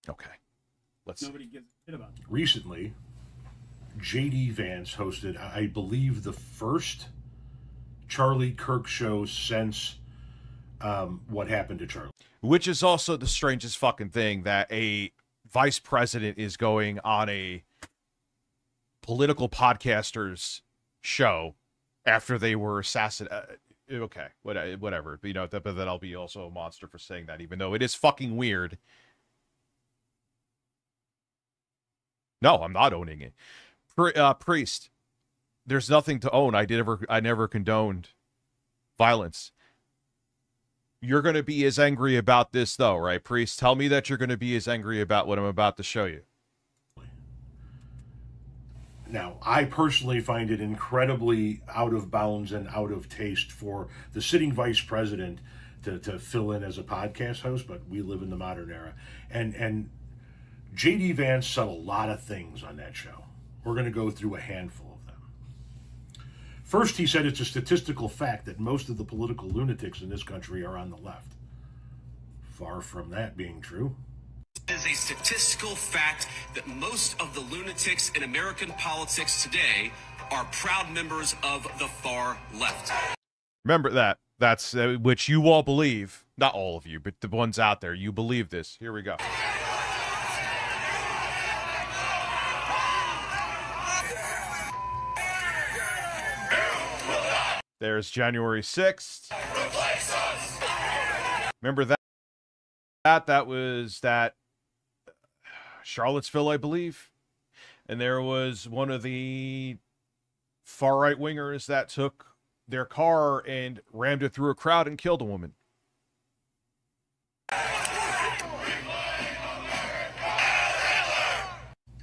Okay. Let's Nobody gives a shit about it. Recently, J.D. Vance hosted, I believe, the first Charlie Kirk show since what happened to Charlie. Which is also the strangest fucking thing, that a vice president is going on a political podcaster's show after they were assassinated. Okay, whatever. You know, but then I'll be also a monster for saying that, even though it is fucking weird. No, I'm not owning it. Priest, there's nothing to own. I never condoned violence. You're going to be as angry about this, though, right, Priest? Tell me that you're going to be as angry about what I'm about to show you. Now, I personally find it incredibly out of bounds and out of taste for the sitting vice president to fill in as a podcast host, but we live in the modern era. And J.D. Vance said a lot of things on that show. We're going to go through a handful of them. First, he said it's a statistical fact that most of the political lunatics in this country are on the left. Far from that being true. It is a statistical fact that most of the lunatics in American politics today are proud members of the far left. Remember that. That's which you all believe. Not all of you, but the ones out there. You believe this. Here we go. There's January 6th. Remember that? That was that Charlottesville, I believe. And there was one of the far-right wingers that took their car and rammed it through a crowd and killed a woman.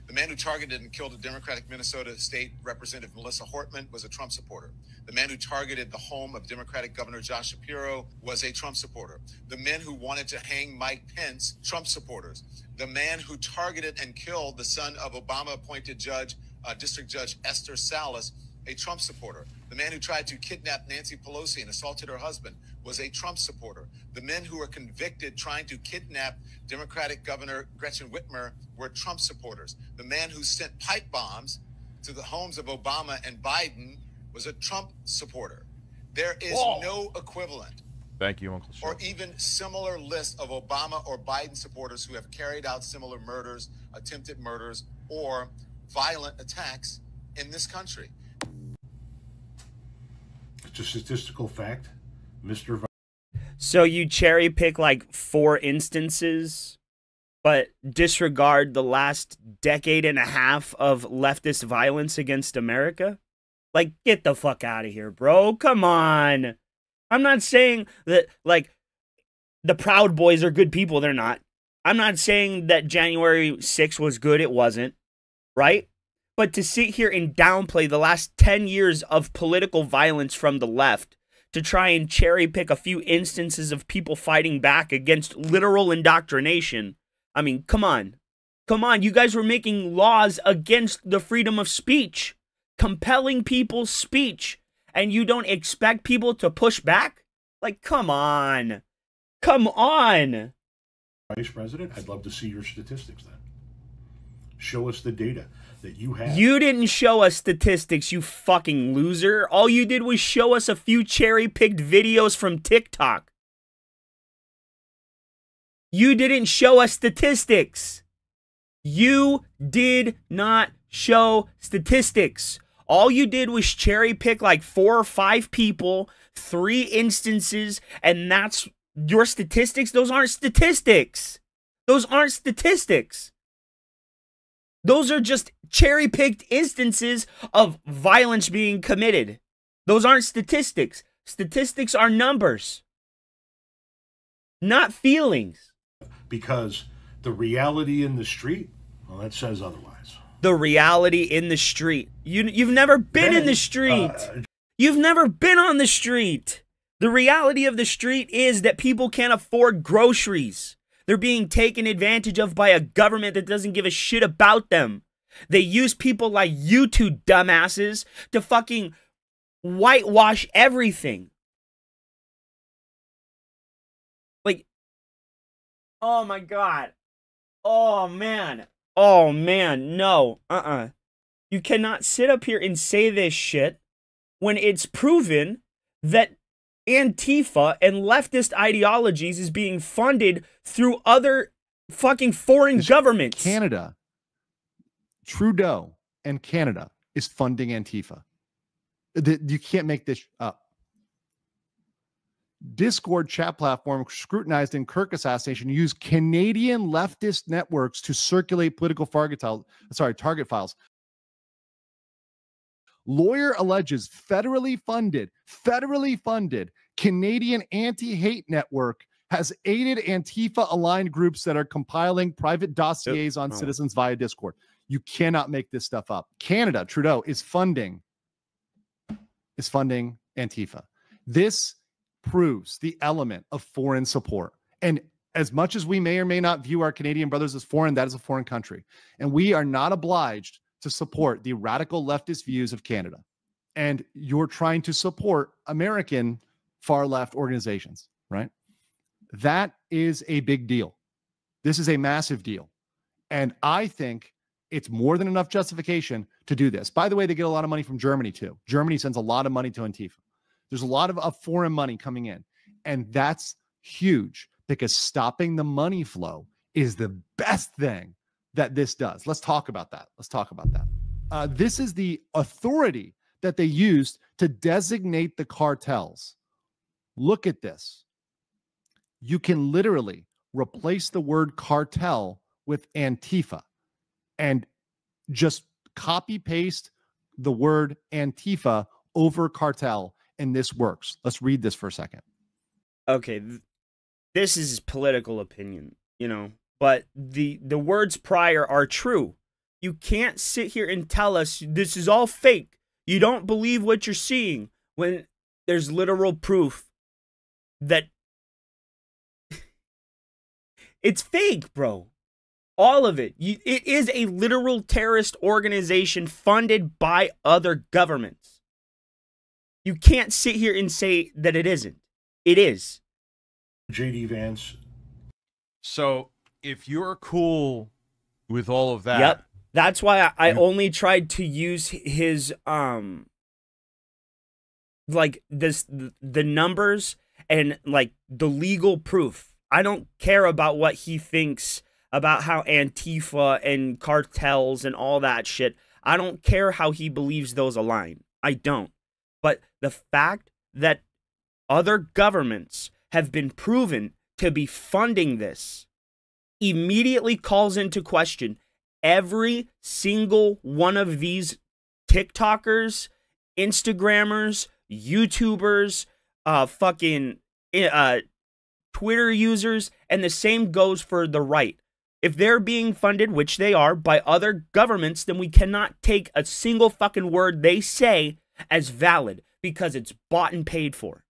The man who targeted and killed a Democratic Minnesota State Representative Melissa Hortman was a Trump supporter. The man who targeted the home of Democratic Governor Josh Shapiro was a Trump supporter. The men who wanted to hang Mike Pence, Trump supporters. The man who targeted and killed the son of Obama-appointed District Judge Esther Salas, a Trump supporter. The man who tried to kidnap Nancy Pelosi and assaulted her husband was a Trump supporter. The men who were convicted trying to kidnap Democratic Governor Gretchen Whitmer were Trump supporters. The man who sent pipe bombs to the homes of Obama and Biden was a Trump supporter. There is no equivalent. Thank you, Uncle Sean. Or even similar list of Obama or Biden supporters who have carried out similar murders, attempted murders, or violent attacks in this country. It's a statistical fact, Mr. So you cherry pick like 4 instances, but disregard the last decade and a half of leftist violence against America? Like, get the fuck out of here, bro. Come on. I'm not saying that, like, the Proud Boys are good people. They're not. I'm not saying that January 6th was good. It wasn't. Right? But to sit here and downplay the last 10 years of political violence from the left, to try and cherry pick a few instances of people fighting back against literal indoctrination. I mean, come on. Come on. You guys were making laws against the freedom of speech, compelling people's speech, and you don't expect people to push back? Like, come on. Come on. Vice President, I'd love to see your statistics then. Show us the data that you have. You didn't show us statistics, you fucking loser. All you did was show us a few cherry-picked videos from TikTok. You didn't show us statistics. You did not show statistics. All you did was cherry-pick like 4 or 5 people, 3 instances, and that's your statistics? Those aren't statistics. Those aren't statistics. Those are just cherry-picked instances of violence being committed. Those aren't statistics. Statistics are numbers, not feelings. Because the reality in the street, well, that says otherwise. The reality in the street. You've never been in the street. You've never been on the street. The reality of the street is that people can't afford groceries. They're being taken advantage of by a government that doesn't give a shit about them. They use people like you two dumbasses to fucking whitewash everything. Like, oh my God. Oh man. Oh man. No. You cannot sit up here and say this shit when it's proven that Antifa and leftist ideologies is being funded through other fucking foreign governments. Canada, Trudeau and Canada is funding Antifa. You can't make this up. Discord chat platform scrutinized in Kirk assassination used Canadian leftist networks to circulate political target files. Lawyer alleges federally funded Canadian anti-hate network has aided Antifa-aligned groups that are compiling private dossiers on citizens via Discord. You cannot make this stuff up. Canada, Trudeau, is funding Antifa. This proves the element of foreign support. And as much as we may or may not view our Canadian brothers as foreign, that is a foreign country. And we are not obliged to support the radical leftist views of Canada. And you're trying to support American far left organizations, right? That is a big deal. This is a massive deal. And I think it's more than enough justification to do this. By the way, they get a lot of money from Germany too. Germany sends a lot of money to Antifa. There's a lot of foreign money coming in. And that's huge because stopping the money flow is the best thing that this does. Let's talk about that. This is the authority that they used to designate the cartels. Look at this. You can literally replace the word cartel with Antifa and just copy paste the word Antifa over cartel, and this works. Let's read this for a second. Okay, this is political opinion, but the words prior are true. You can't sit here and tell us this is all fake. You don't believe what you're seeing when there's literal proof that it's fake, bro. All of it. It is a literal terrorist organization funded by other governments. You can't sit here and say that it isn't. It is. JD Vance. So if you're cool with all of that. Yep. That's why I only tried to use his like the numbers and like the legal proof. I don't care about what he thinks about how Antifa and cartels and all that shit. I don't care how he believes those align. I don't. But the fact that other governments have been proven to be funding this immediately calls into question every single one of these TikTokers, Instagrammers, YouTubers, Twitter users, and the same goes for the right. If they're being funded, which they are, by other governments, then we cannot take a single fucking word they say as valid because it's bought and paid for.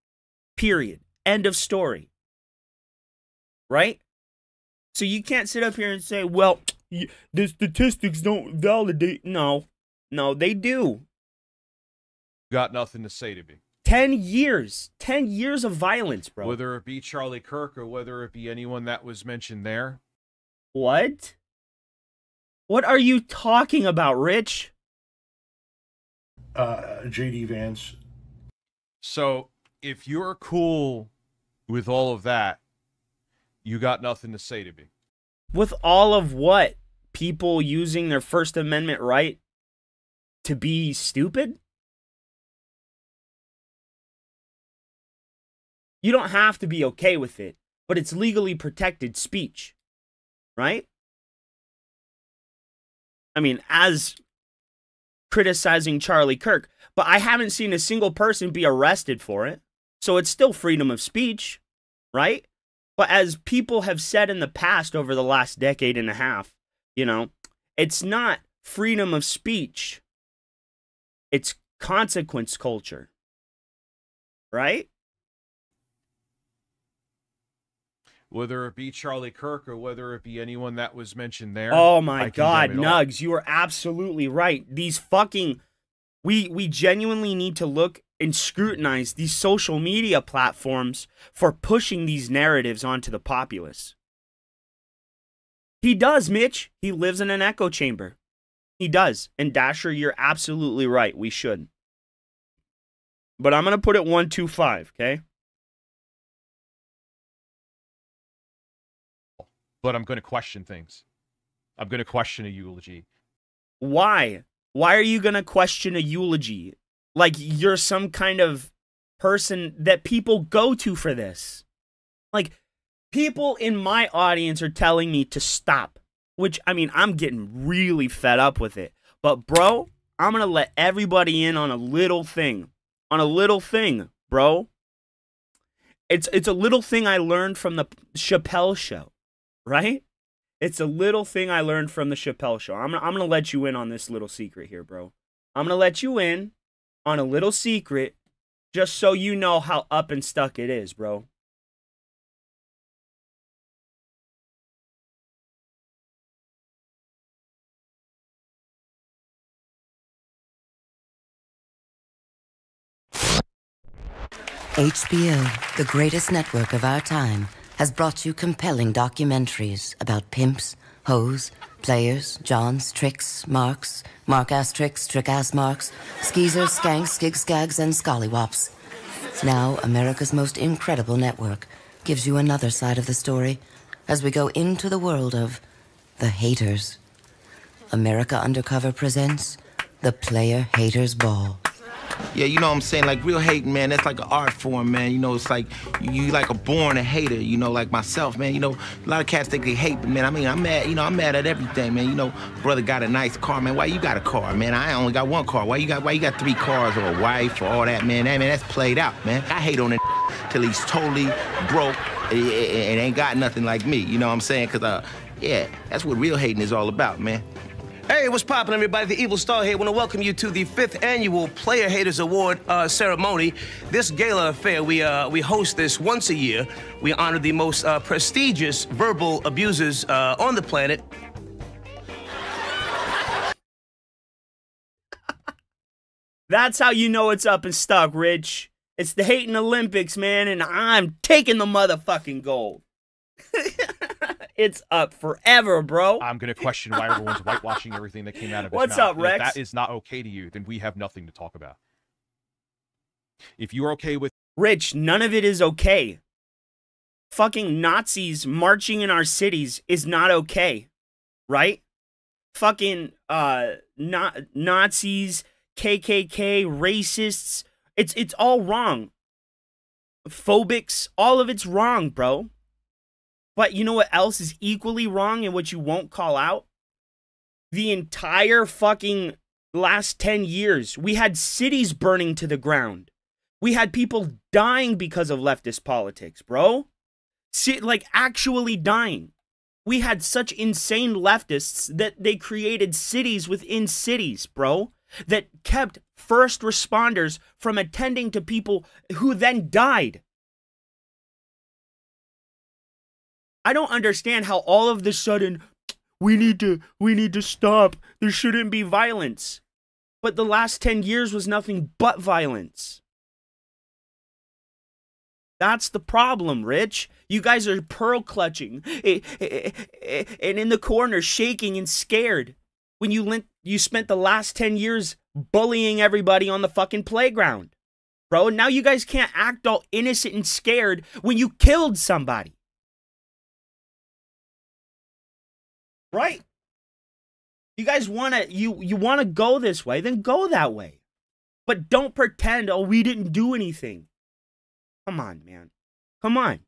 Period. End of story. Right? So you can't sit up here and say, well, the statistics don't validate. No, they do. Got nothing to say to me. 10 years of violence, bro. Whether it be Charlie Kirk or whether it be anyone that was mentioned there. What? What are you talking about, Rich? JD Vance. So if you're cool with all of that, you got nothing to say to me. With all of what? People using their First Amendment right to be stupid? You don't have to be okay with it, but it's legally protected speech, right? I mean, as criticizing Charlie Kirk, but I haven't seen a single person be arrested for it, so it's still freedom of speech, right? But as people have said in the past over the last decade and a half, it's not freedom of speech. It's consequence culture. Right? Whether it be Charlie Kirk or whether it be anyone that was mentioned there. Oh my God, Nugs, you are absolutely right. These fucking... We genuinely need to look and scrutinize these social media platforms for pushing these narratives onto the populace. He does, Mitch. He lives in an echo chamber. He does. And Dasher, you're absolutely right. We should. But I'm going to put it 125, okay? But I'm going to question things. I'm going to question a eulogy. Why? Why are you going to question a eulogy? Like you're some kind of person that people go to for this. Like, people in my audience are telling me to stop. Which, I mean, I'm getting really fed up with it. But, bro, I'm going to let everybody in on a little thing. On a little thing, bro. It's a little thing I learned from the Chappelle Show. Right? It's a little thing I learned from the Chappelle Show. I'm gonna let you in on this little secret here, bro. I'm gonna let you in on a little secret just so you know how up and stuck it is, bro. HBO, the greatest network of our time, has brought you compelling documentaries about pimps, hoes, players, Johns, tricks, marks, mark-ass tricks, trick-ass marks, skeezers, skanks, skig-skags, and scallywops. Now, America's most incredible network gives you another side of the story as we go into the world of the haters. America Undercover presents The Player Haters Ball. Yeah, you know what I'm saying? Like, real hating, man, that's like an art form, man. You know, it's like you like a born a hater, you know, like myself, man. You know, a lot of cats think they hate, but, man, I mean, I'm mad, you know, I'm mad at everything, man. You know, brother got a nice car, man. Why you got a car, man? I only got one car. Why you got 3 cars or a wife or all that, man? That's played out, man. I hate on it till he's totally broke and ain't got nothing like me, you know what I'm saying? Because, yeah, that's what real hating is all about, man. Hey, what's poppin', everybody? The Evil Star here. I want to welcome you to the 5th annual Player Haters Award ceremony. This gala affair, we host this once a year. We honor the most prestigious verbal abusers on the planet. That's how you know it's up and stuck, Rich. It's the hating Olympics, man, and I'm taking the motherfucking gold. It's up forever, bro. I'm going to question why everyone's whitewashing everything that came out of his What's mouth. up, Rex? If that is not okay to you, then we have nothing to talk about. If you're okay with... Rich, none of it is okay. Fucking Nazis marching in our cities is not okay. Right? Fucking Nazis, KKK, racists. It's all wrong. Phobics, all of it's wrong, bro. But you know what else is equally wrong and what you won't call out? The entire fucking last 10 years, we had cities burning to the ground. We had people dying because of leftist politics, bro. Like, actually dying. We had such insane leftists that they created cities within cities, bro, that kept first responders from attending to people who then died. I don't understand how all of the sudden we need to stop. There shouldn't be violence. But the last 10 years was nothing but violence. That's the problem, Rich. You guys are pearl clutching and in the corner shaking and scared when you spent the last 10 years bullying everybody on the fucking playground. Bro, now you guys can't act all innocent and scared when you killed somebody. Right? You guys want to you want to go this way, then go that way. But don't pretend, oh, we didn't do anything. Come on, man. Come on.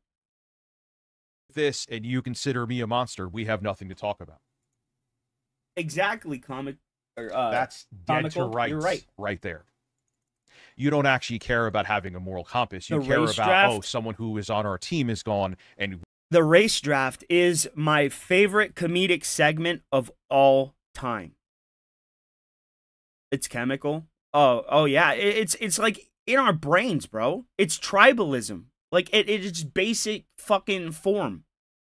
This and you consider me a monster, we have nothing to talk about. Exactly, comic. That's dead to rights. You're right. Right there. You don't actually care about having a moral compass. You The care race about, draft? oh, someone who is on our team is gone and... The race draft is my favorite comedic segment of all time. It's chemical. Oh yeah. It's like in our brains, bro. It's tribalism. Like it's basic fucking form.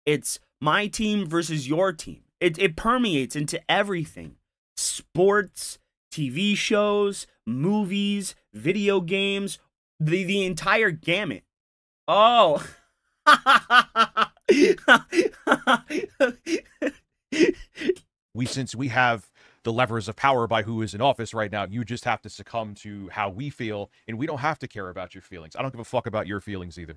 It's my team versus your team. It permeates into everything. Sports, TV shows, movies, video games, the entire gamut. Oh. Since we have the levers of power by who is in office right now, you just have to succumb to how we feel, and we don't have to care about your feelings. I don't give a fuck about your feelings either.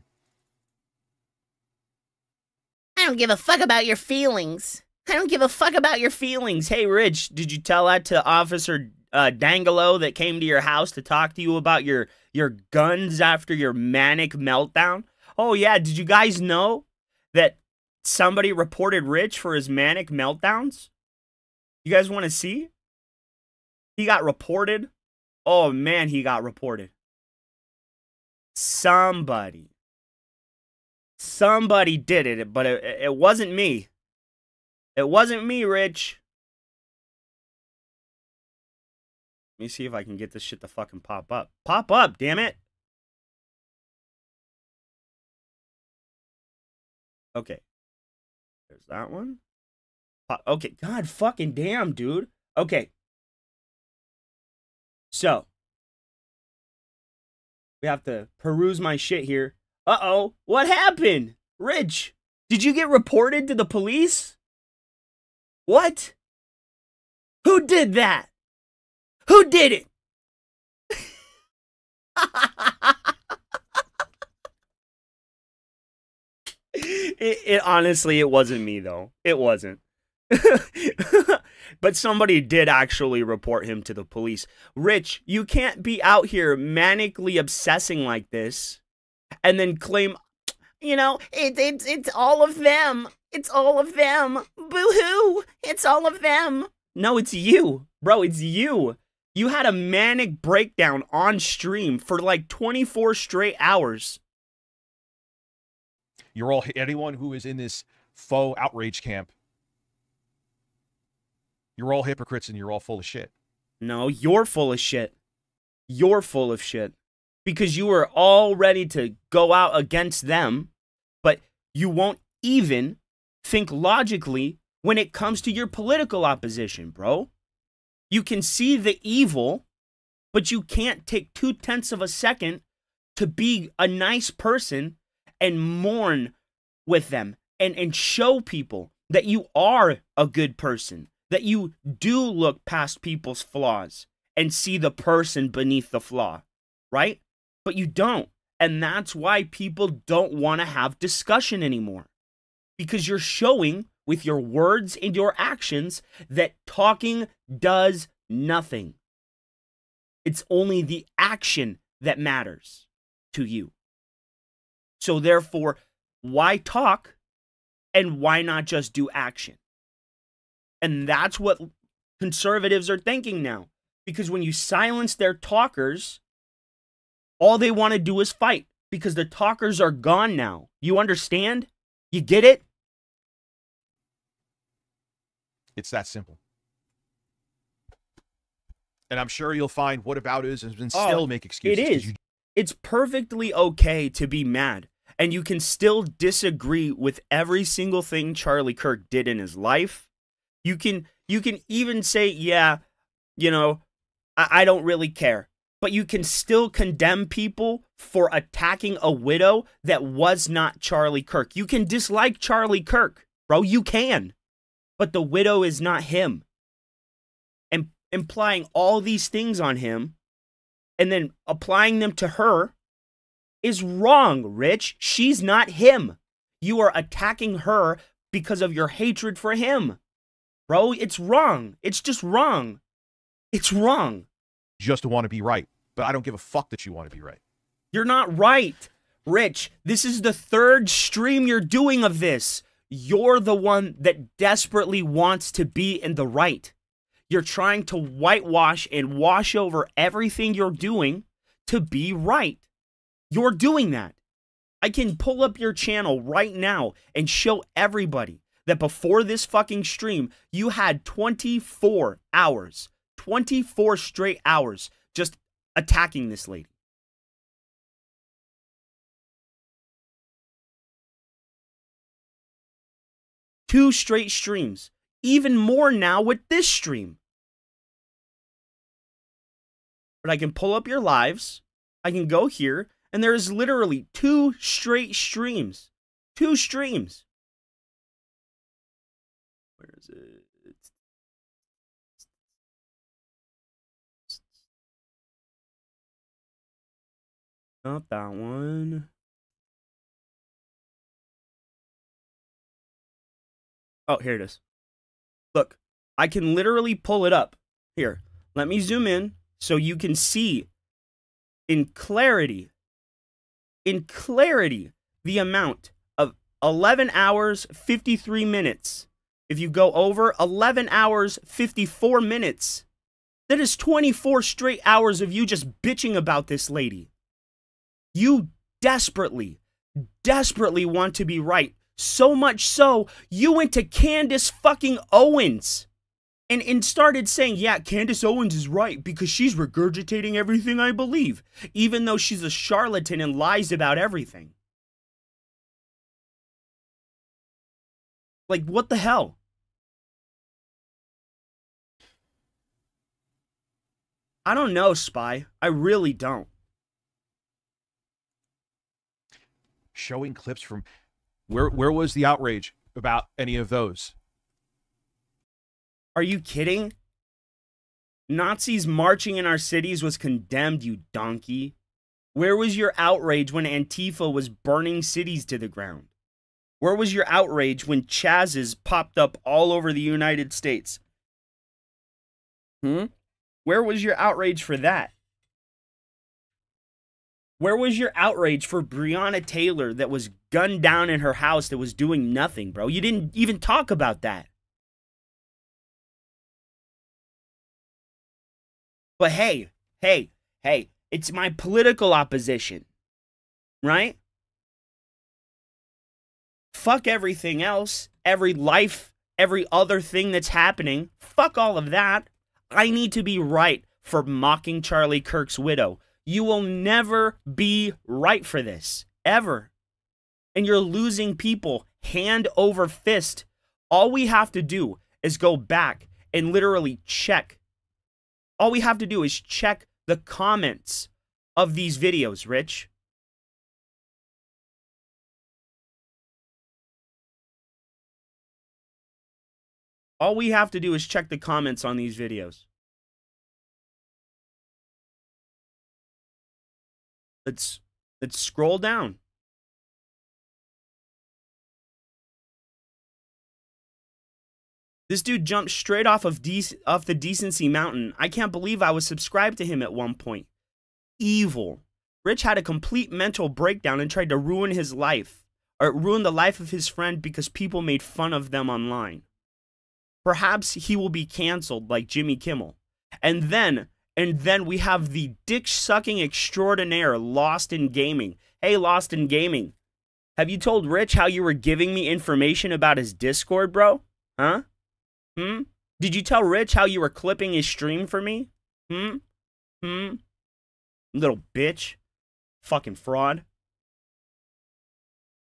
I don't give a fuck about your feelings. I don't give a fuck about your feelings. Hey, Rich, did you tell that to Officer Dangalo that came to your house to talk to you about your guns after your manic meltdown? Oh, yeah, did you guys know that somebody reported Rich for his manic meltdowns? You guys want to see? He got reported. Oh, man, he got reported. Somebody did it, but it wasn't me. It wasn't me, Rich. Let me see if I can get this shit to fucking pop up. Pop up, damn it. Okay. There's that one. Okay, god fucking damn, dude. Okay. So. We have to peruse my shit here. Uh-oh. What happened? Rich, did you get reported to the police? What? Who did that? Who did it? It honestly, it wasn't me, though. It wasn't. But somebody did actually report him to the police. Rich, you can't be out here manically obsessing like this and then claim, you know, it's all of them. It's all of them. Boo-hoo. It's all of them. No, it's you. Bro, it's you. You had a manic breakdown on stream for like 24 straight hours. You're all, anyone who is in this faux outrage camp, you're all hypocrites and you're all full of shit. No, you're full of shit. You're full of shit. Because you were all ready to go out against them, but you won't even think logically when it comes to your political opposition, bro. You can see the evil, but you can't take 0.2 of a second to be a nice person and mourn with them and show people that you are a good person, that you do look past people's flaws and see the person beneath the flaw, right? But you don't. And that's why people don't want to have discussion anymore. Because you're showing with your words and your actions that talking does nothing. It's only the action that matters to you. So therefore, why talk and why not just do action? And that's what conservatives are thinking now. Because when you silence their talkers, all they want to do is fight. Because the talkers are gone now. You understand? You get it? It's that simple. And I'm sure you'll find whataboutism and still make excuses. It is. It's perfectly okay to be mad. And you can still disagree with every single thing Charlie Kirk did in his life. You can even say, yeah, you know, I don't really care. But you can still condemn people for attacking a widow that was not Charlie Kirk. You can dislike Charlie Kirk, bro. You can. But the widow is not him. And implying all these things on him and then applying them to her is wrong, Rich. She's not him. You are attacking her because of your hatred for him. Bro, it's wrong. It's just wrong. It's wrong. Just to want to be right. But I don't give a fuck that you want to be right. You're not right. Rich, this is the third stream you're doing of this. You're the one that desperately wants to be in the right. You're trying to whitewash and wash over everything you're doing to be right. You're doing that. I can pull up your channel right now and show everybody that before this fucking stream, you had 24 hours, 24 straight hours just attacking this lady. Two straight streams. Even more now with this stream. But I can pull up your lives. I can go here. And there is literally 2 straight streams. 2 streams. Where is it? Not that one. Oh, here it is. Look, I can literally pull it up. Here, let me zoom in so you can see in clarity, the amount of 11 hours, 53 minutes. If you go over 11 hours, 54 minutes, that is 24 straight hours of you just bitching about this lady. You desperately want to be right. So much so, you went to Candace fucking Owens and started saying, yeah, Candace Owens is right because she's regurgitating everything I believe, even though she's a charlatan and lies about everything. Like, what the hell? I don't know, Spy. I really don't. Showing clips from where was the outrage about any of those? Are you kidding? Nazis marching in our cities was condemned, you donkey. Where was your outrage when Antifa was burning cities to the ground? Where was your outrage when Chaz's popped up all over the United States? Where was your outrage for that? Where was your outrage for Breonna Taylor that was gunned down in her house that was doing nothing, bro? You didn't even talk about that. But hey, it's my political opposition, right? Fuck everything else, every life, every other thing that's happening. Fuck all of that. I need to be right for mocking Charlie Kirk's widow. You will never be right for this, ever. And you're losing people hand over fist. All we have to do is go back and literally check. All we have to do is check the comments of these videos, Rich. All we have to do is check the comments on these videos. Let's scroll down. This dude jumped straight off of the Decency Mountain. I can't believe I was subscribed to him at one point. Evil. Rich had a complete mental breakdown and tried to ruin his life, or ruin the life of his friend because people made fun of them online. Perhaps he will be canceled like Jimmy Kimmel. And then we have the dick-sucking extraordinaire Lost in Gaming. Hey, Lost in Gaming. Have you told Rich how you were giving me information about his Discord, bro? Huh? Did you tell Rich how you were clipping his stream for me? Little bitch. Fucking fraud.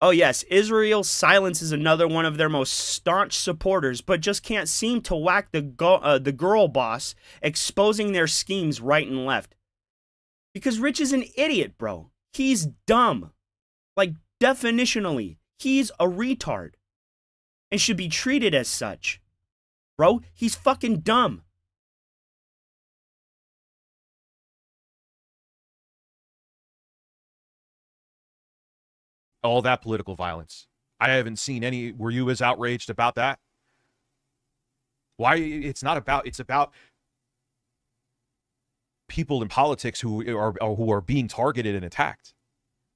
Oh yes, Israel's silence is another one of their most staunch supporters, but just can't seem to whack the girl boss, exposing their schemes right and left. Because Rich is an idiot, bro. He's dumb. Like, definitionally, he's a retard. And should be treated as such. Bro, he's fucking dumb. All that political violence. I haven't seen any. Were you as outraged about that? Why? It's not about. It's about people in politics who are being targeted and attacked.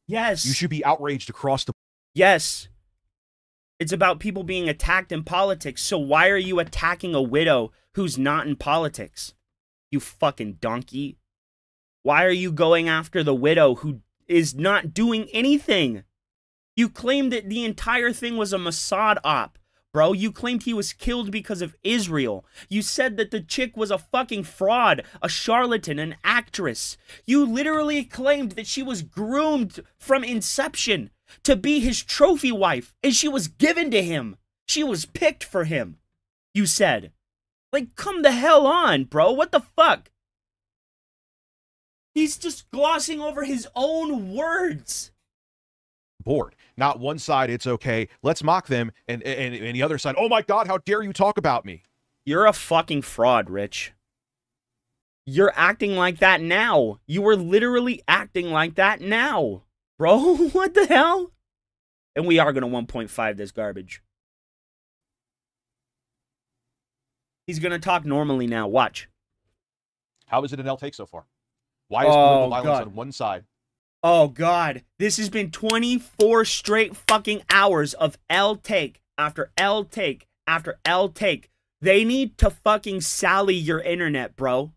Yes. You should be outraged across the. Yes. It's about people being attacked in politics. So why are you attacking a widow who's not in politics? You fucking donkey. Why are you going after the widow who is not doing anything? You claimed that the entire thing was a Mossad op, bro. You claimed he was killed because of Israel. You said that the chick was a fucking fraud, a charlatan, an actress. You literally claimed that she was groomed from inception to be his trophy wife, and she was given to him. She was picked for him, you said. Like, come the hell on, bro. What the fuck? He's just glossing over his own words. board. Not one side, it's okay, let's mock them, and the other side, oh my God, how dare you talk about me? You're a fucking fraud, Rich. You're acting like that now. You are literally acting like that now. Bro, what the hell? And we are going to 1.5 this garbage. He's going to talk normally now. Watch. How is it an L take so far? Why is political violence on one side? Oh, God. This has been 24 straight fucking hours of L take after L take after L take. They need to fucking Sally your internet, bro.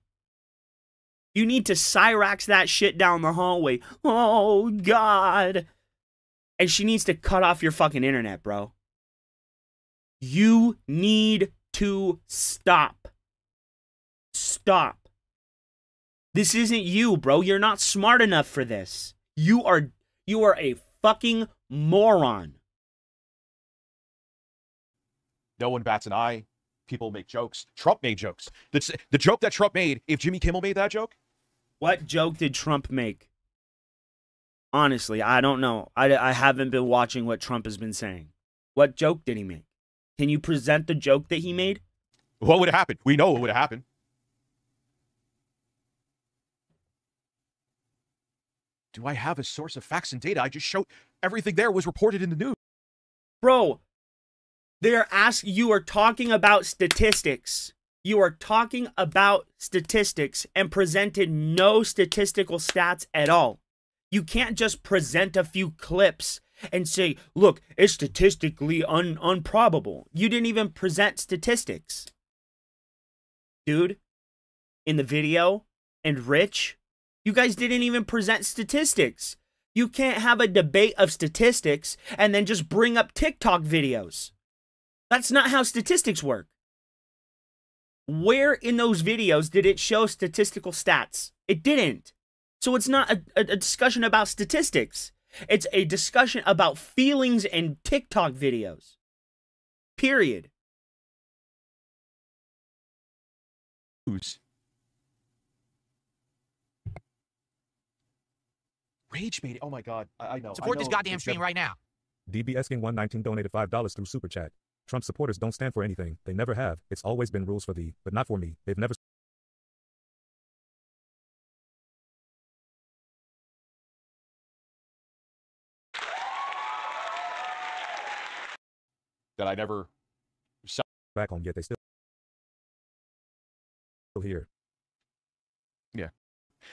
You need to Cyrax that shit down the hallway. Oh, God. And she needs to cut off your fucking internet, bro. You need to stop. Stop. This isn't you, bro. You're not smart enough for this. You are a fucking moron. No one bats an eye. People make jokes. Trump made jokes. The joke that Trump made, if Jimmy Kimmel made that joke? What joke did Trump make? Honestly, I don't know. I haven't been watching what Trump has been saying. What joke did he make? Can you present the joke that he made? What would have happened? We know what would have happened. Do I have a source of facts and data? I just showed everything there was reported in the news. Bro, you are talking about statistics. You are talking about statistics and presented no statistical stats at all. You can't just present a few clips and say, look, it's statistically unprobable. You didn't even present statistics. Dude, in the video, and Rich, you guys didn't even present statistics. You can't have a debate of statistics and then just bring up TikTok videos. That's not how statistics work. Where in those videos did it show statistical stats? It didn't. So it's not a discussion about statistics. It's a discussion about feelings and TikTok videos. Period. Rage made it. Oh my God. I know. Support this goddamn stream right now. DBS King 119 donated $5 through Super Chat. Trump supporters don't stand for anything. They never have. It's always been rules for thee, but not for me. They've never. That I never saw back home yet. They still here. Yeah.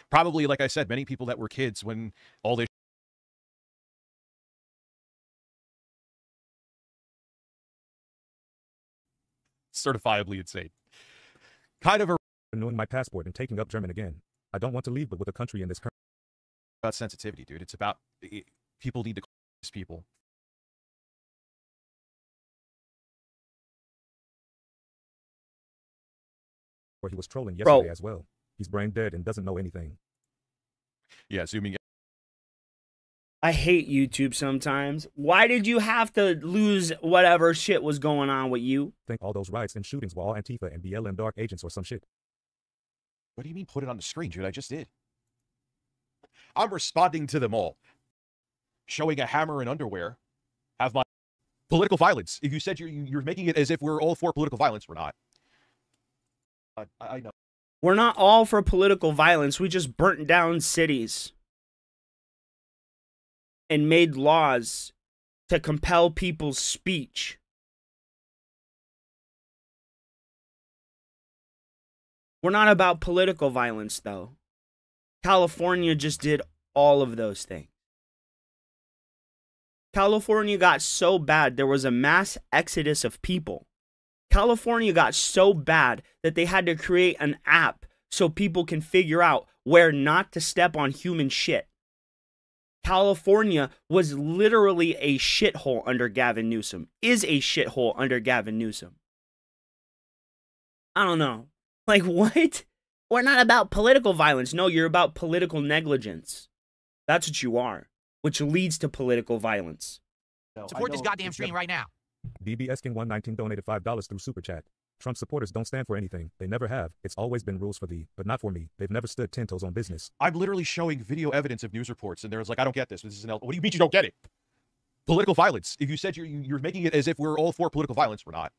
Probably, like I said, many people that were kids when all this certifiably insane. Kind of a renewing my passport and taking up German again. I don't want to leave, but with a country in this current about sensitivity, dude. It's about people need to call these people. Or he was trolling yesterday as well. He's brain dead and doesn't know anything. Yeah, zooming in. I hate YouTube sometimes. Why did you have to lose whatever shit was going on with you? Think all those riots and shootings were all Antifa and BLM dark agents or some shit. What do you mean put it on the screen, dude? I just did. I'm responding to them all. Showing a hammer and underwear. Have my political violence. If you said you're making it as if we're all for political violence, we're not. I know. We're not all for political violence. We just burnt down cities and made laws to compel people's speech. We're not about political violence, though. California just did all of those things. California got so bad, there was a mass exodus of people. California got so bad that they had to create an app so people can figure out where not to step on human shit. California was literally a shithole under Gavin Newsom. Is a shithole under Gavin Newsom. I don't know. Like, what? We're not about political violence. No, you're about political negligence. That's what you are, which leads to political violence. No, support this goddamn stream right now. DBS King 119 donated $5 through Super Chat. Trump supporters don't stand for anything. They never have. It's always been rules for thee, but not for me. They've never stood 10 toes on business. I'm literally showing video evidence of news reports, and there's like, I don't get this. This is an What do you mean you don't get it? Political violence. If you said you're making it as if we're all for political violence, we're not.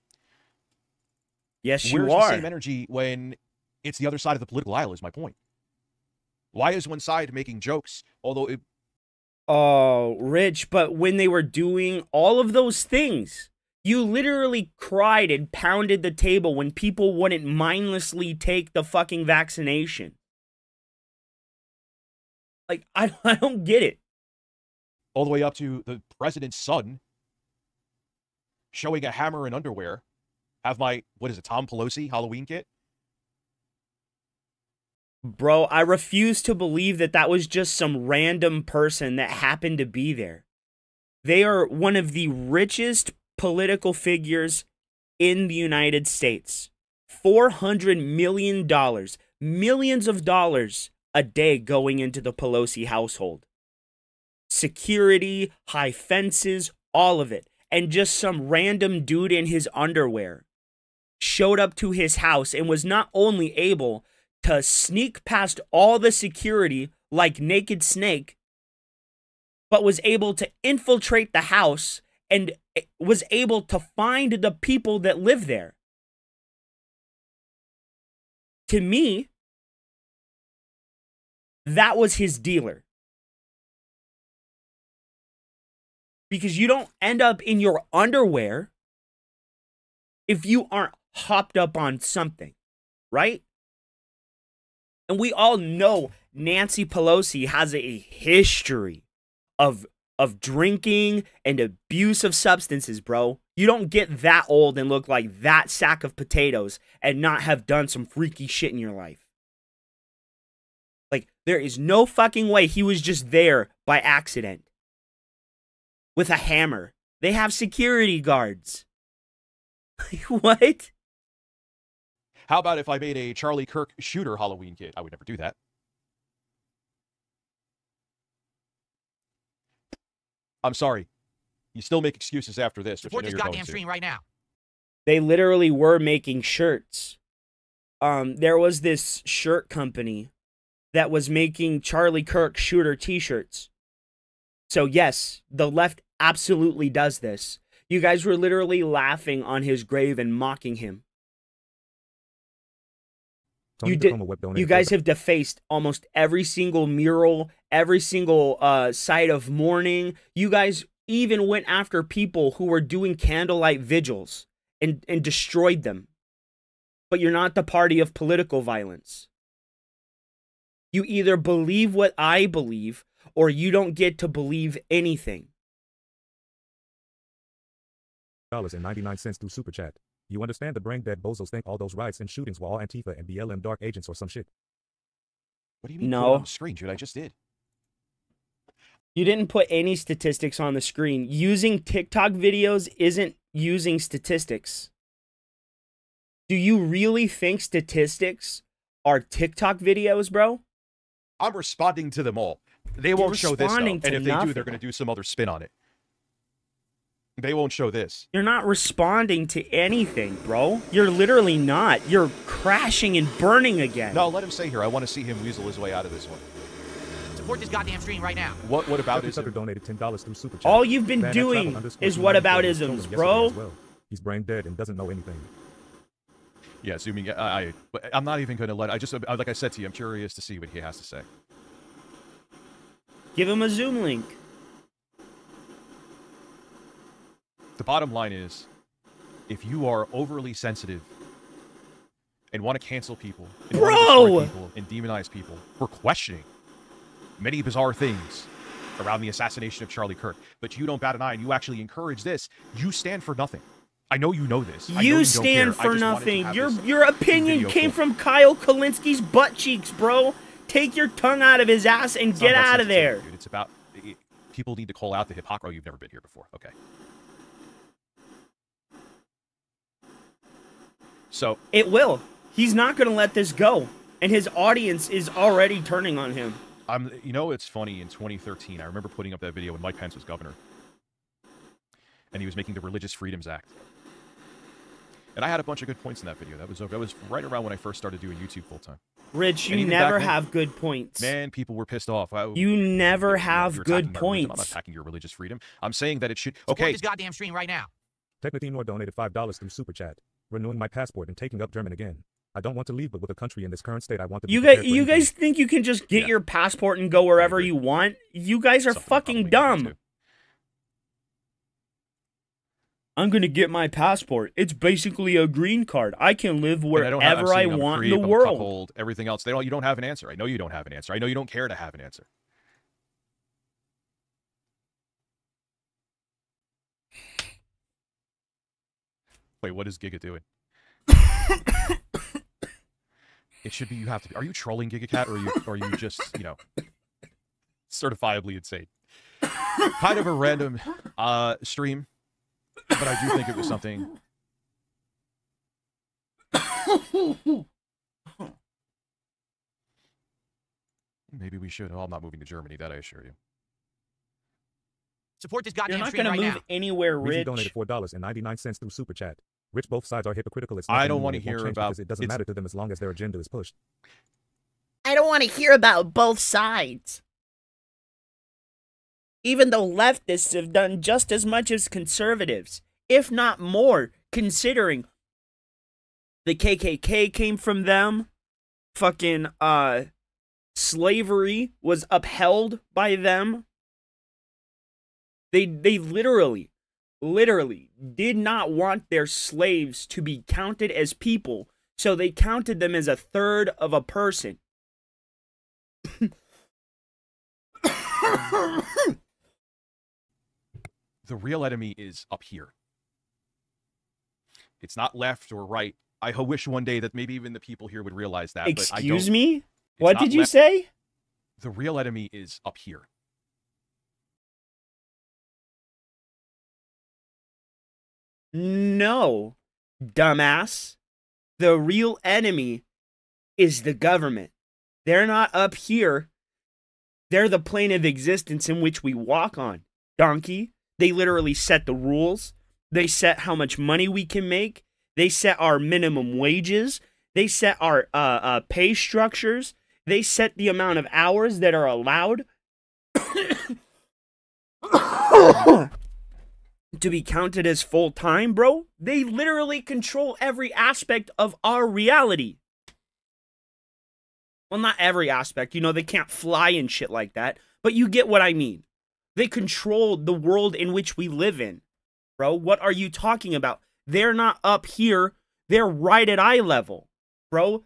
Yes, you Where's are. the same energy when it's the other side of the political aisle is my point. Why is one side making jokes, although it... Oh, Rich, but when they were doing all of those things, you literally cried and pounded the table when people wouldn't mindlessly take the fucking vaccination. Like, I don't get it. All the way up to the president's son showing a hammer and underwear. Have my, what is it, Tom Pelosi Halloween kit? Bro, I refuse to believe that that was just some random person that happened to be there. They are one of the richest political figures in the United States. $400 million, millions of dollars a day going into the Pelosi household. Security, high fences, all of it. And just some random dude in his underwear showed up to his house and was not only able to sneak past all the security like Naked Snake, but was able to infiltrate the house and was able to find the people that live there. To me, that was his dealer. Because you don't end up in your underwear if you aren't hopped up on something, right? And we all know Nancy Pelosi has a history of drinking and abuse of substances, bro. You don't get that old and look like that sack of potatoes and not have done some freaky shit in your life. Like, there is no fucking way he was just there by accident with a hammer. They have security guards. What? How about if I made a Charlie Kirk shooter Halloween kit? I would never do that. I'm sorry. You still make excuses after this. Support this goddamn stream right now. They literally were making shirts. There was this shirt company that was making Charlie Kirk shooter t-shirts. So yes, the left absolutely does this. You guys were literally laughing on his grave and mocking him. You guys have defaced almost every single mural, every single site of mourning. You guys even went after people who were doing candlelight vigils and destroyed them. But you're not the party of political violence. You either believe what I believe, or you don't get to believe anything. $99 through Super Chat. You understand the brain dead bozos think all those riots and shootings were all Antifa and BLM dark agents or some shit? What do you mean? No. Put it on the screen, dude. I just did. You didn't put any statistics on the screen. Using TikTok videos isn't using statistics. Do you really think statistics are TikTok videos, bro? I'm responding to them all. They won't show this, though. And if they do, they're going to do some other spin on it. They won't show this. You're not responding to anything, bro. You're literally not. You're crashing and burning again. No, let him stay here. I want to see him weasel his way out of this one. Support this goddamn stream right now. What about his... donated $10 through Super Chat. All you've been doing is what about isms, bro? Well. He's brain dead and doesn't know anything. Yeah, zooming. I'm not even going to let... like I said to you, I'm curious to see what he has to say. Give him a Zoom link. The bottom line is, if you are overly sensitive and want to cancel people, and want to destroy people and demonize people for questioning many bizarre things around the assassination of Charlie Kirk, but you don't bat an eye and you actually encourage this, you stand for nothing. I know you know this. You stand for nothing. Your opinion came from Kyle Kalinski's butt cheeks, bro. Take your tongue out of his ass and get out of there. Dude, it's about... People need to call out the hypocrisy. Oh, you've never been here before. Okay. So it will. He's not going to let this go, and his audience is already turning on him. You know, it's funny. In 2013, I remember putting up that video when Mike Pence was governor, and he was making the Religious Freedoms Act, and I had a bunch of good points in that video. That was right around when I first started doing YouTube full time. Rich, And you even back never then, have good points. Man, people were pissed off. You never have you're good attacking my religion. I'm not points. attacking your religious freedom. I'm saying that it should. Support Okay, this goddamn stream right now. Technitinor donated $5 through Super Chat. Renewing my passport and taking up German again. I don't want to leave, but with the country in this current state, I want to be prepared for You anything. guys think you can just get your passport and go wherever you want? You guys are fucking dumb. I'm gonna get my passport. It's basically a green card. I can live wherever I want in the world. Cuckold, everything else. You don't have an answer. I know you don't have an answer. I know you don't care to have an answer. Wait, what is Giga doing? It should be you have to be. Are you trolling GigaCat or are you just, certifiably insane? Kind of a random stream, but I do think it was something. Maybe we should. Oh, I'm not moving to Germany, that I assure you. Support this You're goddamn not stream gonna right move now. anywhere, Weezy Rich. donated $4.99 through Super Chat. Rich, both sides are hypocritical. It's I nothing don't new want to and it won't hear change about. because it doesn't matter to them as long as their agenda is pushed. I don't want to hear about both sides. Even though leftists have done just as much as conservatives, if not more, considering the KKK came from them, fucking slavery was upheld by them. They literally did not want their slaves to be counted as people, so they counted them as a third of a person. The real enemy is up here. It's not left or right. I wish one day that maybe even the people here would realize that. Excuse me? What did you say? The real enemy is up here. No, dumbass. The real enemy is the government. They're not up here. They're the plane of existence in which we walk on, donkey. They literally set the rules. They set how much money we can make. They set our minimum wages. They set our pay structures. They set the amount of hours that are allowed to be counted as full-time, bro. They literally control every aspect of our reality. Well, not every aspect. They can't fly and shit like that. But you get what I mean. They control the world in which we live in. Bro, what are you talking about? They're not up here. They're right at eye level, bro.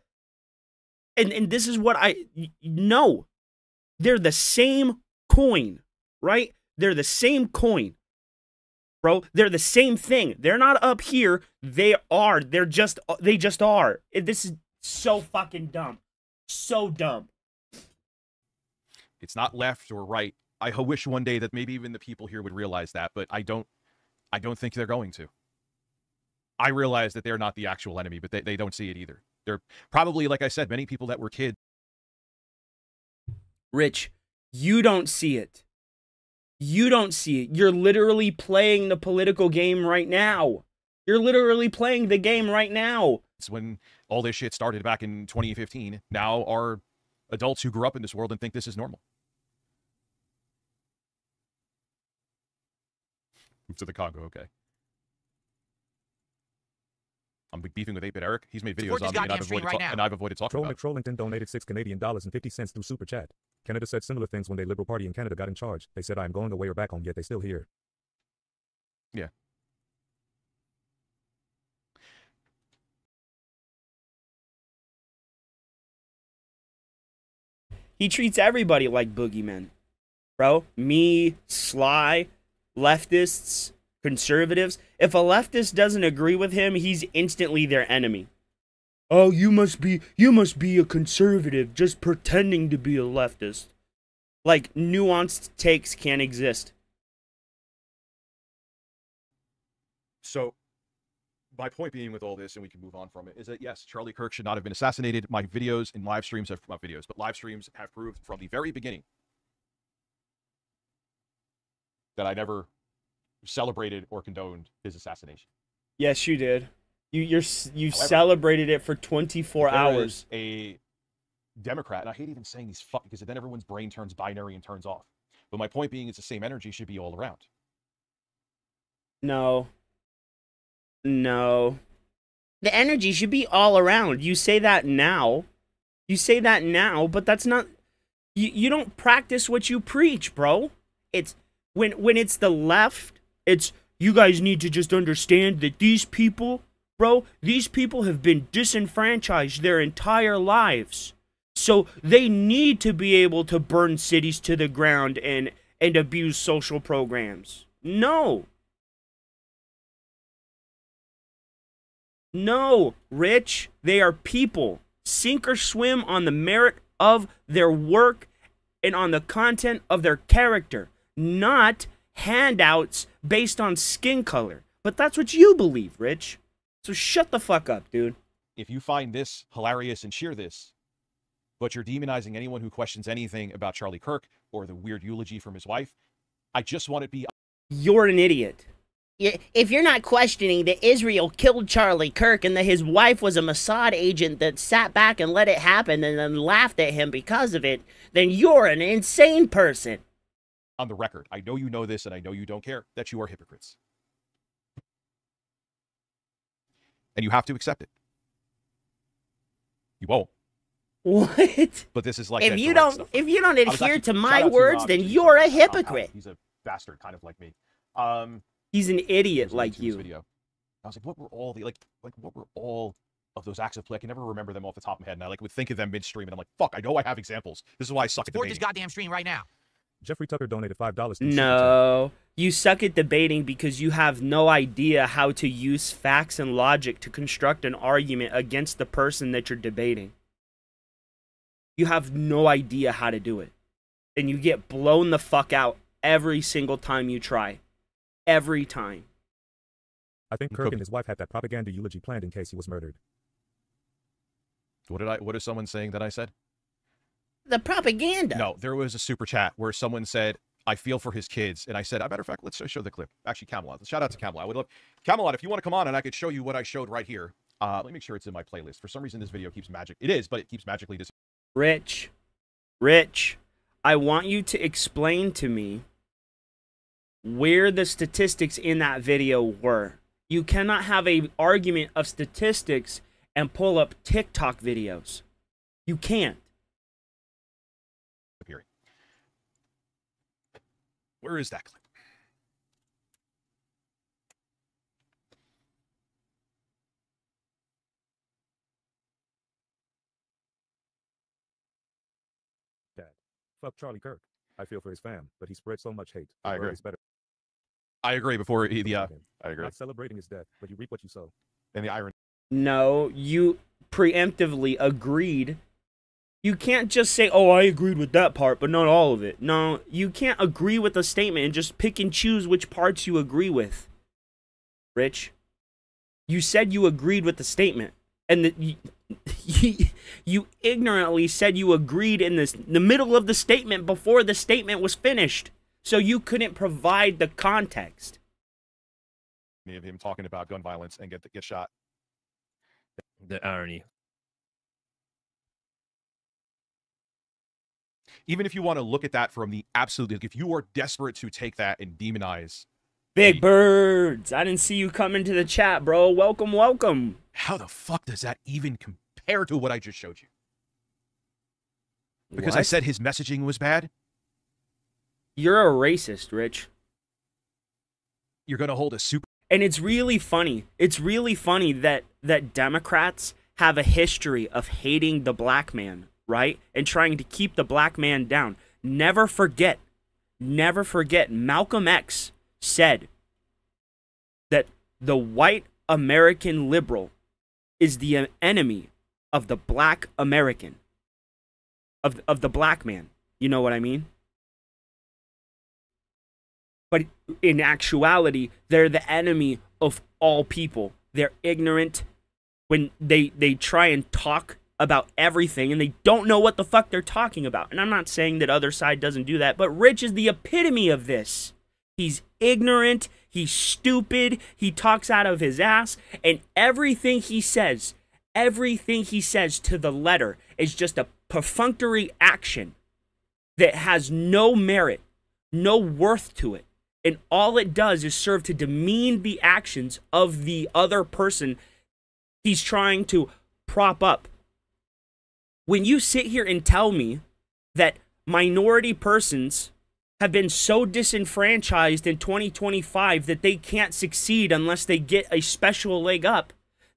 And this is what I know. They're the same coin, right? They're the same coin, bro. They're the same thing. They're not up here. They are. They just are. This is so fucking dumb. So dumb. It's not left or right. I wish one day that maybe even the people here would realize that, but I don't think they're going to. I realize that they're not the actual enemy, but they don't see it either. They're probably, like I said, many people that were kids. Rich, you don't see it. You don't see it. You're literally playing the political game right now. You're literally playing the game right now. It's when all this shit started back in 2015. Now are adults who grew up in this world and think this is normal. Move to the Congo, okay. I'm beefing with 8-Bit Eric. He's made videos on me, and I've avoided talking Troll about it. McTrollington donated $6.50 through Super Chat. Canada said similar things when the Liberal Party in Canada got in charge. They said, I am going away or back home, yet they still here. Yeah. He treats everybody like boogeymen, bro. Me, Sly, leftists, conservatives. If a leftist doesn't agree with him, he's instantly their enemy. Oh, you must be a conservative just pretending to be a leftist. Like, nuanced takes can't exist. So, my point being with all this, and we can move on from it, is that yes, Charlie Kirk should not have been assassinated. My videos and live streams have not videos, but live streams have proved from the very beginning that I never celebrated or condoned his assassination. Yes, you did. You celebrated it for 24 hours. Democrat, and I hate even saying these fuck because then everyone's brain turns binary and turns off. But my point being is the same energy should be all around. No. No. The energy should be all around. You say that now. You say that now, but that's not... You don't practice what you preach, bro. It's... When it's the left, it's... You guys need to just understand that these people... Bro, these people have been disenfranchised their entire lives. So they need to be able to burn cities to the ground and abuse social programs. No. No, Rich. They are people. Sink or swim on the merit of their work and on the content of their character. Not handouts based on skin color. But that's what you believe, Rich. So shut the fuck up, dude. If you find this hilarious and cheer this, but you're demonizing anyone who questions anything about Charlie Kirk or the weird eulogy from his wife, I just want to be... You're an idiot. If you're not questioning that Israel killed Charlie Kirk and that his wife was a Mossad agent that sat back and let it happen and then laughed at him because of it, then you're an insane person. On the record, I know you know this and I know you don't care, that you are hypocrites. And you have to accept it. You won't. What? But this is like if you don't adhere to my words, then you're a hypocrite. He's a bastard, kind of like me. He's an idiot like you. Video. I was like, what were all the what were all of those acts of play? I can never remember them off the top of my head, and I would think of them midstream, and I'm like, fuck, I know I have examples. This is why I suck at Support debating. this goddamn stream right now. Jeffrey Tucker donated $5. No, you suck at debating because you have no idea how to use facts and logic to construct an argument against the person that you're debating. You have no idea how to do it. And you get blown the fuck out every single time you try. Every time. I think Kirk and his wife had that propaganda eulogy planned in case he was murdered. What is someone saying that I said? The propaganda. No, there was a super chat where someone said, I feel for his kids. And I said, as a matter of fact, let's show the clip. Actually, Camelot. Shout out to Camelot. I would love Camelot, if you want to come on and I could show you what I showed right here. Let me make sure it's in my playlist. For some reason, this video keeps magic. It is, but it keeps magically Rich, I want you to explain to me where the statistics in that video were. You cannot have an argument of statistics and pull up TikTok videos. You can't. appearing. Where is that clip? Dad, fuck Charlie Kirk. I feel for his fam, but he spread so much hate. I agree. Better. I agree. Before he, I agree. Not celebrating his death, but you reap what you sow. And the irony. No, you preemptively agreed. You can't just say, oh, I agreed with that part, but not all of it. No, you can't agree with a statement and just pick and choose which parts you agree with. Rich, you said you agreed with the statement. And you ignorantly said you agreed in the middle of the statement before the statement was finished. So you couldn't provide the context. Of him talking about gun violence and get shot. The irony. Even if you want to look at that from the absolute, if you are desperate to take that and demonize Big Birds, I didn't see you come into the chat, bro. Welcome, welcome. How the fuck does that even compare to what I just showed you? Because I What? said his messaging was bad? You're a racist, Rich. You're going to hold a super... And it's really funny. It's really funny that Democrats have a history of hating the black man, right? And trying to keep the black man down. Never forget, Malcolm X said that the white American liberal is the enemy of the black American, of the black man. You know what I mean? But in actuality, they're the enemy of all people. They're ignorant when they try and talk about everything and they don't know what the fuck they're talking about. And I'm not saying that other side doesn't do that, but Rich is the epitome of this. He's ignorant, he's stupid, he talks out of his ass, and everything he says to the letter is just a perfunctory action that has no merit, no worth to it. And all it does is serve to demean the actions of the other person he's trying to prop up. When you sit here and tell me that minority persons have been so disenfranchised in 2025 that they can't succeed unless they get a special leg up,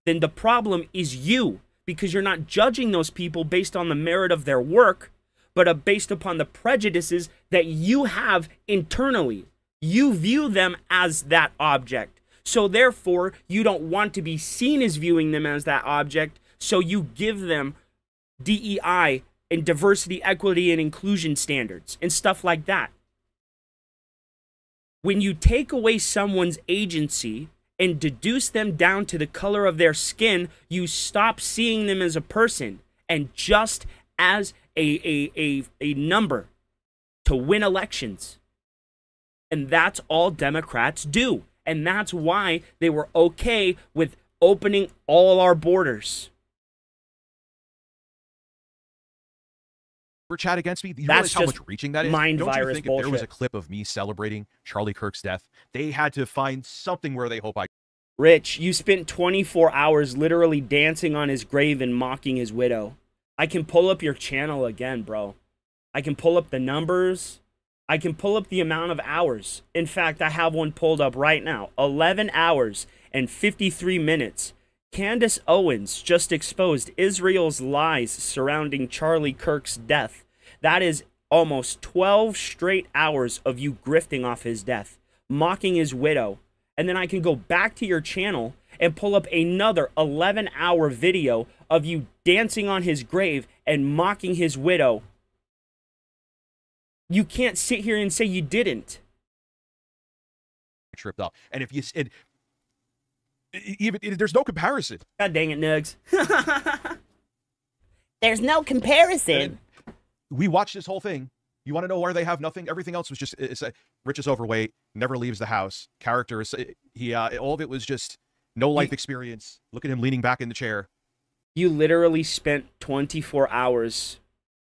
then the problem is you, because you're not judging those people based on the merit of their work, but based upon the prejudices that you have internally. You view them as that object. So therefore, you don't want to be seen as viewing them as that object, so you give them DEI and diversity, equity, and inclusion standards and stuff like that. When you take away someone's agency and deduce them down to the color of their skin, you stop seeing them as a person and just as a number to win elections. And that's all Democrats do. And that's why they were okay with opening all our borders. Chat against me. You That's realize how much reaching that is? mind Don't you virus think if there was a bullshit. clip of me celebrating Charlie Kirk's death, they had to find something where they hope I... Rich, you spent 24 hours literally dancing on his grave and mocking his widow. I can pull up your channel again, bro. I can pull up the numbers. I can pull up the amount of hours. In fact, I have one pulled up right now. 11 hours and 53 minutes. Candace Owens just exposed Israel's lies surrounding Charlie Kirk's death. That is almost 12 straight hours of you grifting off his death, mocking his widow. And then I can go back to your channel and pull up another 11-hour video of you dancing on his grave and mocking his widow. You can't sit here and say you didn't. Tripped up. And if you... there's no comparison. God dang it, Nugs. There's no comparison. We watched this whole thing. You want to know where they have nothing? Everything else was just... Rich is overweight, never leaves the house. Character is... all of it was just no life experience. Look at him leaning back in the chair. You literally spent 24 hours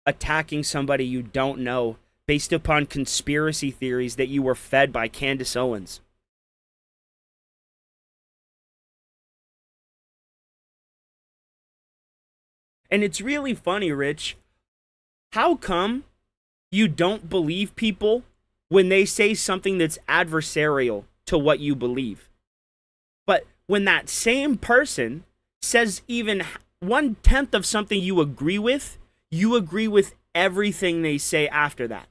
attacking somebody you don't know based upon conspiracy theories that you were fed by Candace Owens. And it's really funny, Rich. How come you don't believe people when they say something that's adversarial to what you believe? But when that same person says even 1/10 of something you agree with everything they say after that.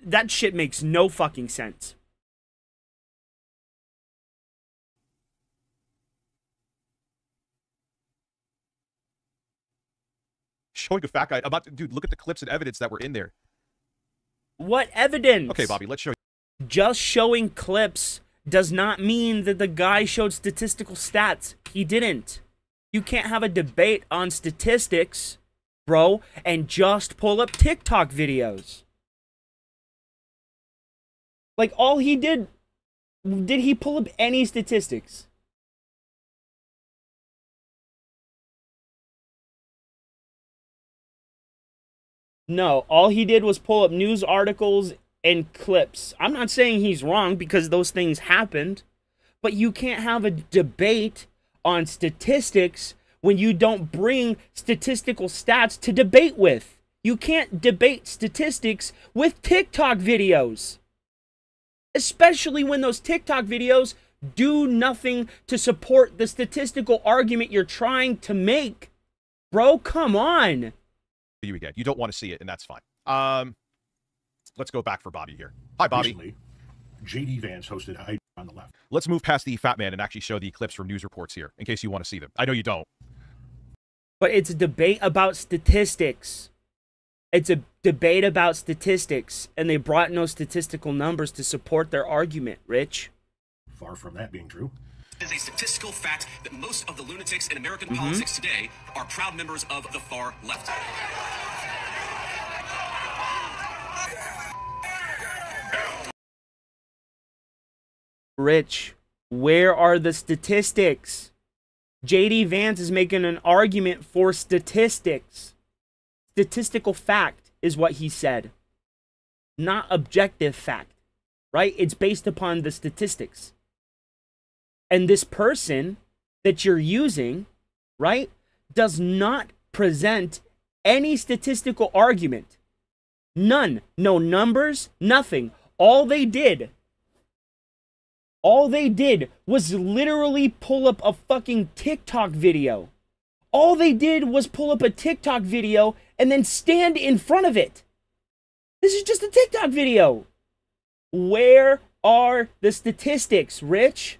That shit makes no fucking sense. Showing a fat guy. Dude, look at the clips and evidence that were in there. What evidence? Okay, Bobby, let's show you. Just showing clips does not mean that the guy showed statistical stats. He didn't. You can't have a debate on statistics, bro, and just pull up TikTok videos. Like, all he did he pull up any statistics? No, all he did was pull up news articles and clips. I'm not saying he's wrong because those things happened, but you can't have a debate on statistics when you don't bring statistical stats to debate with. You can't debate statistics with TikTok videos. Especially when those TikTok videos do nothing to support the statistical argument you're trying to make. Bro, come on. You again. You don't want to see it, and that's fine. Let's go back for Bobby here. Hi, Bobby. Recently, J.D. Vance hosted I on the left. Let's move past the fat man and actually show the clips from news reports here, in case you want to see them. I know you don't. But it's a debate about statistics. It's a debate about statistics, and they brought no statistical numbers to support their argument, Rich. Far from that being true. It is a statistical fact that most of the lunatics in American politics today are proud members of the far left. Rich, where are the statistics? JD Vance is making an argument for statistics. Statistical fact is what he said, not objective fact, right? It's based upon the statistics. And this person that you're using, right, does not present any statistical argument. None. No numbers, nothing. All they did was literally pull up a fucking TikTok video. All they did was pull up a TikTok video and then stand in front of it. This is just a TikTok video. Where are the statistics, Rich?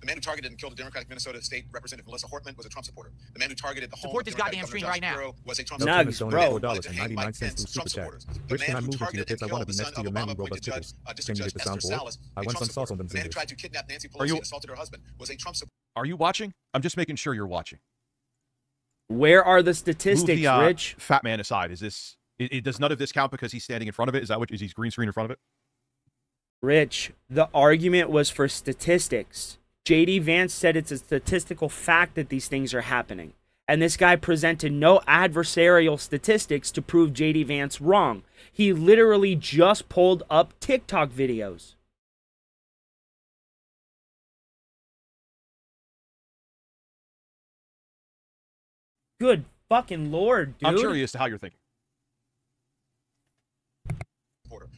The man who targeted and killed a Democratic Minnesota State Representative Melissa Hortman was a Trump supporter. The man who targeted the home Support of this Democratic goddamn Governor stream Josh right now. Shapiro was a Trump Nugs, supporter. bro. $4.99 through Super Chat. Rich, can I move into your pits? I want to be next to your man, robust pickles. Can you get the soundboard? I want some sauce on them The man who zingers. tried to kidnap Nancy Pelosi and assaulted her husband was a Trump supporter. Are you watching? I'm just making sure you're watching. Where are the Move statistics, the Rich? fat man aside. Is this? Does none of this count because he's standing in front of it? Is that what? Is he green screen in front of it? Rich, the argument was for statistics. JD Vance said it's a statistical fact that these things are happening. And this guy presented no adversarial statistics to prove JD Vance wrong. He literally just pulled up TikTok videos. Good fucking Lord, dude. I'm curious to how you're thinking.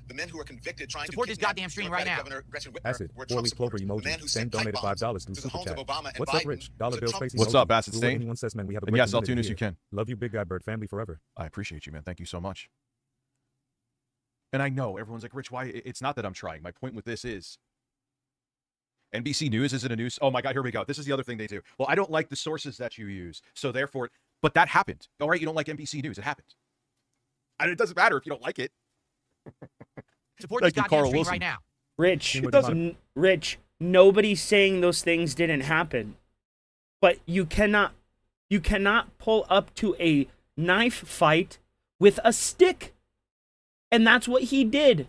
The men who are convicted trying Support to this kidnap goddamn stream right Democratic now. Governor Gretchen Whitmer Acid, were Trump 4-leaf clover supporters. The man who emoji. Sam sent pipe donated bombs $5 through to the Super homes Chat. of Obama and What's Biden up, Rich? was Dollar a bill Trump space What's emoji. up, Bassett Do what Stain? anyone says, man. We have a And break yes, minute Altoon, as here. you can. Love you, Big Guy Bird. Family forever. I appreciate you, man. Thank you so much. And I know everyone's like, Rich, why? It's not that I'm trying. My point with this is NBC News isn't a news. Oh my God, here we go. This is the other thing they do. Well, I don't like the sources that you use. So therefore, but that happened. All right, you don't like NBC News. It happened. And it doesn't matter if you don't like it. Support Thank this you, goddamn Carl stream Wilson. right now. Rich, It doesn't. Rich, nobody's saying those things didn't happen. But you cannot pull up to a knife fight with a stick. And that's what he did.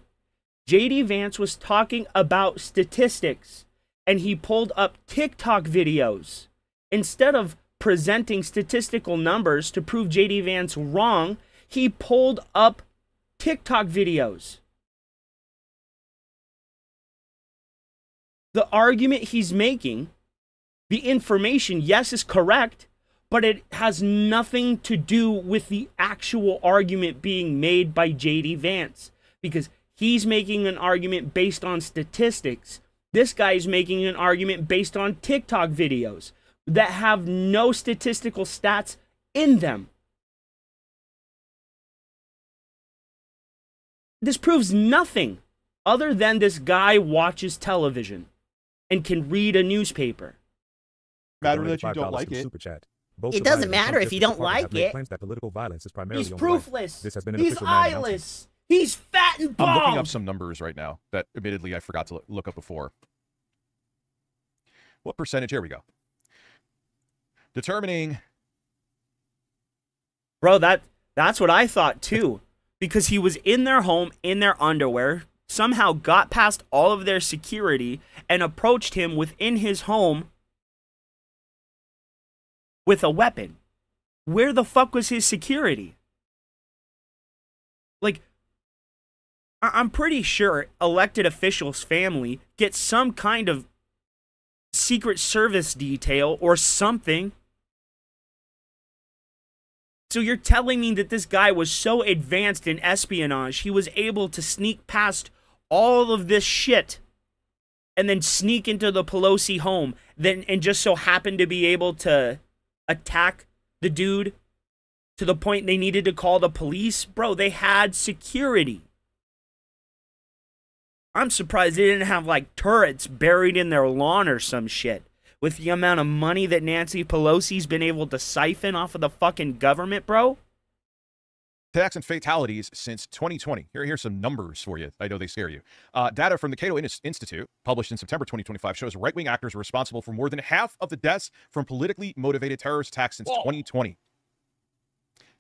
JD Vance was talking about statistics, and he pulled up TikTok videos. Instead of presenting statistical numbers to prove JD Vance wrong, he pulled up TikTok videos. The argument he's making, the information, yes, is correct, but it has nothing to do with the actual argument being made by JD Vance, because he's making an argument based on statistics. This guy's making an argument based on TikTok videos that have no statistical stats in them. This proves nothing other than this guy watches television and can read a newspaper. Matter that you $5 don't like through it. Super Chat. Both It the doesn't Biden and matter Trump if you Justice don't Department like have made it. claims that political violence is primarily He's on the right. proofless. This has been an He's official man announcement. eyeless. He's fat and bald. I'm looking up some numbers right now that admittedly I forgot to look up before. What percentage? Here we go. Determining. Bro, that's what I thought too. Because he was in their home, in their underwear, somehow got past all of their security and approached him within his home with a weapon. Where the fuck was his security? Like, I'm pretty sure elected officials' family get some kind of Secret Service detail or something. So you're telling me that this guy was so advanced in espionage, he was able to sneak past all of this shit and then sneak into the Pelosi home and just so happened to be able to attack the dude to the point they needed to call the police? Bro, they had security. I'm surprised they didn't have like turrets buried in their lawn or some shit. With the amount of money that Nancy Pelosi's been able to siphon off of the fucking government, bro. Attacks and fatalities since 2020. Here's some numbers for you. I know they scare you. Data from the Cato Institute, published in September 2025, shows right-wing actors are responsible for more than half of the deaths from politically motivated terrorist attacks since 2020.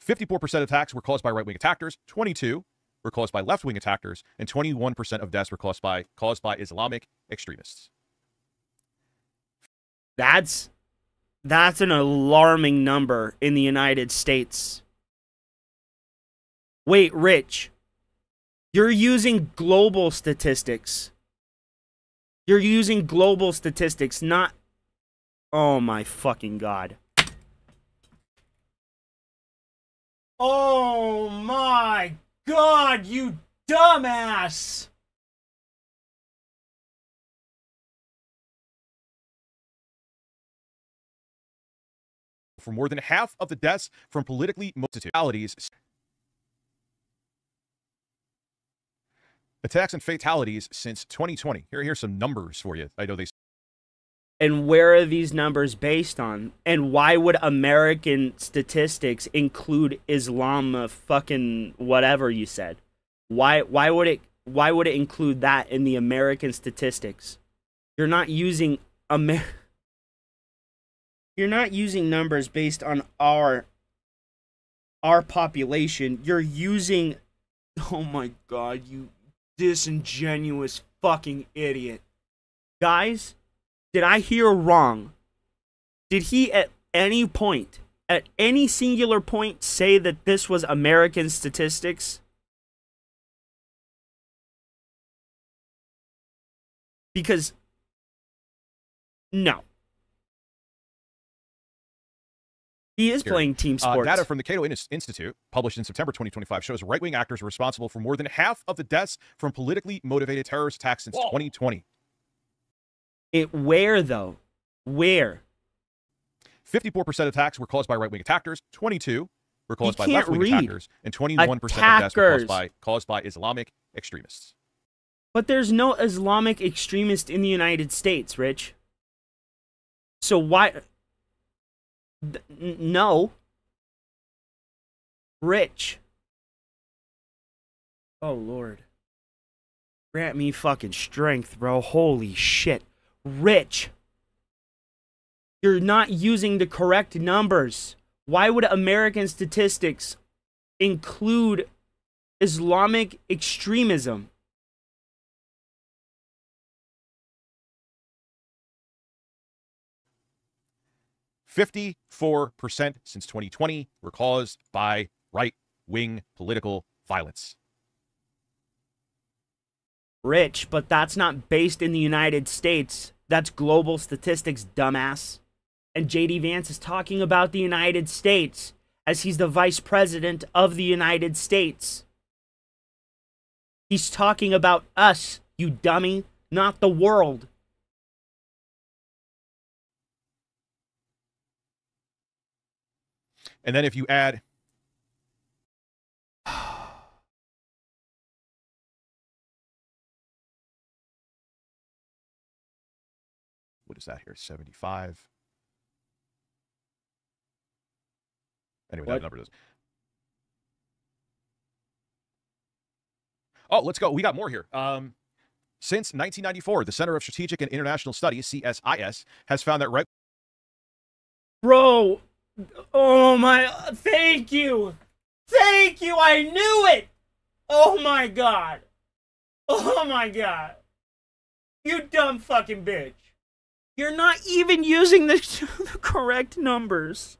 54% of attacks were caused by right-wing attackers. 22 were caused by left-wing attackers, and 21% of deaths were caused by Islamic extremists. That's an alarming number in the United States. Wait, Rich, you're using global statistics. You're using global statistics, not... Oh my fucking God. Oh my God, you dumbass! For more than half of the deaths from politically motivated fatalities, attacks and fatalities since 2020. Here's some numbers for you. I know they. And where are these numbers based on? And why would American statistics include Islam fucking whatever you said? Why would it include that in the American statistics? You're not using You're not using numbers based on our population. You're using... Oh my God, you disingenuous fucking idiot. Guys, did I hear wrong? Did he at any point, at any singular point, say that this was American statistics? Because, no. He is playing team sports. Data from the Cato Institute, published in September 2025, shows right-wing actors are responsible for more than half of the deaths from politically motivated terrorist attacks since 2020. Where, though? Where? 54% of attacks were caused by right-wing attackers, 22 were caused by left-wing attackers, and 21% of deaths were caused by Islamic extremists. But there's no Islamic extremist in the United States, Rich. So why... No. Rich. Oh, Lord. Grant me fucking strength, bro. Holy shit. Rich. You're not using the correct numbers. Why would American statistics include Islamic extremism? %54% since 2020 were caused by right-wing political violence. Rich, but that's not based in the United States. That's global statistics, dumbass. And J.D. Vance is talking about the United States as he's the vice president of the United States. He's talking about us, you dummy, not the world. And then if you add... What is that here? 75. Anyway, that number does. Oh, let's go. We got more here. Since 1994, the Center of Strategic and International Studies, CSIS, has found that Bro, oh my, thank you. Thank you, I knew it. Oh my God. Oh my God. You dumb fucking bitch. You're not even using the correct numbers.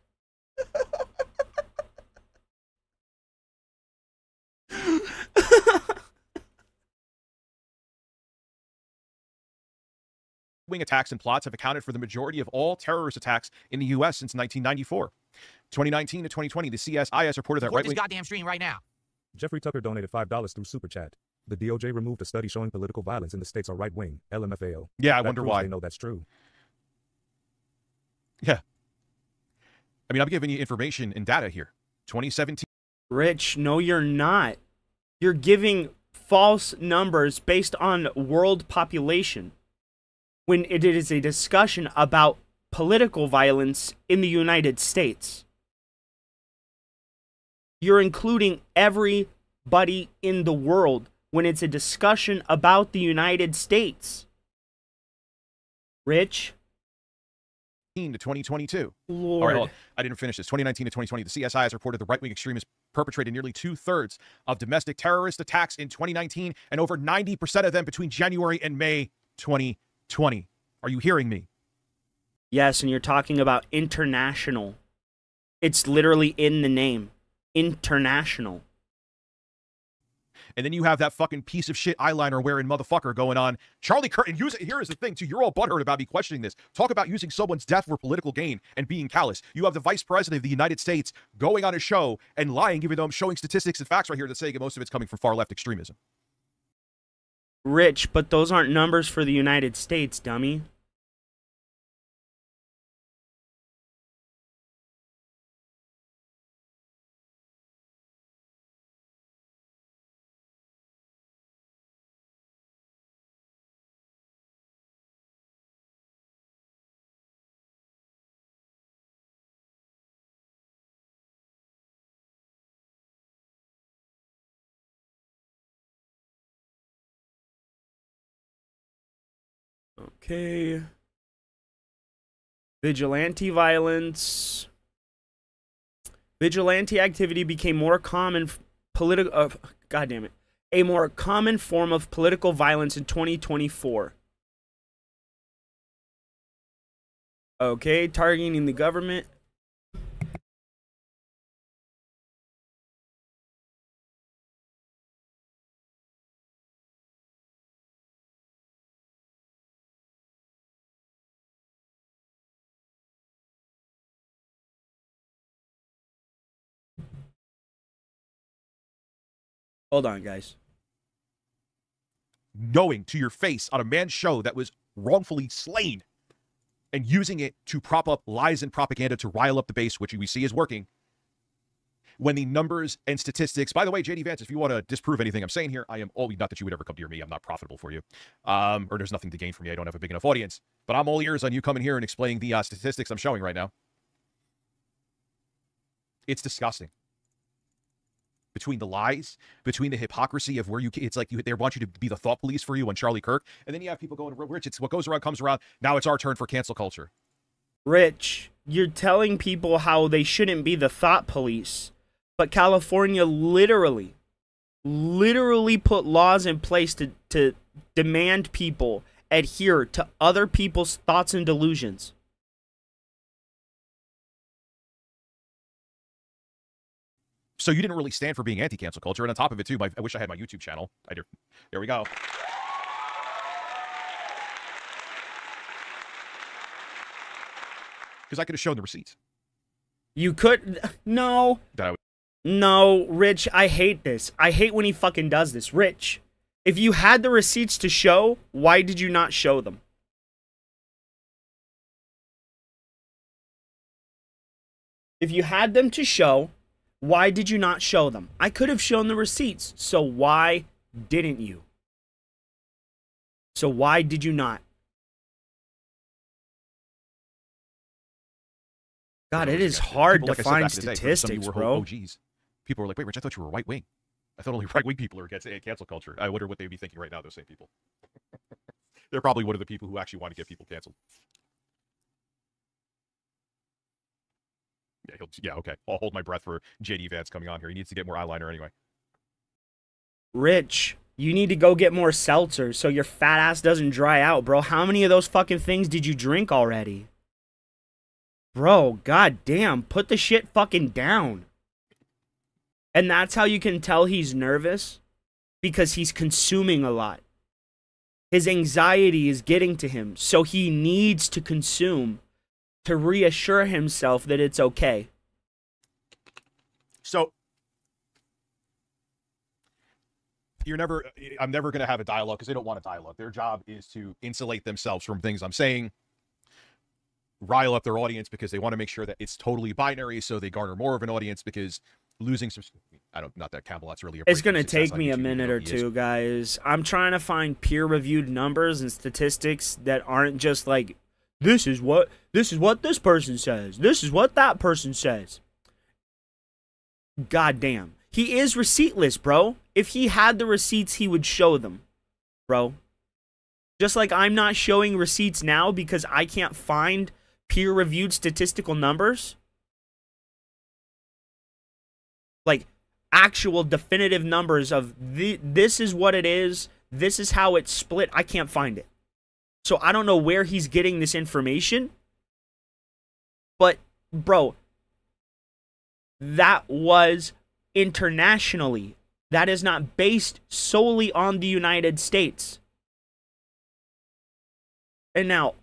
wing attacks and plots have accounted for the majority of all terrorist attacks in the U.S. since 1994. 2019 to 2020, the CSIS reported that right-wing... this goddamn stream right now. Jeffrey Tucker donated $5 through Super Chat. The DOJ removed a study showing political violence in the states are right-wing. LMFAO. Yeah, I wonder why. They know that's true. Yeah. I mean, I'm giving you information and data here. 2017. Rich, no, you're not. You're giving false numbers based on world population when it is a discussion about political violence in the United States. You're including everybody in the world when it's a discussion about the United States. Rich? to 2022. Lord. All right, hold on. I didn't finish this. 2019 to 2020, the CSI has reported the right-wing extremists perpetrated nearly 2/3 of domestic terrorist attacks in 2019 and over 90% of them between January and May 2020. Are you hearing me? Yes, and you're talking about international. It's literally in the name. International. And then you have that fucking piece of shit eyeliner wearing motherfucker going on. Charlie Kirk, and here is the thing, too. You're all butthurt about me questioning this. Talk about using someone's death for political gain and being callous. You have the vice president of the United States going on a show and lying, even though I'm showing statistics and facts right here that say most of it's coming from far-left extremism. Rich, but those aren't numbers for the United States, dummy. Okay. Vigilante violence. Vigilante activity became more common God damn it. A more common form of political violence in 2024. Okay, targeting the government. Hold on, guys. Knowing to your face on a man's show that was wrongfully slain and using it to prop up lies and propaganda to rile up the base, which we see is working. When the numbers and statistics, by the way, JD Vance, if you want to disprove anything I'm saying here, I am always, not that you would ever come near me, I'm not profitable for you, or there's nothing to gain from me, I don't have a big enough audience, but I'm all ears on you coming here and explaining the statistics I'm showing right now. It's disgusting. Between the lies, between the hypocrisy of where it's like they want you to be the thought police for you on Charlie Kirk, and then you have people going, Rich, it's what goes around comes around. Now it's our turn for cancel culture. Rich, you're telling people how they shouldn't be the thought police, but California literally put laws in place to demand people adhere to other people's thoughts and delusions. So you didn't really stand for being anti-cancel culture. And on top of it, too, I wish I had my YouTube channel. I do. There we go. Because I could have shown the receipts. You could... No. No, Rich, I hate this. I hate when he fucking does this. Rich, if you had the receipts to show, why did you not show them? If you had them to show... why did you not show them? I could have shown the receipts. So why didn't you? So why did you not? God, it is hard to find statistics, bro. OGs. People were like, wait, Rich, I thought you were right-wing. I thought only right-wing people are against cancel culture. I wonder what they'd be thinking right now, those same people. They're probably one of the people who actually want to get people canceled. Yeah, okay. I'll hold my breath for JD Vance coming on here. He needs to get more eyeliner anyway. Rich, you need to go get more seltzer so your fat ass doesn't dry out, bro. How many of those fucking things did you drink already? Bro, goddamn, put the shit fucking down. And that's how you can tell he's nervous, because he's consuming a lot. His anxiety is getting to him, so he needs to consume to reassure himself that it's okay. So, I'm never going to have a dialogue because they don't want a dialogue. Their job is to insulate themselves from things I'm saying, rile up their audience because they want to make sure that it's totally binary so they garner more of an audience because losing some... not that Camelot's really... It's going to take me a minute or two, guys. I'm trying to find peer-reviewed numbers and statistics that aren't just like, this is what this person says. This is what that person says. God damn. He is receiptless, bro. If he had the receipts, he would show them, bro. Just like I'm not showing receipts now because I can't find peer-reviewed statistical numbers? Like actual definitive numbers of this is what it is, this is how it's split. I can't find it. So I don't know where he's getting this information. But, bro, that was internationally. That is not based solely on the United States. And now,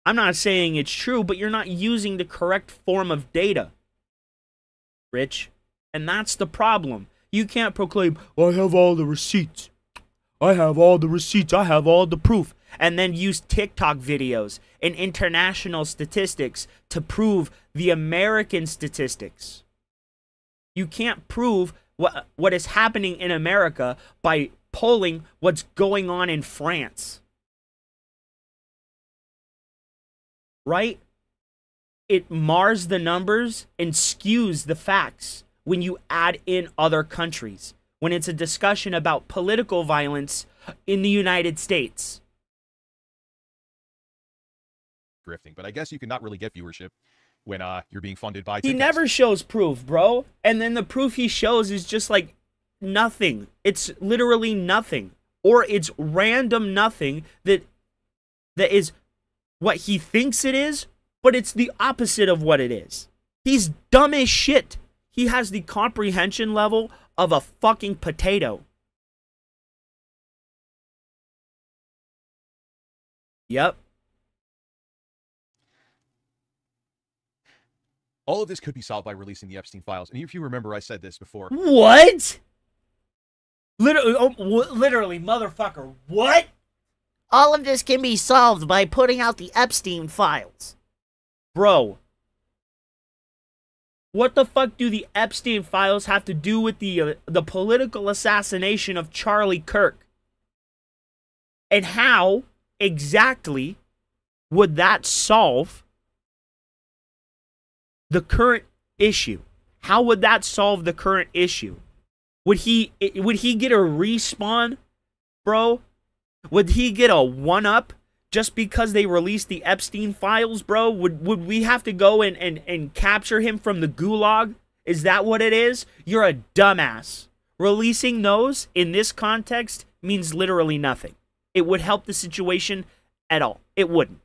I'm not saying it's true, but you're not using the correct form of data, Rich. And that's the problem. You can't proclaim, I have all the receipts. I have all the receipts. I have all the proof. And then use TikTok videos and international statistics to prove the American statistics. You can't prove what is happening in America by polling what's going on in France. Right? It mars the numbers and skews the facts when you add in other countries, when it's a discussion about political violence in the United States. Drifting, but I guess you can not really get viewership when you're being funded by He tickets. never shows proof, bro. And then the proof he shows is just like nothing. It's literally nothing. Or it's random nothing that is what he thinks it is, but it's the opposite of what it is. He's dumb as shit. He has the comprehension level of a fucking potato. Yep. All of this could be solved by releasing the Epstein files. And if you remember, I said this before. What? Literally, motherfucker, what? All of this can be solved by putting out the Epstein files. Bro. What the fuck do the Epstein files have to do with the political assassination of Charlie Kirk? And how exactly would that solve the current issue? How would that solve the current issue? Would he get a respawn, bro? Would he get a one-up just because they released the Epstein files, bro? Would we have to go and capture him from the gulag? Is that what it is? You're a dumbass. Releasing those in this context means literally nothing. It would help the situation at all. It wouldn't.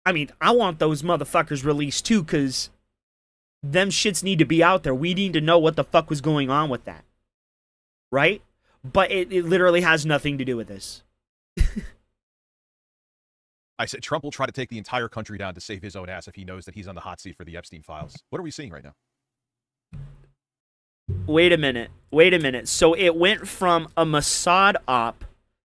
I mean, I want those motherfuckers released too, because them shits need to be out there. We need to know what the fuck was going on with that. Right? But it literally has nothing to do with this. I said Trump will try to take the entire country down to save his own ass if he knows that he's on the hot seat for the Epstein files. What are we seeing right now? Wait a minute. Wait a minute. So it went from a Mossad op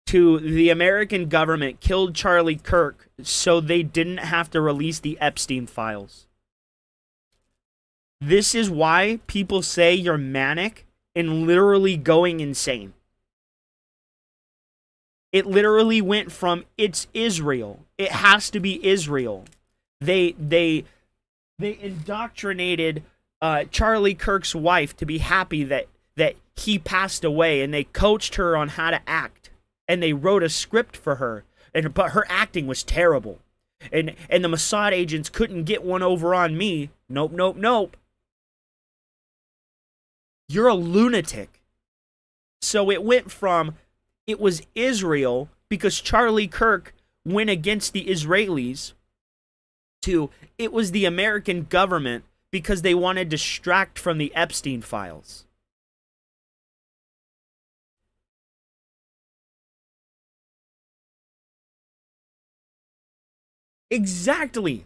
to the American government killed Charlie Kirk so they didn't have to release the Epstein files. This is why people say you're manic and literally going insane. It literally went from it's Israel. It has to be Israel. They indoctrinated Charlie Kirk's wife to be happy that he passed away, and they coached her on how to act, and they wrote a script for her, but her acting was terrible, and the Mossad agents couldn't get one over on me. Nope, nope, nope. You're a lunatic. So it went from it was Israel because Charlie Kirk went against the Israelis to it was the American government because they want to distract from the Epstein files. Exactly.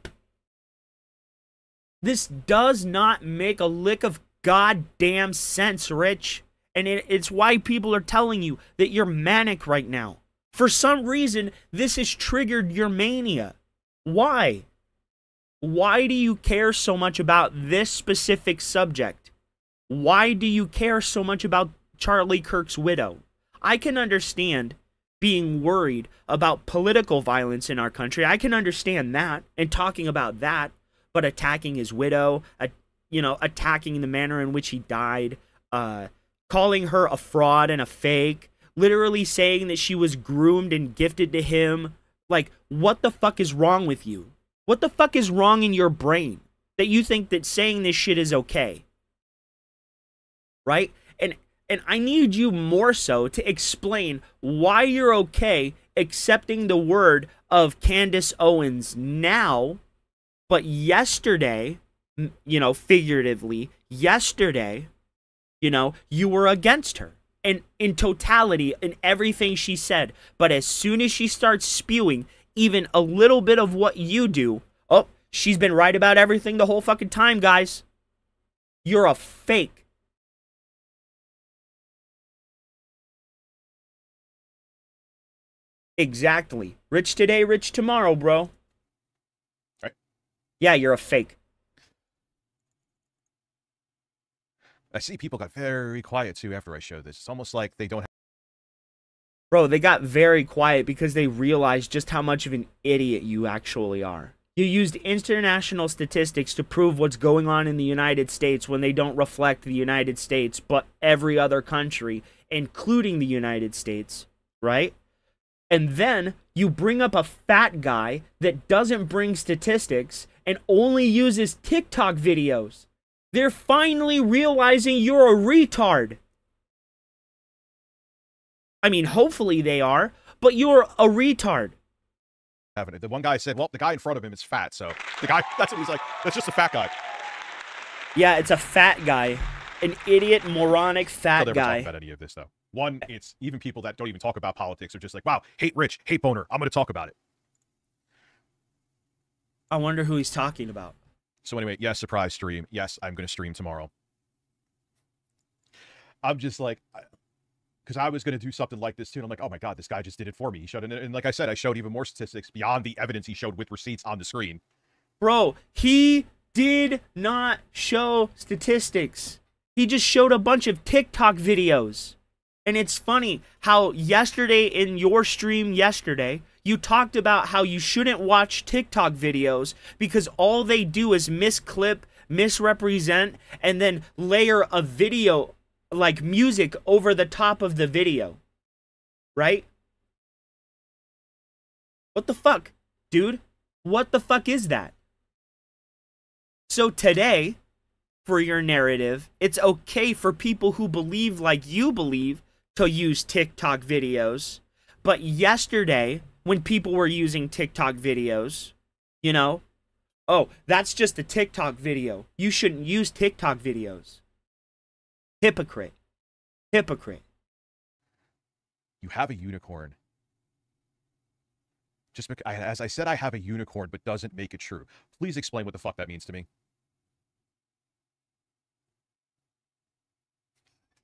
This does not make a lick of goddamn sense, Rich. And it's why people are telling you that you're manic right now. For some reason, this has triggered your mania. Why? Why do you care so much about this specific subject? Why do you care so much about Charlie Kirk's widow? I can understand being worried about political violence in our country. I can understand that and talking about that, but attacking his widow, attacking the manner in which he died, calling her a fraud and a fake, literally saying that she was groomed and gifted to him. Like, what the fuck is wrong with you? What the fuck is wrong in your brain that you think that saying this shit is okay? Right? And I need you more so to explain why you're okay accepting the word of Candace Owens now, but yesterday, you know, figuratively, yesterday, you know, you were against her. And in totality, in everything she said. But as soon as she starts spewing even a little bit of what you do, oh, she's been right about everything the whole fucking time, guys. You're a fake. Exactly. Rich today, rich tomorrow, bro. Right. Yeah, you're a fake. I see people got very quiet too after I showed this. It's almost like they don't have. Bro, they got very quiet because they realized just how much of an idiot you actually are. You used international statistics to prove what's going on in the United States when they don't reflect the United States, but every other country, including the United States, right? And then you bring up a fat guy that doesn't bring statistics and only uses TikTok videos. They're finally realizing you're a retard. I mean, hopefully they are, but you're a retard. Having it. The one guy said, well, the guy in front of him is fat. So the guy, that's what he's like. That's just a fat guy. Yeah, it's a fat guy. An idiot, moronic, fat They'll never guy. talk about any of this, though. One, it's even people that don't even talk about politics are just like, wow, hate Rich, hate Boner. I'm going to talk about it. I wonder who he's talking about. So anyway, yes, surprise stream. Yes, I'm going to stream tomorrow. I'm just like, because I was going to do something like this too. And I'm like, oh my God, this guy just did it for me. He showed, and like I said, I showed even more statistics beyond the evidence he showed with receipts on the screen. Bro, he did not show statistics. He just showed a bunch of TikTok videos. And it's funny how yesterday in your stream yesterday, you talked about how you shouldn't watch TikTok videos because all they do is misclip, misrepresent, and then layer a video like music over the top of the video. Right? What the fuck, dude? What the fuck is that? So today, for your narrative, it's okay for people who believe like you believe to use TikTok videos. But yesterday, when people were using TikTok videos, you know, oh, that's just a TikTok video. You shouldn't use TikTok videos. Hypocrite. Hypocrite. You have a unicorn. Just because, as I said, I have a unicorn, but doesn't make it true. Please explain what the fuck that means to me.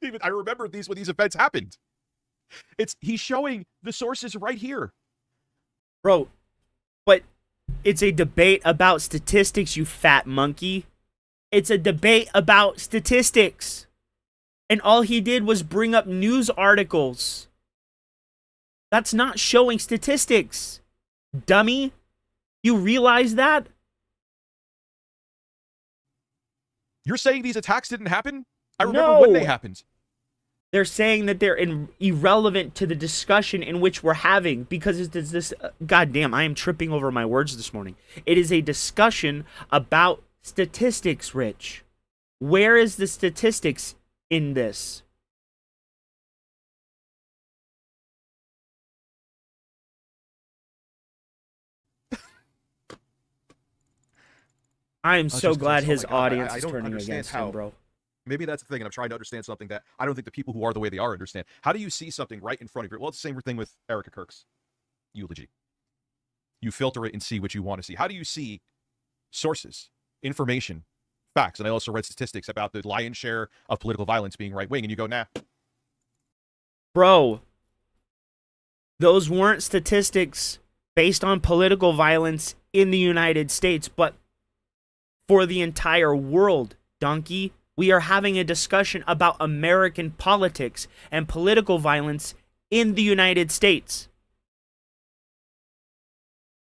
Even I remember these when these events happened. He's showing the sources right here. Bro, but it's a debate about statistics, you fat monkey. It's a debate about statistics. And all he did was bring up news articles. That's not showing statistics. Dummy. You realize that? You're saying these attacks didn't happen? I remember when they happened. They're saying that they're irrelevant to the discussion in which we're having because it's this. Goddamn, I am tripping over my words this morning. It is a discussion about statistics, Rich. Where is the statistics in this? I am so glad his audience is turning against him, bro. Maybe that's the thing, and I'm trying to understand something that I don't think the people who are the way they are understand. How do you see something right in front of you? Well, it's the same thing with Erica Kirk's eulogy. You filter it and see what you want to see. How do you see sources, information, facts? And I also read statistics about the lion's share of political violence being right-wing, and you go, nah. Bro, those weren't statistics based on political violence in the United States, but for the entire world, donkey. We are having a discussion about American politics and political violence in the United States.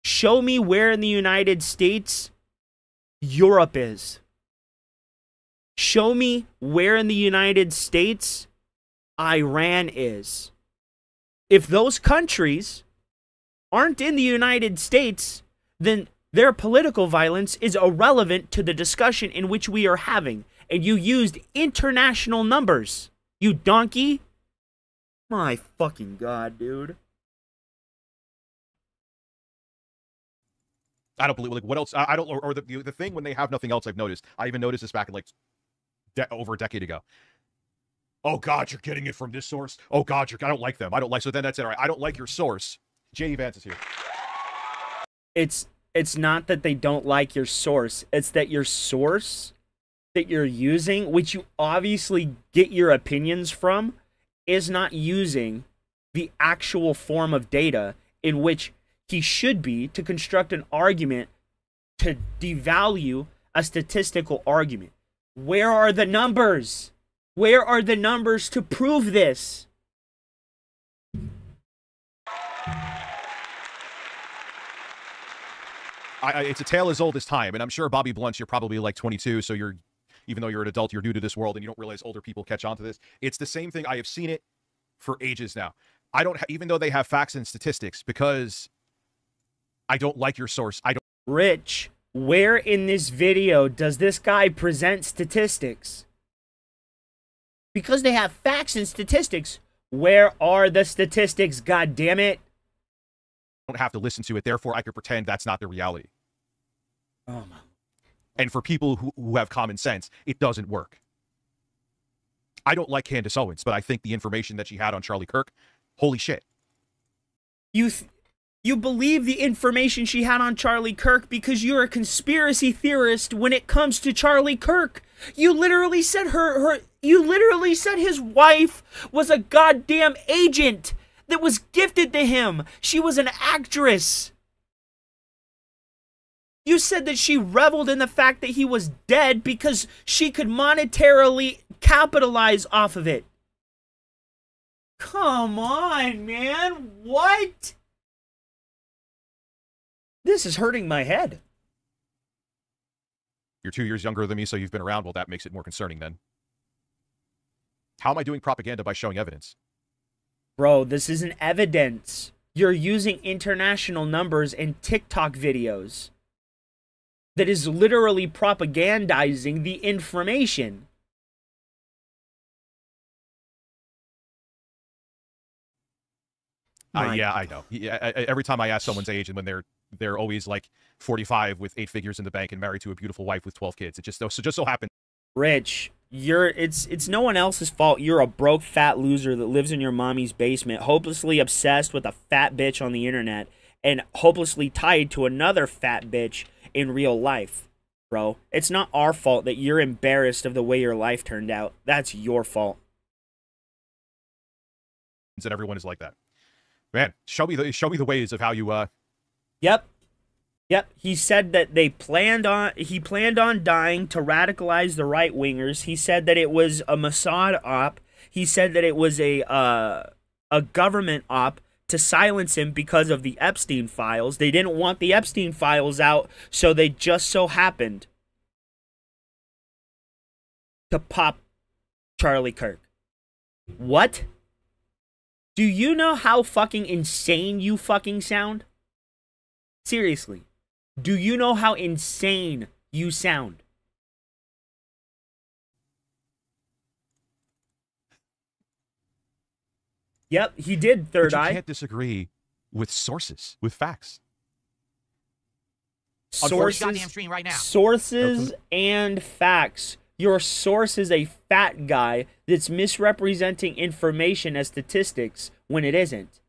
Show me where in the United States Europe is. Show me where in the United States Iran is. if those countries aren't in the United States, then their political violence is irrelevant to the discussion in which we are having. And you used international numbers, you donkey. My fucking God, dude. I don't believe, like, what else? I don't, or the thing when they have nothing else I've noticed. I even noticed this back in, like, over a decade ago. Oh, God, you're getting it from this source. Oh, God, I don't like them. I don't like, so then that's it. All right, I don't like your source. J.D. Vance is here. It's not that they don't like your source. It's that your source that you're using, which you obviously get your opinions from, is not using the actual form of data in which he should be to construct an argument to devalue a statistical argument. Where are the numbers? Where are the numbers to prove this? It's a tale as old as time, and I'm sure, Bobby Blunt, you're probably like 22, so you're, even though you're an adult, you're new to this world, and you don't realize older people catch on to this. It's the same thing. I have seen it for ages now. I don't, even though they have facts and statistics, because I don't like your source. I don't. Rich, where in this video does this guy present statistics? Because they have facts and statistics. Where are the statistics, God damn it? Don't have to listen to it, therefore I could pretend that's not the reality. Oh my. And for people who have common sense, it doesn't work. I don't like Candace Owens, but I think the information that she had on Charlie Kirk, holy shit. You believe the information she had on Charlie Kirk because you're a conspiracy theorist when it comes to Charlie Kirk. You literally said you literally said his wife was a goddamn agent that was gifted to him. She was an actress. You said that she reveled in the fact that he was dead because she could monetarily capitalize off of it. Come on, man. What? This is hurting my head. You're 2 years younger than me, so you've been around. Well, that makes it more concerning then. How am I doing propaganda by showing evidence? Bro, this isn't evidence. You're using international numbers in TikTok videos. That is literally propagandizing the information. Yeah, I know. Yeah, every time I ask someone's age, and when they're always like 45 with 8 figures in the bank and married to a beautiful wife with 12 kids. It just so happens. Rich, it's no one else's fault. You're a broke fat loser that lives in your mommy's basement, hopelessly obsessed with a fat bitch on the internet and hopelessly tied to another fat bitch in real life. Bro, it's not our fault that you're embarrassed of the way your life turned out. That's your fault. And everyone is like that. Man, show me the ways of how you Yep, he said that he planned on dying to radicalize the right wingers. He said that it was a Mossad op. He said that it was a government op to silence him because of the Epstein files. They didn't want the Epstein files out, so they just so happened to pop Charlie Kirk. What? Do you know how fucking insane you fucking sound? Seriously. Do you know how insane you sound? Yep, he did, Third Eye. You can't disagree with sources, with facts. Sources and facts. Your source is a fat guy that's misrepresenting information as statistics when it isn't.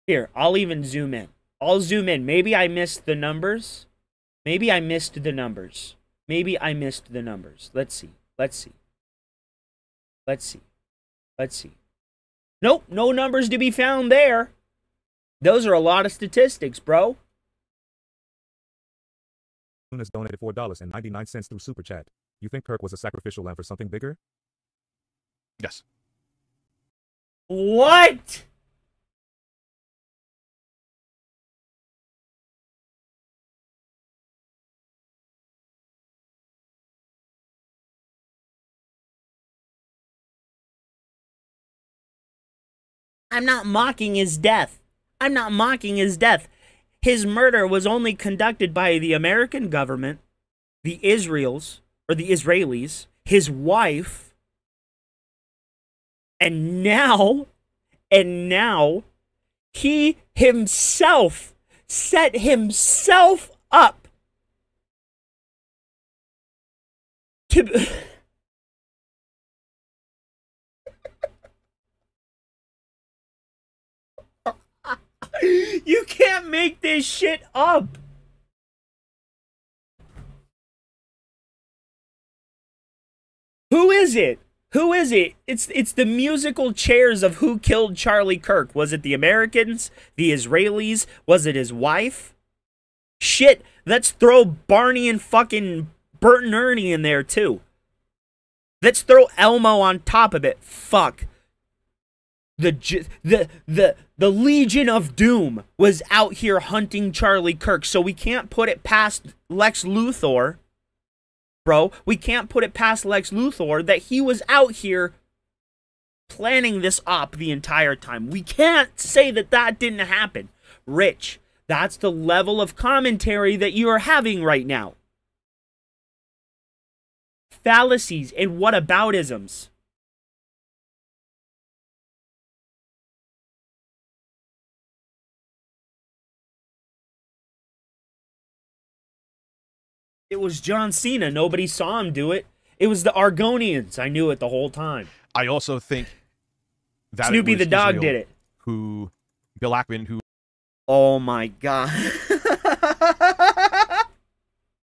Here, I'll even zoom in. I'll zoom in. Maybe I missed the numbers. Maybe I missed the numbers. Maybe I missed the numbers. Let's see. Let's see. Let's see. Let's see. Nope, no numbers to be found there. Those are a lot of statistics, bro. Lunas donated $4.99 through Super Chat. You think Kirk was a sacrificial lamb for something bigger? Yes. What? I'm not mocking his death. I'm not mocking his death. His murder was only conducted by the American government, the Israelis, his wife, and now he himself set himself up to... You can't make this shit up. Who is it? Who is it? It's the musical chairs of who killed Charlie Kirk. Was it the Americans? The Israelis? Was it his wife? Shit, let's throw Barney and fucking Bert and Ernie in there too. Let's throw Elmo on top of it. Fuck. The Legion of Doom was out here hunting Charlie Kirk, so we can't put it past Lex Luthor, bro. We can't put it past Lex Luthor that he was out here planning this op the entire time. We can't say that that didn't happen. Rich, that's the level of commentary that you are having right now. Fallacies and whataboutisms. It was John Cena. Nobody saw him do it. It was the Argonians. I knew it the whole time. I also think that Snoopy the dog did it. Who, Bill Ackman, who... Oh my God.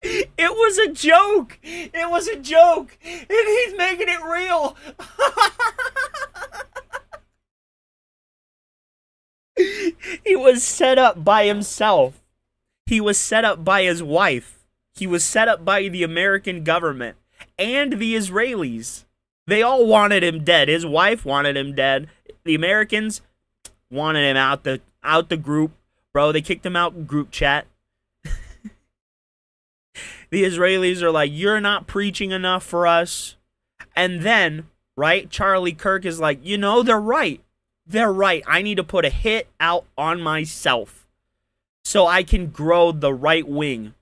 It was a joke. It was a joke. And he's making it real. He was set up by himself. He was set up by his wife. He was set up by the American government and the Israelis. They all wanted him dead. His wife wanted him dead. The Americans wanted him out the group. Bro, they kicked him out in group chat. The Israelis are like, you're not preaching enough for us. And then, right, Charlie Kirk is like, you know, they're right. They're right. I need to put a hit out on myself so I can grow the right wing.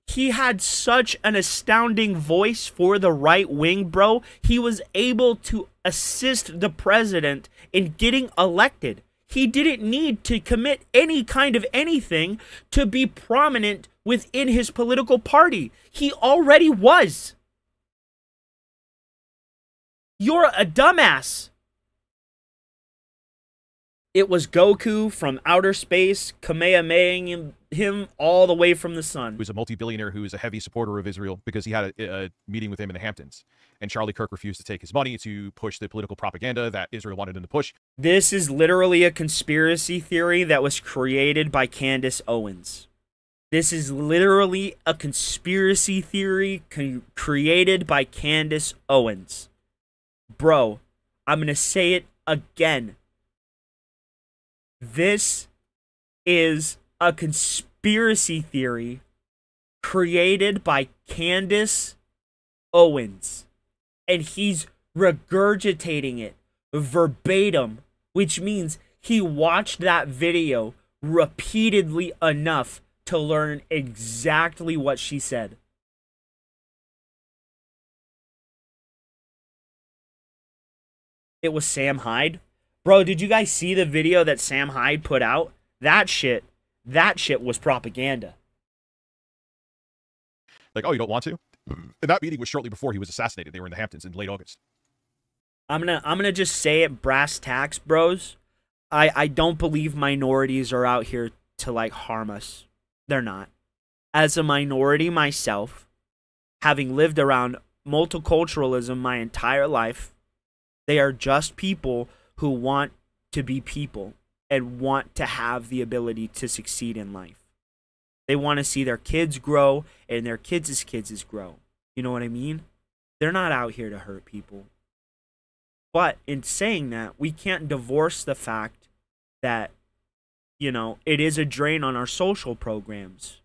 He had such an astounding voice for the right wing, bro. He was able to assist the president in getting elected. He didn't need to commit any kind of anything to be prominent within his political party. He already was. You're a dumbass. It was Goku from outer space, Kamehamehaing him all the way from the sun. Who's a multi-billionaire who is a heavy supporter of Israel because he had a meeting with him in the Hamptons. And Charlie Kirk refused to take his money to push the political propaganda that Israel wanted him to push. This is literally a conspiracy theory that was created by Candace Owens. This is literally a conspiracy theory created by Candace Owens. Bro, I'm going to say it again. This is a conspiracy theory created by Candace Owens. And he's regurgitating it verbatim, which means he watched that video repeatedly enough to learn exactly what she said. It was Sam Hyde. Bro, did you guys see the video that Sam Hyde put out? That shit was propaganda. Like, oh, you don't want to? And that meeting was shortly before he was assassinated. They were in the Hamptons in late August. I'm gonna just say it, brass tacks, bros. I don't believe minorities are out here to like harm us. They're not. As a minority myself, having lived around multiculturalism my entire life, they are just people who want to be people and want to have the ability to succeed in life. They want to see their kids grow and their kids' kids grow. You know what I mean? They're not out here to hurt people. But in saying that, we can't divorce the fact that, you know, it is a drain on our social programs.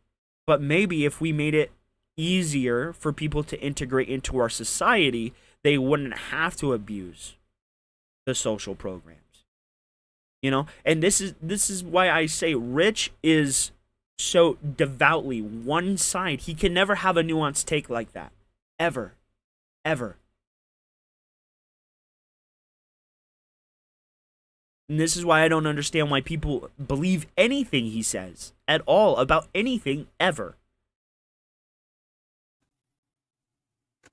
But maybe if we made it easier for people to integrate into our society, they wouldn't have to abuse the social programs. You know, and this is why I say Rich is so devoutly one side. He can never have a nuanced take like that. Ever. Ever. And this is why I don't understand why people believe anything he says at all about anything ever.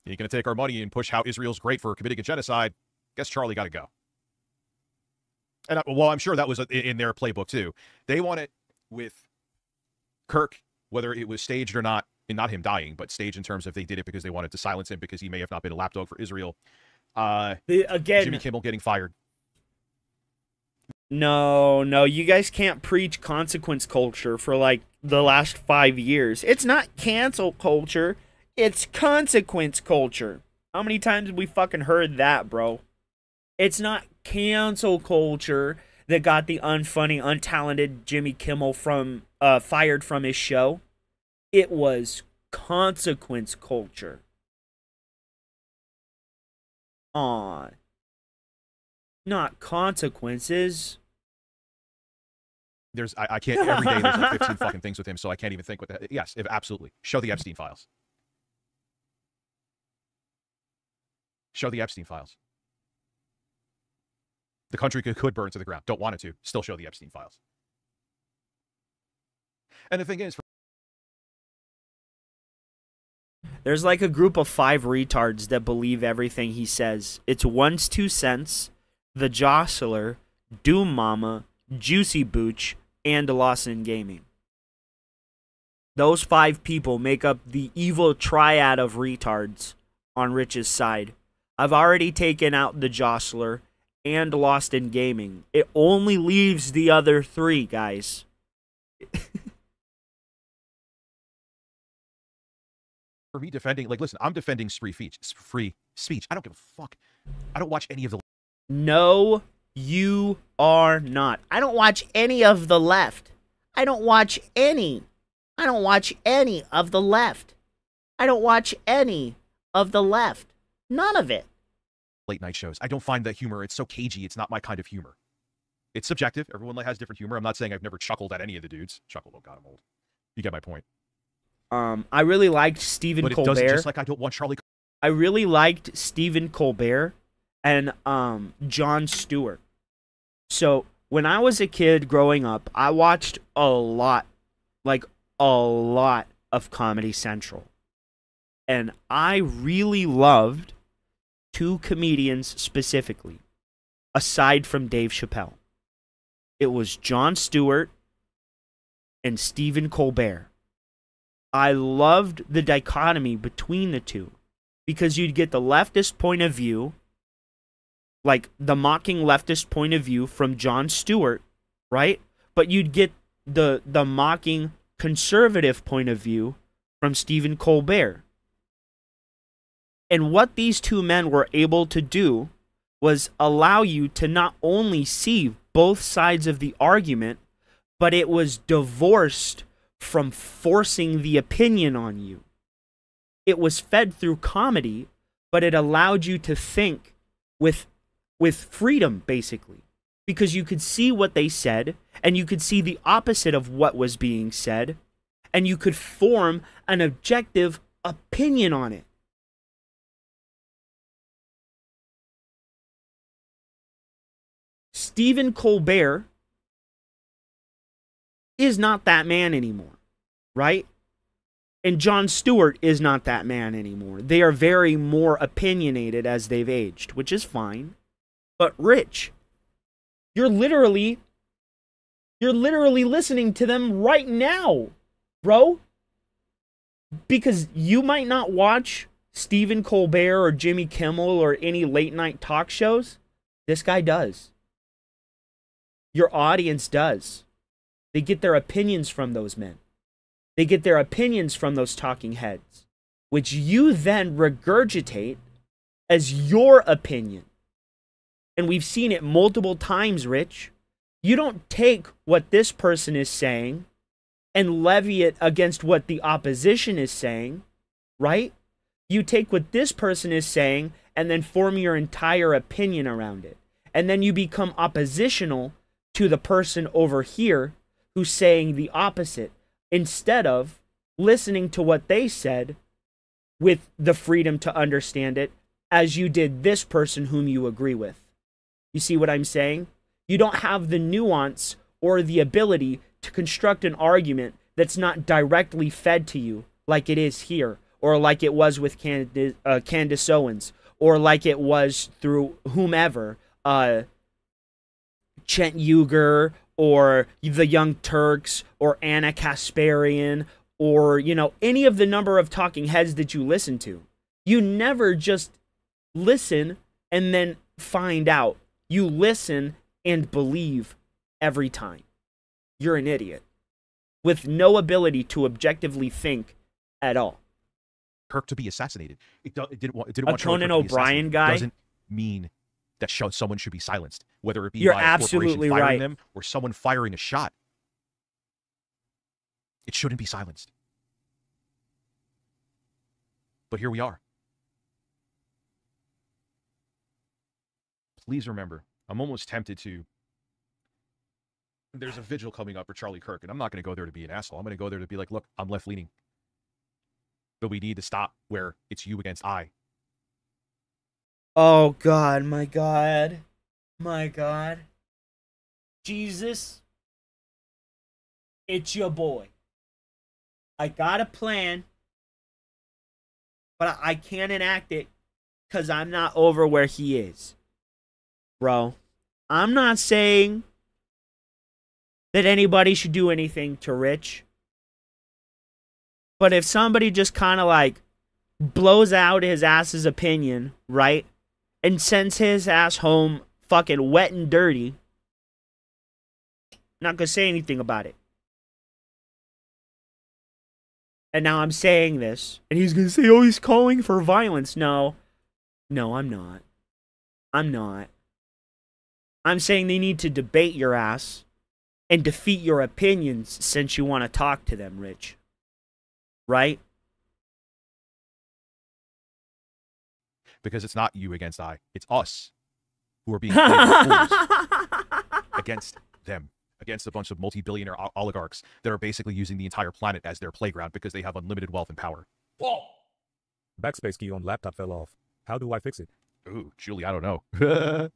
You're going to take our money and push how Israel's great for committing a genocide. Guess Charlie got to go. And well, I'm sure that was in their playbook too. They want it with Kirk, whether it was staged or not, and not him dying, but staged in terms of they did it because they wanted to silence him because he may have not been a lapdog for Israel. Again, Jimmy Kimmel getting fired. No, you guys can't preach consequence culture for like the last 5 years. It's not cancel culture. It's consequence culture. How many times have we fucking heard that, bro? It's not cancel culture that got the unfunny, untalented Jimmy Kimmel from fired from his show. It was consequence culture. Aw. Not consequences. I can't, every day there's like 15 fucking things with him, so I can't even think what the, yes, absolutely. Show the Epstein files. Show the Epstein files. The country could burn to the ground. Don't want it to. Still show the Epstein files. And the thing is, there's like a group of 5 retards that believe everything he says. It's One's 2 Cents, The Jostler, Doom Mama, Juicy Booch, and Lawson Gaming. Those 5 people make up the evil triad of retards on Rich's side. I've already taken out The Jostler and Lost in Gaming. It only leaves the other 3, guys. for me defending, like, listen, I'm defending free speech. I don't give a fuck. I don't watch any of the... No, you are not. I don't watch any of the left. I don't watch any. I don't watch any of the left. I don't watch any of the left. None of it. Late night shows. I don't find that humor. It's so cagey. It's not my kind of humor. It's subjective. Everyone has different humor. I'm not saying I've never chuckled at any of the dudes. Chuckled, oh god, I'm old. You get my point. I really liked Stephen But it Colbert. doesn't, just like I don't want Charlie... I really liked Stephen Colbert and Jon Stewart. So when I was a kid growing up, I watched a lot of Comedy Central. And I really loved 2 comedians specifically, aside from Dave Chappelle. It was Jon Stewart and Stephen Colbert. I loved the dichotomy between the two because you'd get the leftist point of view, like the mocking leftist point of view from Jon Stewart, right? But you'd get the mocking conservative point of view from Stephen Colbert. And what these 2 men were able to do was allow you to not only see both sides of the argument, but it was divorced from forcing the opinion on you. It was fed through comedy, but it allowed you to think with freedom, basically. Because you could see what they said, and you could see the opposite of what was being said, and you could form an objective opinion on it. Stephen Colbert is not that man anymore, right? And Jon Stewart is not that man anymore. They are very more opinionated as they've aged, which is fine. But Rich, you're literally listening to them right now, bro. Because you might not watch Stephen Colbert or Jimmy Kimmel or any late night talk shows. This guy does. Your audience does. They get their opinions from those men. They get their opinions from those talking heads, which you then regurgitate as your opinion. And we've seen it multiple times, Rich. You don't take what this person is saying and levy it against what the opposition is saying, right? You take what this person is saying and then form your entire opinion around it. And then you become oppositional to the person over here who's saying the opposite, instead of listening to what they said with the freedom to understand it as you did this person whom you agree with. You see what I'm saying? You don't have the nuance or the ability to construct an argument that's not directly fed to you like it is here, or like it was with Candace Owens, or like it was through whomever, Chent Uger, or the Young Turks, or Anna Kasparian, or, you know, any of the number of talking heads that you listen to. You never just listen and then find out. You listen and believe every time. You're an idiot with no ability to objectively think at all. Kirk to be assassinated. It didn't want a Conan O'Brien guy doesn't mean that someone should be silenced, whether it be You're by a absolutely corporation firing right. them or someone firing a shot. It shouldn't be silenced. But here we are. Please remember, I'm almost tempted to. There's a vigil coming up for Charlie Kirk, and I'm not going to go there to be an asshole. I'm going to go there to be like, look, I'm left-leaning. But we need to stop where it's you against I. Oh, God, my God. My God. Jesus. It's your boy. I got a plan, but I can't enact it because I'm not over where he is. Bro, I'm not saying that anybody should do anything to Rich. But if somebody just kind of like blows out his ass's opinion, right? And sends his ass home fucking wet and dirty, not gonna say anything about it. And now I'm saying this, and he's gonna say, oh, he's calling for violence. No, I'm not. I'm not. I'm saying they need to debate your ass and defeat your opinions since you want to talk to them, Rich. Right? Because it's not you against I. It's us who are being fools against them. Against a bunch of multi-billionaire oligarchs that are basically using the entire planet as their playground because they have unlimited wealth and power. Whoa! Backspace key on laptop fell off. How do I fix it? Ooh, Julie, I don't know.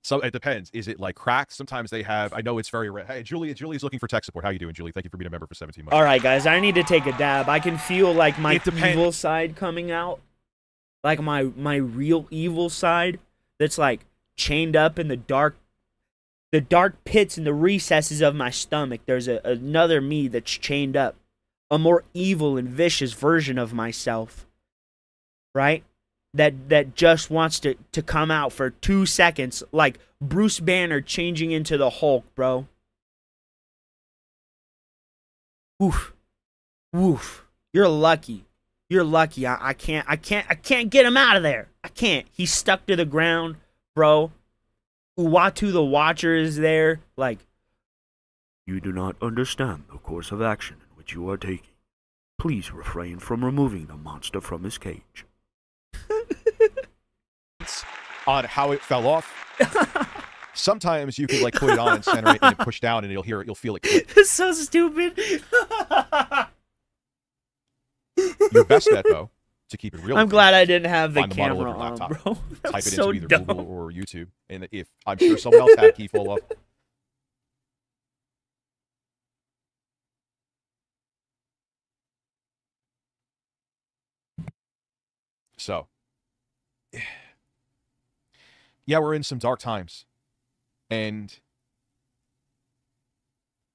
So it depends. Is it like cracked? Sometimes they have. I know it's very rare. Hey, Julie's looking for tech support. How you doing, Julie? Thank you for being a member for 17 months. All right, guys, I need to take a dab. I can feel like my evil side coming out, like my real evil side that's like chained up in the dark pits and the recesses of my stomach. There's another me that's chained up, a more evil and vicious version of myself, right? That just wants to come out for 2 seconds, like Bruce Banner changing into the Hulk, bro. Oof. Oof. You're lucky. You're lucky. I can't get him out of there. I can't. He's stuck to the ground, bro. Uatu the Watcher is there, like, you do not understand the course of action in which you are taking. Please refrain from removing the monster from his cage. On how it fell off. Sometimes you could like put it on and center it and push down and you'll feel it click. It's so stupid. Your best bet though, to keep it real. I'm glad I didn't have the find camera model of your on, laptop, bro. Type it so into either dumb. Google or YouTube, and if I'm sure someone else had key fall off. So, yeah, we're in some dark times. And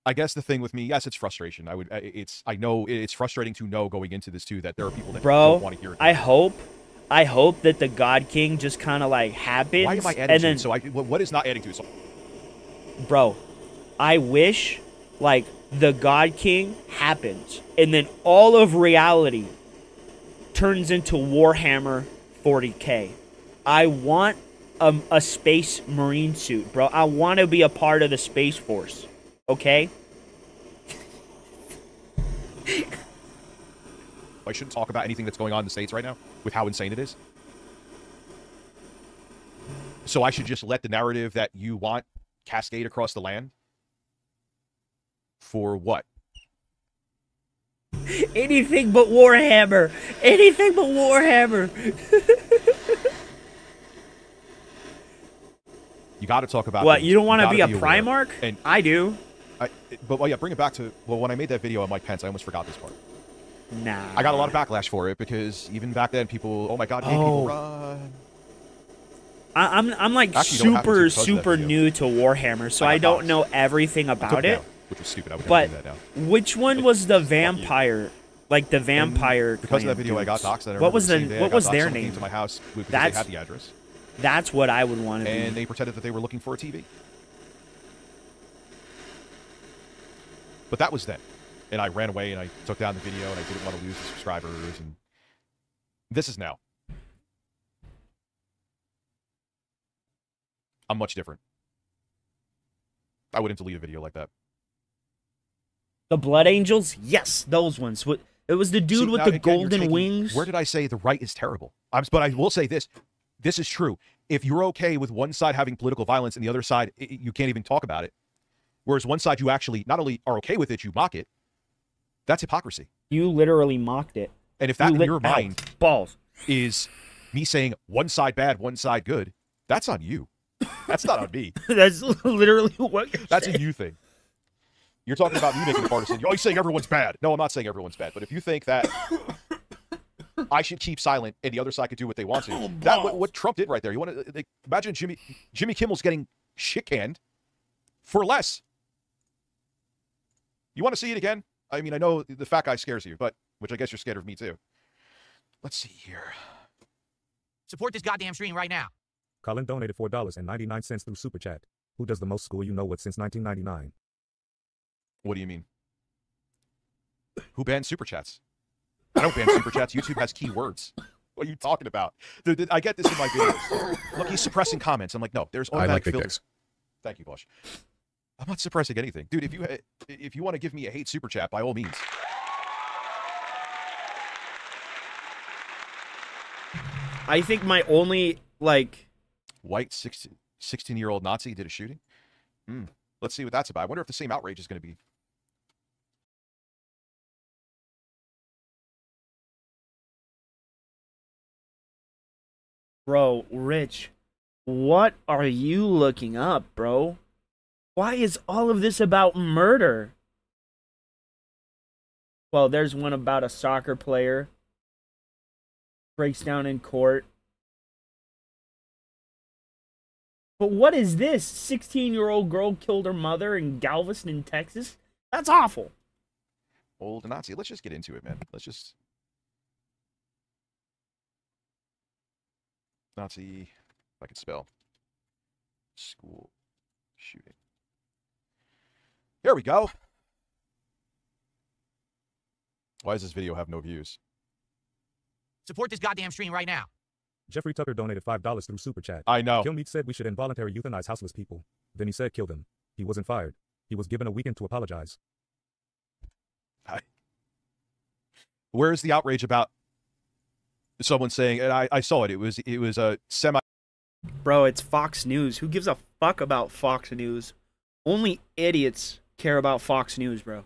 I guess the thing with me, yes, it's frustration. I know it's frustrating to know going into this too that there are people that don't want to hear it. I hope that the God King just kind of like happens. Why am I adding to it? So what is not adding to it? So bro, I wish like the God King happens and then all of reality turns into Warhammer 40K. I want a space marine suit, bro. I want to be a part of the Space Force. Okay? I shouldn't talk about anything that's going on in the States right now with how insane it is. So I should just let the narrative that you want cascade across the land? For what? Anything but Warhammer. Anything but Warhammer. You got to talk about what? things. You don't want to be a aware. Primarch? And I do. But well, yeah, bring it back to when I made that video on Mike Pence, I almost forgot this part. Nah. I got a lot of backlash for it because even back then, people, oh my god, people run. I'm like Actually, super new to Warhammer, so I don't know everything about it. Down, which was stupid. I would but never do that now. Which one was the vampire? Like the vampire. And because of that video, dudes. I got doxxed. What was their name? Came to my house because they had the address. That's what I would want to be. And they pretended that they were looking for a TV. But that was then. And I ran away and I took down the video and I didn't want to lose the subscribers. And this is now. I'm much different. I wouldn't delete a video like that. The Blood Angels? Yes, those ones. It was the dude with the golden wings. Where did I say the right is terrible? But I will say this. This is true. If you're okay with one side having political violence and the other side, you can't even talk about it. Whereas one side, you actually not only are okay with it, you mock it. That's hypocrisy. You literally mocked it. And if that in your mind balls is me saying one side bad, one side good, that's on you. That's not on me. That's literally what you're That's saying. a you thing. You're talking about me making a partisan. You're always saying everyone's bad. No, I'm not saying everyone's bad. But if you think that I should keep silent and the other side could do what they want to, what Trump did right there. You want to imagine Jimmy Kimmel's getting shit canned for less. You want to see it again? I mean, I know the fat guy scares you, but which I guess you're scared of me too. Let's see here. Support this goddamn stream right now. Colin donated $4.99 through Super Chat. Who does the most school you know what since 1999? What do you mean? Who banned Super Chats? I don't ban Super Chats. YouTube has keywords. What are you talking about? I get this in my videos. Look, he's suppressing comments. I'm like, no, there's automatic filters. Thank you, Bosh. I'm not suppressing anything. Dude, if you want to give me a hate Super Chat, by all means. I think my only, White 16-year-old Nazi did a shooting? Let's see what that's about. I wonder if the same outrage is going to be. Bro, Rich, what are you looking up, bro? Why is all of this about murder? Well, there's one about a soccer player. Breaks down in court. But what is this? 16-year-old girl killed her mother in Galveston, Texas? That's awful. Old Nazi. Let's just get into it, man. Let's just... Nazi, if I can spell. School shooting. Here we go. Why does this video have no views? Support this goddamn stream right now. Jeffrey Tucker donated $5 through Super Chat. I know. Kilmeat said we should involuntarily euthanize houseless people. Then he said kill them. He wasn't fired. He was given a weekend to apologize. Where's the outrage about someone saying, and I saw it, it was a semi... Bro, it's Fox News. Who gives a fuck about Fox News? Only idiots care about Fox News, bro.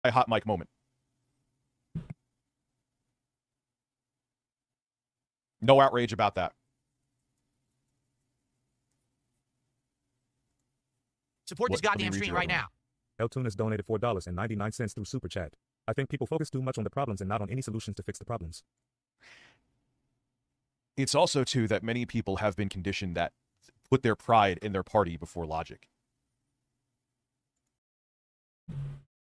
A hot mic moment. No outrage about that. Support this goddamn stream right now. El Tunis donated $4.99 through Super Chat. I think people focus too much on the problems and not on any solutions to fix the problems. It's also, too, that many people have been conditioned that put their pride in their party before logic.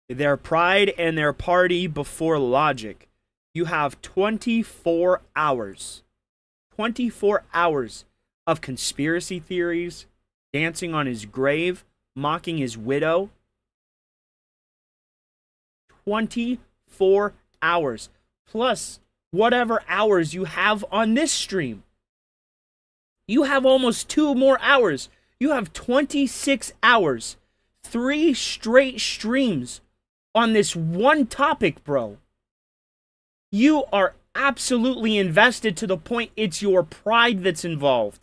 Their pride and their party before logic. You have 24 hours. 24 hours of conspiracy theories, dancing on his grave, mocking his widow. 24 hours. Plus whatever hours you have on this stream. You have almost 2 more hours. You have 26 hours. 3 straight streams on this one topic, bro. You are absolutely invested to the point it's your pride that's involved.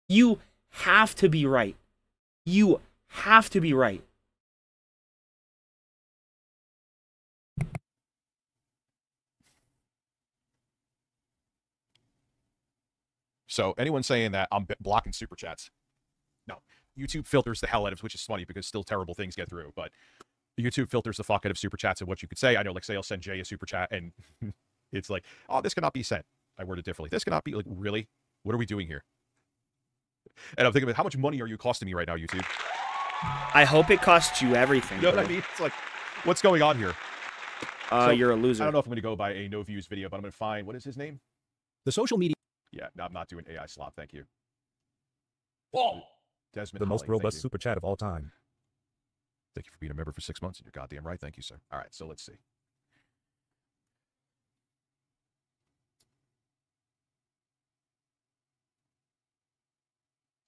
You have to be right. You have to be right. So anyone saying that I'm blocking super chats, no. YouTube filters the hell out of, which is funny because still terrible things get through, but YouTube filters the fuck out of super chats and what you could say. I know, like, say I'll send Jay a super chat and it's like, oh, this cannot be sent. I word it differently. This cannot be, like, really? What are we doing here? And I'm thinking about how much money are you costing me right now, YouTube? I hope it costs you everything. You know what I mean? It's like, what's going on here? So, you're a loser. I don't know if I'm going to go by a no views video, but I'm going to find, what is his name? The social media. Yeah, no, I'm not doing AI slop. Thank you. Whoa! Desmond The most Holly, robust super chat of all time. Thank you for being a member for 6 months. And you're goddamn right. Thank you, sir. All right, so let's see.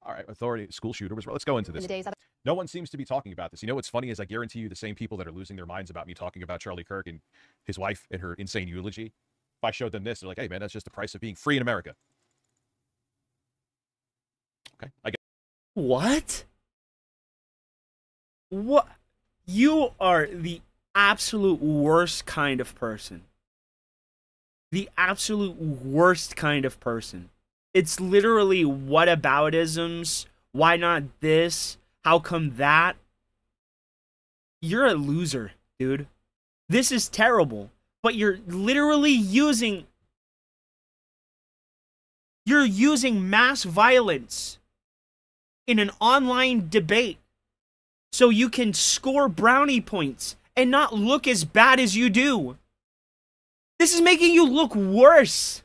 All right, authority, school shooter was. Let's go into this. No one seems to be talking about this. You know what's funny is I guarantee you the same people that are losing their minds about me talking about Charlie Kirk and his wife and her insane eulogy, if I showed them this, they're like, hey, man, that's just the price of being free in America. Okay, I get. What? What? You are the absolute worst kind of person. The absolute worst kind of person. It's literally whataboutisms. Why not this? How come that? You're a loser, dude. This is terrible. But you're literally using... You're using mass violence in an online debate so you can score brownie points and not look as bad as you do. This is making you look worse.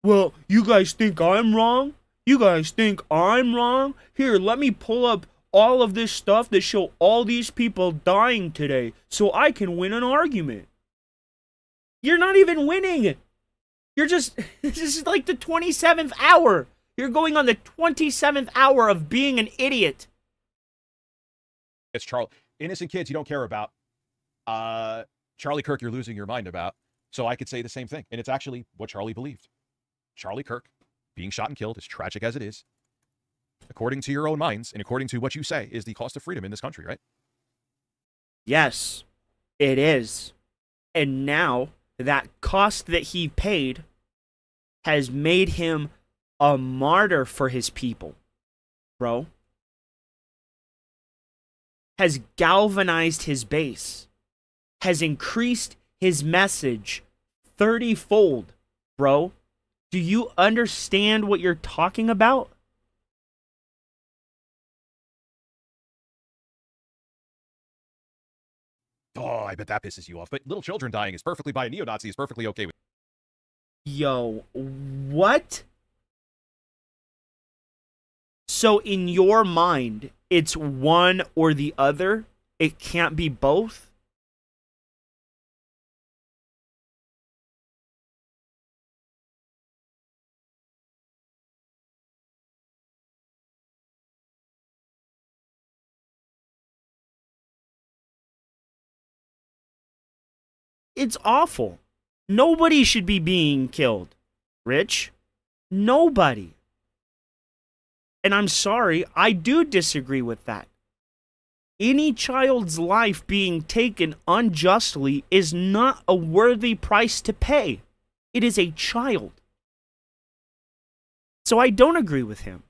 Well, you guys think I'm wrong? You guys think I'm wrong? Here, let me pull up all of this stuff that show all these people dying today so I can win an argument. You're not even winning. You're just, this is like the 27th hour. You're going on the 27th hour of being an idiot. It's Charlie. Innocent kids you don't care about. Charlie Kirk you're losing your mind about. So I could say the same thing. And it's actually what Charlie believed. Charlie Kirk being shot and killed, as tragic as it is, according to your own minds and according to what you say, is the cost of freedom in this country, right? Yes, it is. And now that cost that he paid has made him a martyr for his people, bro. Has galvanized his base, has increased his message 30-fold, bro. Do you understand what you're talking about? Oh, I bet that pisses you off. But little children dying is perfectly, by a neo-Nazi, is perfectly okay with. Yo, what? So in your mind, it's one or the other? It can't be both? It's awful. Nobody should be being killed. Rich? Nobody. And I'm sorry, I do disagree with that. Any child's life being taken unjustly is not a worthy price to pay. It is a child. So I don't agree with him.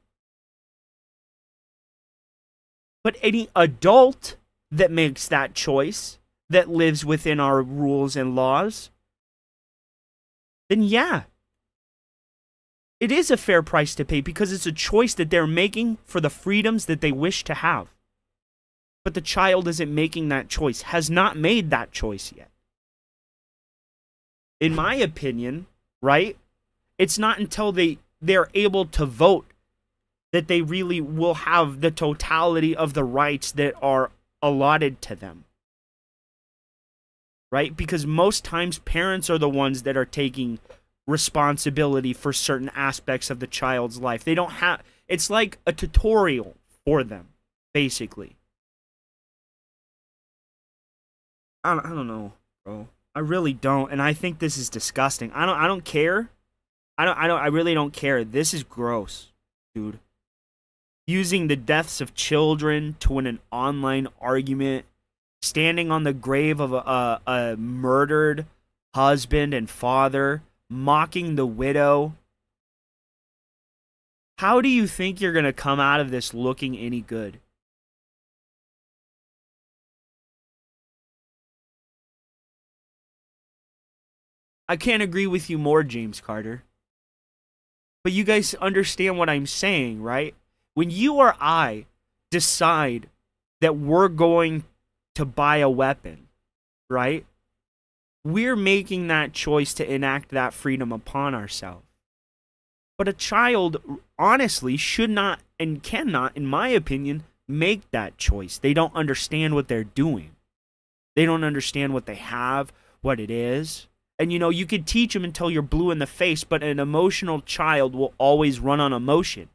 But any adult that makes that choice, that lives within our rules and laws, then yeah, it is a fair price to pay because it's a choice that they're making for the freedoms that they wish to have. But the child isn't making that choice, has not made that choice yet. In my opinion, right, it's not until they're able to vote that they really will have the totality of the rights that are allotted to them. Right? Because most times parents are the ones that are taking responsibility for certain aspects of the child's life. They don't have, it's like a tutorial for them, basically. I don't know, bro. I really don't, and I think this is disgusting. I don't care. I really don't care. This is gross, dude. Using the deaths of children to win an online argument, standing on the grave of a murdered husband and father, mocking the widow. How do you think you're going to come out of this looking any good? I can't agree with you more, James Carter. But you guys understand what I'm saying, right? When you or I decide that we're going to buy a weapon, right? We're making that choice to enact that freedom upon ourselves. But a child, honestly, should not and cannot, in my opinion, make that choice. They don't understand what they're doing. They don't understand what they have, what it is. And, you know, you could teach them until you're blue in the face, but an emotional child will always run on emotion.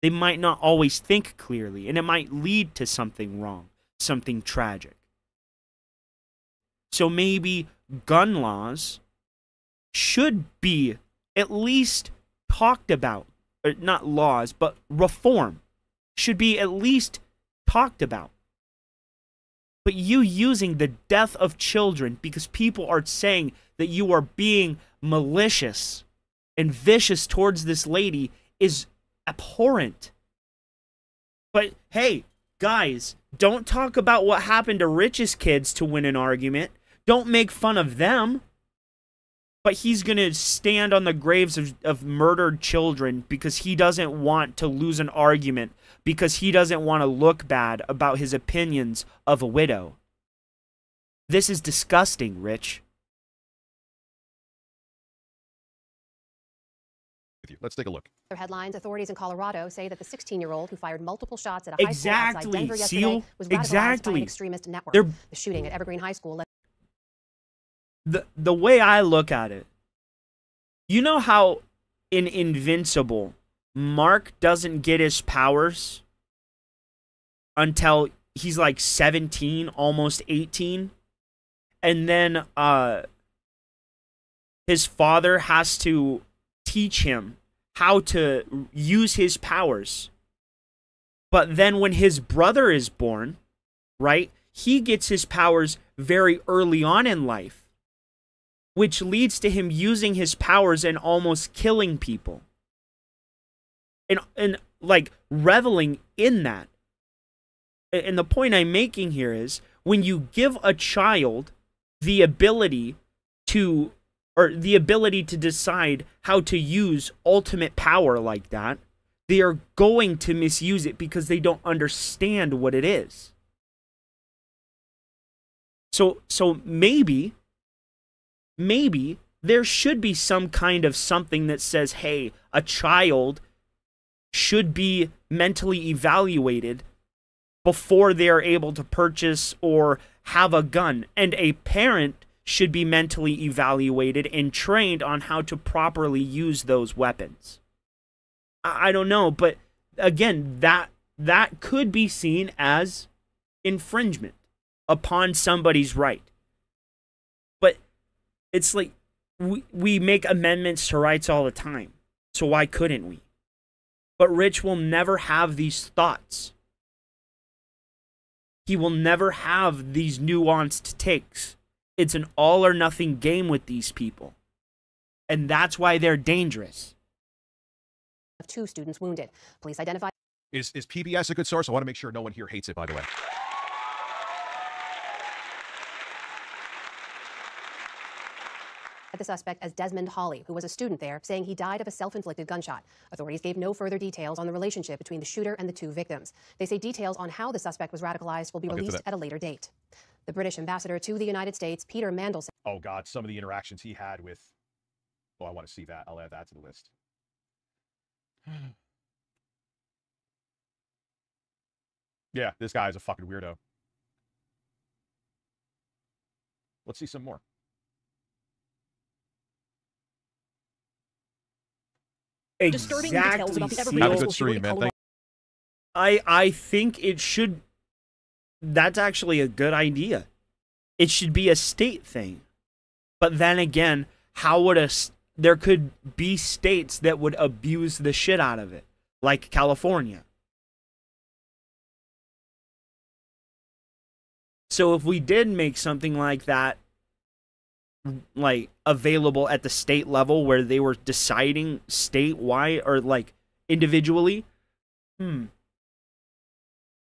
They might not always think clearly, and it might lead to something wrong, something tragic. So maybe gun laws should be at least talked about. Or not laws, but reform should be at least talked about. But you using the death of children because people are saying that you are being malicious and vicious towards this lady is abhorrent. But hey, guys, don't talk about what happened to Rich's kids to win an argument. Don't make fun of them. But he's going to stand on the graves of murdered children because he doesn't want to lose an argument, because he doesn't want to look bad about his opinions of a widow. This is disgusting, Rich. Let's take a look. Their headlines: authorities in Colorado say that the 16-year-old who fired multiple shots at a high school outside Denver yesterday was radicalized by an extremist network. The shooting at Evergreen High School led the way I look at it, you know how in Invincible, Mark doesn't get his powers until he's like 17, almost 18, and then his father has to teach him how to use his powers. But then when his brother is born, right, he gets his powers very early on in life, which leads to him using his powers and almost killing people. And like reveling in that. And the point I'm making here is when you give a child the ability to decide how to use ultimate power like that, they are going to misuse it because they don't understand what it is. So maybe there should be some kind of something that says, hey, a child should be mentally evaluated before they are able to purchase or have a gun. And a parent should be mentally evaluated and trained on how to properly use those weapons. I don't know, but again, that could be seen as infringement upon somebody's right. But it's like we make amendments to rights all the time. So why couldn't we? But Rich will never have these thoughts. He will never have these nuanced takes. It's an all or nothing game with these people. And that's why they're dangerous. 2 students wounded. Police identified. Is PBS a good source? I want to make sure no one here hates it, by the way. The suspect as Desmond Hawley, who was a student there, saying he died of a self-inflicted gunshot. Authorities gave no further details on the relationship between the shooter and the 2 victims. They say details on how the suspect was radicalized will be released at a later date. The British ambassador to the United States, Peter Mandelson. Oh, God, some of the interactions he had with... Oh, I want to see that. I'll add that to the list. Yeah, this guy is a fucking weirdo. Let's see some more. Disturbing details about the Have a good stream, man. Thank I think it should... That's actually a good idea. It should be a state thing. But then again, how would there could be states that would abuse the shit out of it, like California. So if we did make something like that, like available at the state level where they were deciding statewide or like individually,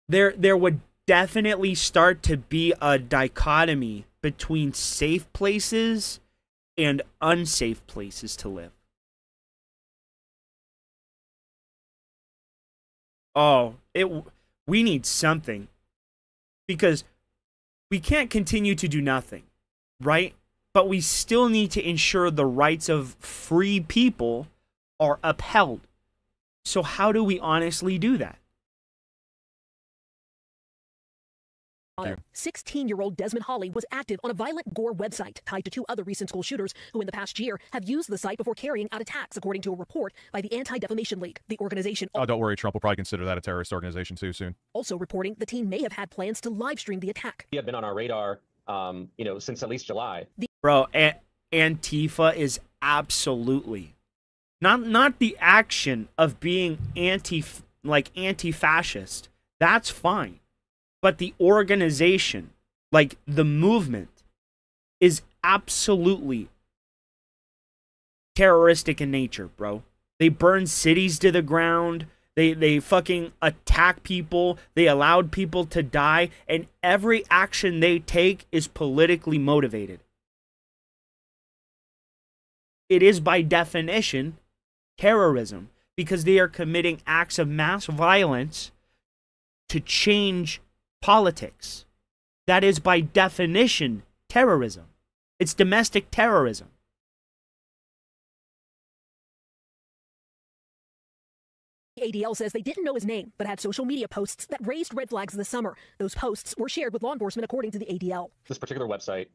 there would definitely start to be a dichotomy between safe places and unsafe places to live. Oh, we need something, because we can't continue to do nothing, right? But we still need to ensure the rights of free people are upheld. So how do we honestly do that? 16-year-old Desmond Hawley was active on a violent gore website tied to 2 other recent school shooters who in the past year have used the site before carrying out attacks, according to a report by the Anti-Defamation League. The organization... Oh, don't worry. Trump will probably consider that a terrorist organization too soon. Also reporting the teen may have had plans to live stream the attack. He had been on our radar, since at least July. Bro, Antifa is absolutely... Not the action of being anti-fascist. That's fine. But the organization, like the movement, is absolutely terroristic in nature, bro. They burn cities to the ground. They fucking attack people. They allowed people to die. And every action they take is politically motivated. It is by definition terrorism, because they are committing acts of mass violence to change politics. That is by definition terrorism. It's domestic terrorism. The ADL says they didn't know his name, but had social media posts that raised red flags this summer. Those posts were shared with law enforcement, according to the ADL. This particular website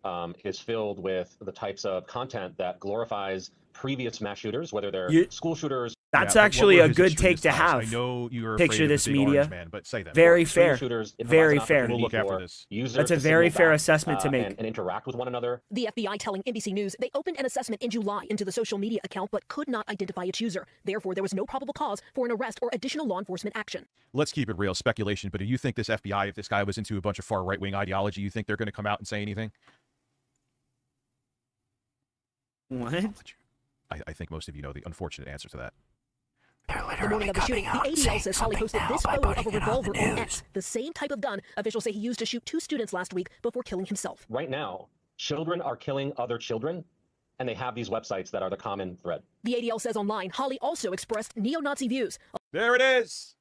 is filled with the types of content that glorifies previous mass shooters, whether they're school shooters. That's actually a good take to have. I know you're Picture this media. Man, but say that. Very fair. Very fair. fair. We'll look after this. That's a very fair assessment to make. And interact with one another. The FBI telling NBC News they opened an assessment in July into the social media account but could not identify its user. Therefore, there was no probable cause for an arrest or additional law enforcement action. Let's keep it real. Speculation. But do you think this FBI, if this guy was into a bunch of far right-wing ideology, you think they're going to come out and say anything? What? I think most of you know the unfortunate answer to that. The morning of the shooting, the ADL says Hawley posted this photo of a revolver on X, the same type of gun officials say he used to shoot 2 students last week before killing himself. Right now, children are killing other children, and they have these websites that are the common thread. The ADL says online, Hawley also expressed neo-Nazi views. There it is.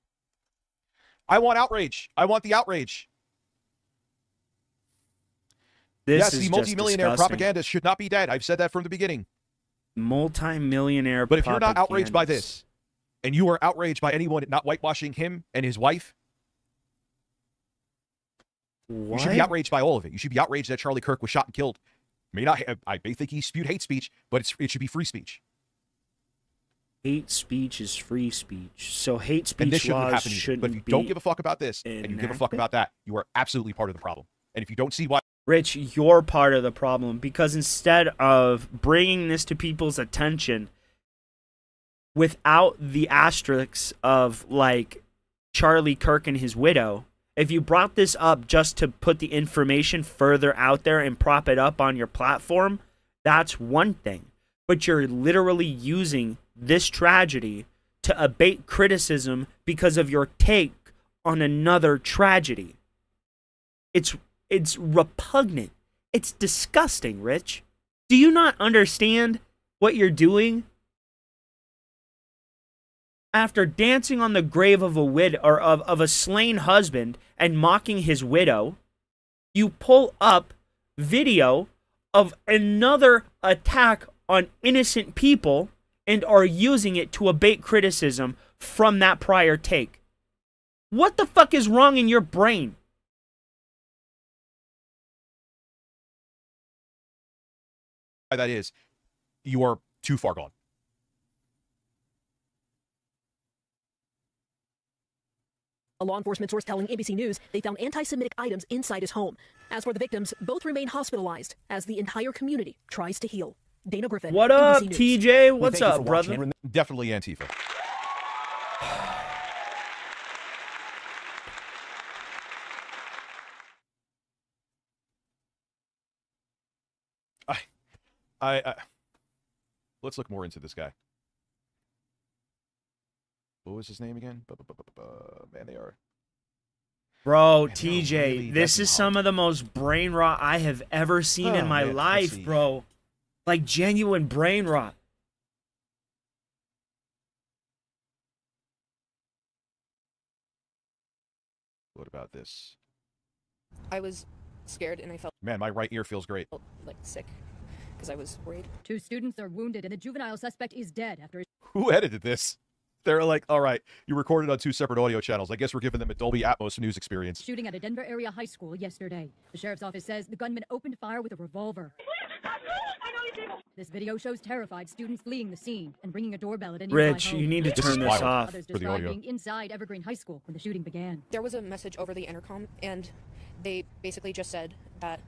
I want outrage. I want the outrage. Yes, the multimillionaire propagandist should not be dead. I've said that from the beginning. Multi-millionaire. But if you're not outraged by this, and you are outraged by anyone not whitewashing him and his wife, you should be outraged by all of it. You should be outraged that Charlie Kirk was shot and killed. I may think he spewed hate speech, but it should be free speech. Hate speech is free speech. So hate speech and this laws shouldn't But if you don't give a fuck about this, and you give a fuck about that, you are absolutely part of the problem. And if you don't see why... Rich, you're part of the problem, because instead of bringing this to people's attention without the asterisks of, like, Charlie Kirk and his widow, if you brought this up just to put the information further out there and prop it up on your platform, that's one thing. But you're literally using this tragedy to abate criticism because of your take on another tragedy. It's repugnant. It's disgusting, Rich. Do you not understand what you're doing? After dancing on the grave of a widow or of a slain husband and mocking his widow, you pull up video of another attack on innocent people and are using it to abate criticism from that prior take. What the fuck is wrong in your brain? That is, you are too far gone. A law enforcement source telling ABC News they found anti-Semitic items inside his home. As for the victims, both remain hospitalized as the entire community tries to heal. Dana Griffin. What up, NBC News. TJ? What's up, brother? Definitely Antifa. Let's look more into this guy. What was his name again? Man, they are. Bro, Man, TJ, really this is some of the most brain rot I have ever seen in my life, bro. Like genuine brain rot. What about this? I was scared and I felt Man, my right ear feels great. like sick because I was worried. 2 students are wounded and the juvenile suspect is dead after. Who edited this? They're like, all right, you recorded on 2 separate audio channels. I guess we're giving them a Dolby Atmos news experience. Shooting at a Denver area high school yesterday. The sheriff's office says the gunman opened fire with a revolver. This video shows terrified students fleeing the scene and ringing a doorbell at a nearby Rich, home. you need to turn this off Others for the describe audio. being inside Evergreen High School when the shooting began. There was a message over the intercom and they basically just said that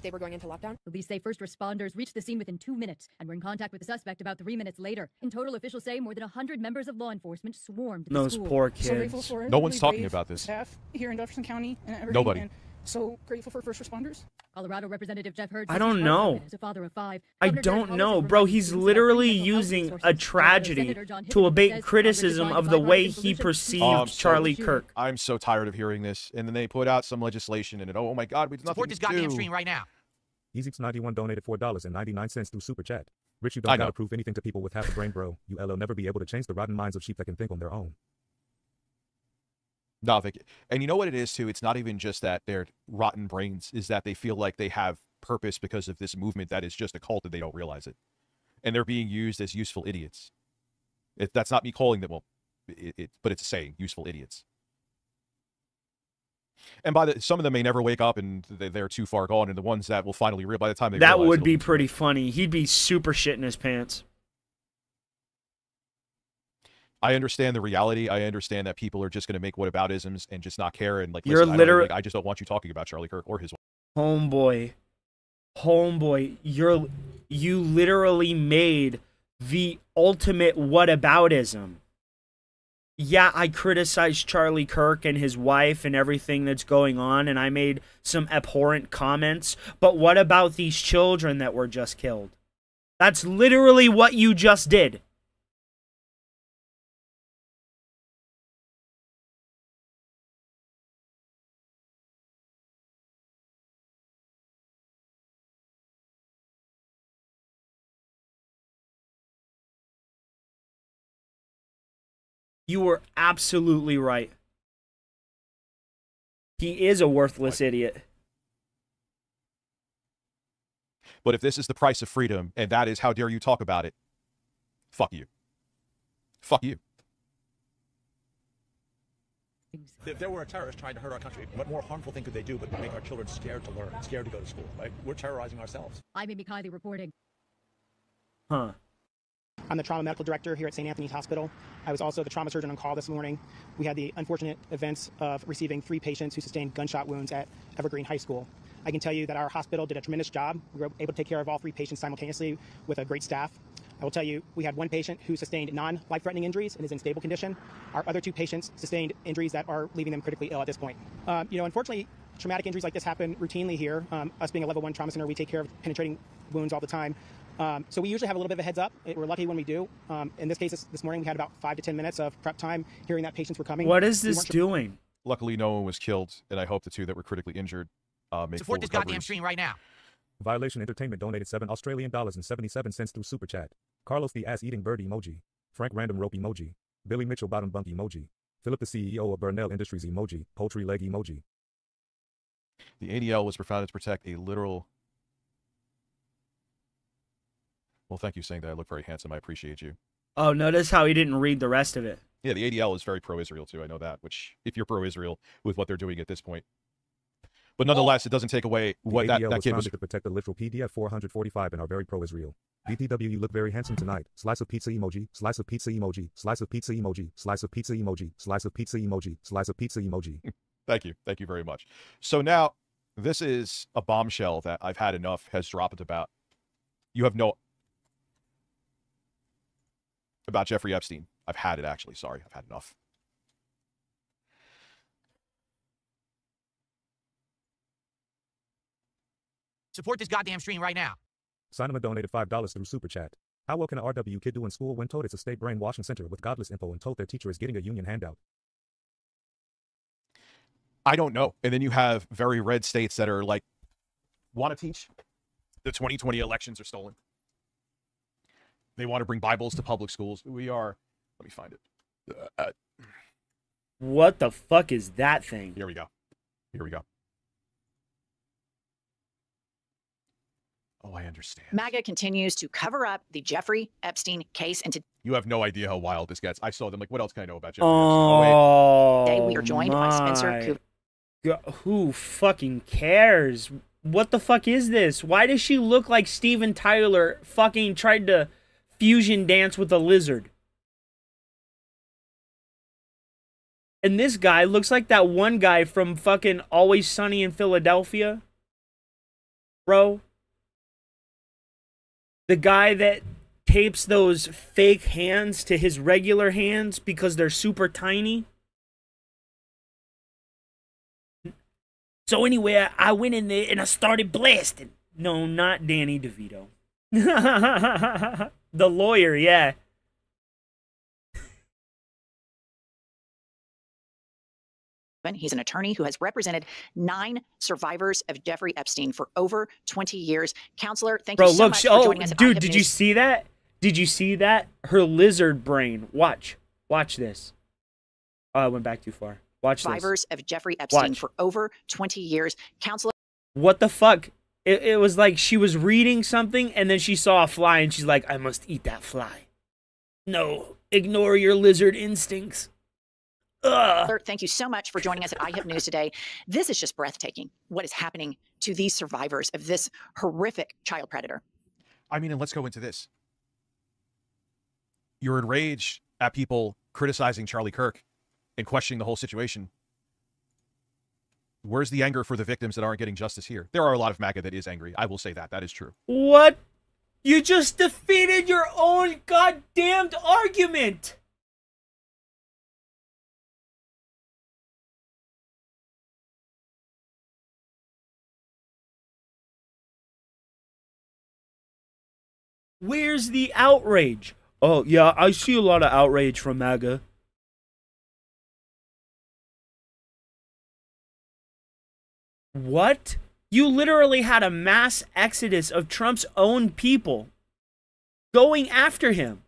they were going into lockdown. Police say first responders reached the scene within 2 minutes and were in contact with the suspect about 3 minutes later. In total, officials say more than 100 members of law enforcement swarmed the Those school. poor So grateful kids. for No one's really talking brave about this. Staff here in Jefferson County and everything. Nobody. And so grateful for first responders. Colorado Representative Jeff Hurd I says don't he's know. heartbroken as a father of 5. I Governor Jared don't Polis know, is bro. reminding He's students about literally free mental health using resources. a tragedy Senator John to Hickenlooper abate says criticism Congress of is the trying to way find he solutions. perceived Charlie Kirk. I'm so tired of hearing this. And then they put out some legislation and oh my God, we did nothing Support this to goddamn do. stream right now. Easyps91 donated $4.99 through Super Chat. Rich, you I don't know. gotta prove anything to people with half a brain, bro. You'll never be able to change the rotten minds of sheep that can think on their own. No, and you know what it is too? It's not even just that they're rotten brains, is that they feel like they have purpose because of this movement that is just a cult and they don't realize it. And they're being used as useful idiots. That's not me calling them, well, but it's a saying, useful idiots. And some of them may never wake up and they're too far gone, and the ones that will finally by the time they That realize would it'll be pretty funny. He'd be super shit in his pants. I understand the reality. I understand that people are just going to make whataboutisms and just not care. And like, You're listen, literally- I just don't want you talking about Charlie Kirk or his wife. Homeboy, you literally made the ultimate whataboutism. Yeah, I criticized Charlie Kirk and his wife and everything that's going on, and I made some abhorrent comments, but what about these children that were just killed? That's literally what you just did. You were absolutely right. He is a worthless idiot. But if this is the price of freedom, and that is how dare you talk about it, fuck you. Fuck you. If there were a terrorist trying to hurt our country, what more harmful thing could they do but make our children scared to learn, scared to go to school, right? We're terrorizing ourselves. I'm Amy Kiley reporting. Huh. I'm the trauma medical director here at St. Anthony's Hospital. I was also the trauma surgeon on call this morning. We had the unfortunate events of receiving 3 patients who sustained gunshot wounds at Evergreen High School. I can tell you that our hospital did a tremendous job. We were able to take care of all 3 patients simultaneously with a great staff. I will tell you, we had 1 patient who sustained non-life-threatening injuries and is in stable condition. Our other 2 patients sustained injuries that are leaving them critically ill at this point. Unfortunately, traumatic injuries like this happen routinely here. Us being a level 1 trauma center, we take care of penetrating wounds all the time. So we usually have a little bit of a heads up. We're lucky when we do. In this case, this morning, we had about 5 to 10 minutes of prep time, hearing that patients were coming. What is this doing? Luckily, no one was killed, and I hope the 2 that were critically injured make Support full this goddamn recoveries. stream right now. Violation Entertainment donated $7.77 through Super Chat. Carlos the ass-eating bird emoji. Frank random rope emoji. Billy Mitchell bottom bunk emoji. Philip the CEO of Burnell Industries emoji. Poultry leg emoji. The ADL was founded to protect a literal... Well, thank you for saying that. I look very handsome. I appreciate you. Oh, notice how he didn't read the rest of it. Yeah, the ADL is very pro-Israel, too. I know that, which, if you're pro-Israel with what they're doing at this point. But nonetheless, it doesn't take away what The that ADL was kid founded was... to protect the literal PDF 445 and are very pro-Israel. BTW, you look very handsome tonight. Slice of pizza emoji. Slice of pizza emoji. Slice of pizza emoji. Slice of pizza emoji. Slice of pizza emoji. Slice of pizza emoji. Thank you. Thank you very much. So now, this is a bombshell that I've had enough has dropped about. You have no... About Jeffrey Epstein. I've had it, actually. Sorry, I've had enough. Support this goddamn stream right now. Sinema donated $5 through Super Chat. How well can an RW kid do in school when told it's a state brainwashing center with godless info and told their teacher is getting a union handout? I don't know. And then you have very red states that are like, want to teach? The 2020 elections are stolen. They want to bring Bibles to public schools. We are, let me find it. What the fuck is that thing? Here we go. Here we go. Oh, I understand. MAGA continues to cover up the Jeffrey Epstein case. And You have no idea how wild this gets. I saw them like, what else can I know about Jeffrey Oh, today we are joined by Spencer Who fucking cares? What the fuck is this? Why does she look like Steven Tyler fucking tried to fusion dance with a lizard? And this guy looks like that one guy from fucking Always Sunny in Philadelphia. Bro. The guy that tapes those fake hands to his regular hands because they're super tiny. So anyway, I went in there and I started blasting. No, not Danny DeVito. The lawyer, yeah. He's an attorney who has represented 9 survivors of Jeffrey Epstein for over 20 years. Counselor, thank you so much for joining us. Dude, did you see that? Did you see that? Her lizard brain. Watch. Watch this. Oh, I went back too far. Watch this. Survivors of Jeffrey Epstein for over 20 years. Counselor. What the fuck? It was like she was reading something and then she saw a fly and she's like, I must eat that fly. No, ignore your lizard instincts. Ugh. Thank you so much for joining us at iHip News today. This is just breathtaking. What is happening to these survivors of this horrific child predator? I mean, and let's go into this. You're enraged at people criticizing Charlie Kirk and questioning the whole situation. Where's the anger for the victims that aren't getting justice here? There are a lot of MAGA that is angry. I will say that. That is true. What? You just defeated your own goddamned argument. Where's the outrage? Oh, yeah, I see a lot of outrage from MAGA. What? You literally had a mass exodus of Trump's own people going after him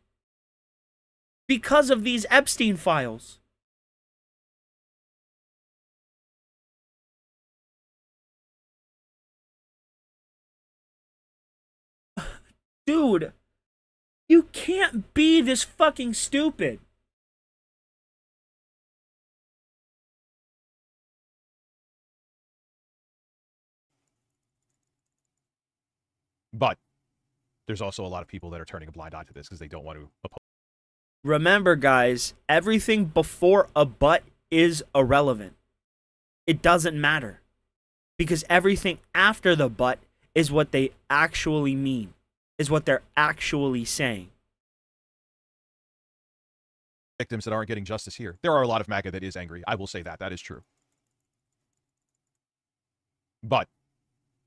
because of these Epstein files. Dude, you can't be this fucking stupid. But there's also a lot of people that are turning a blind eye to this because they don't want to oppose. Remember, guys, everything before a but is irrelevant. It doesn't matter. Because everything after the but is what they actually mean. Is what they're actually saying. Victims that aren't getting justice here. There are a lot of MAGA that is angry. I will say that. That is true. But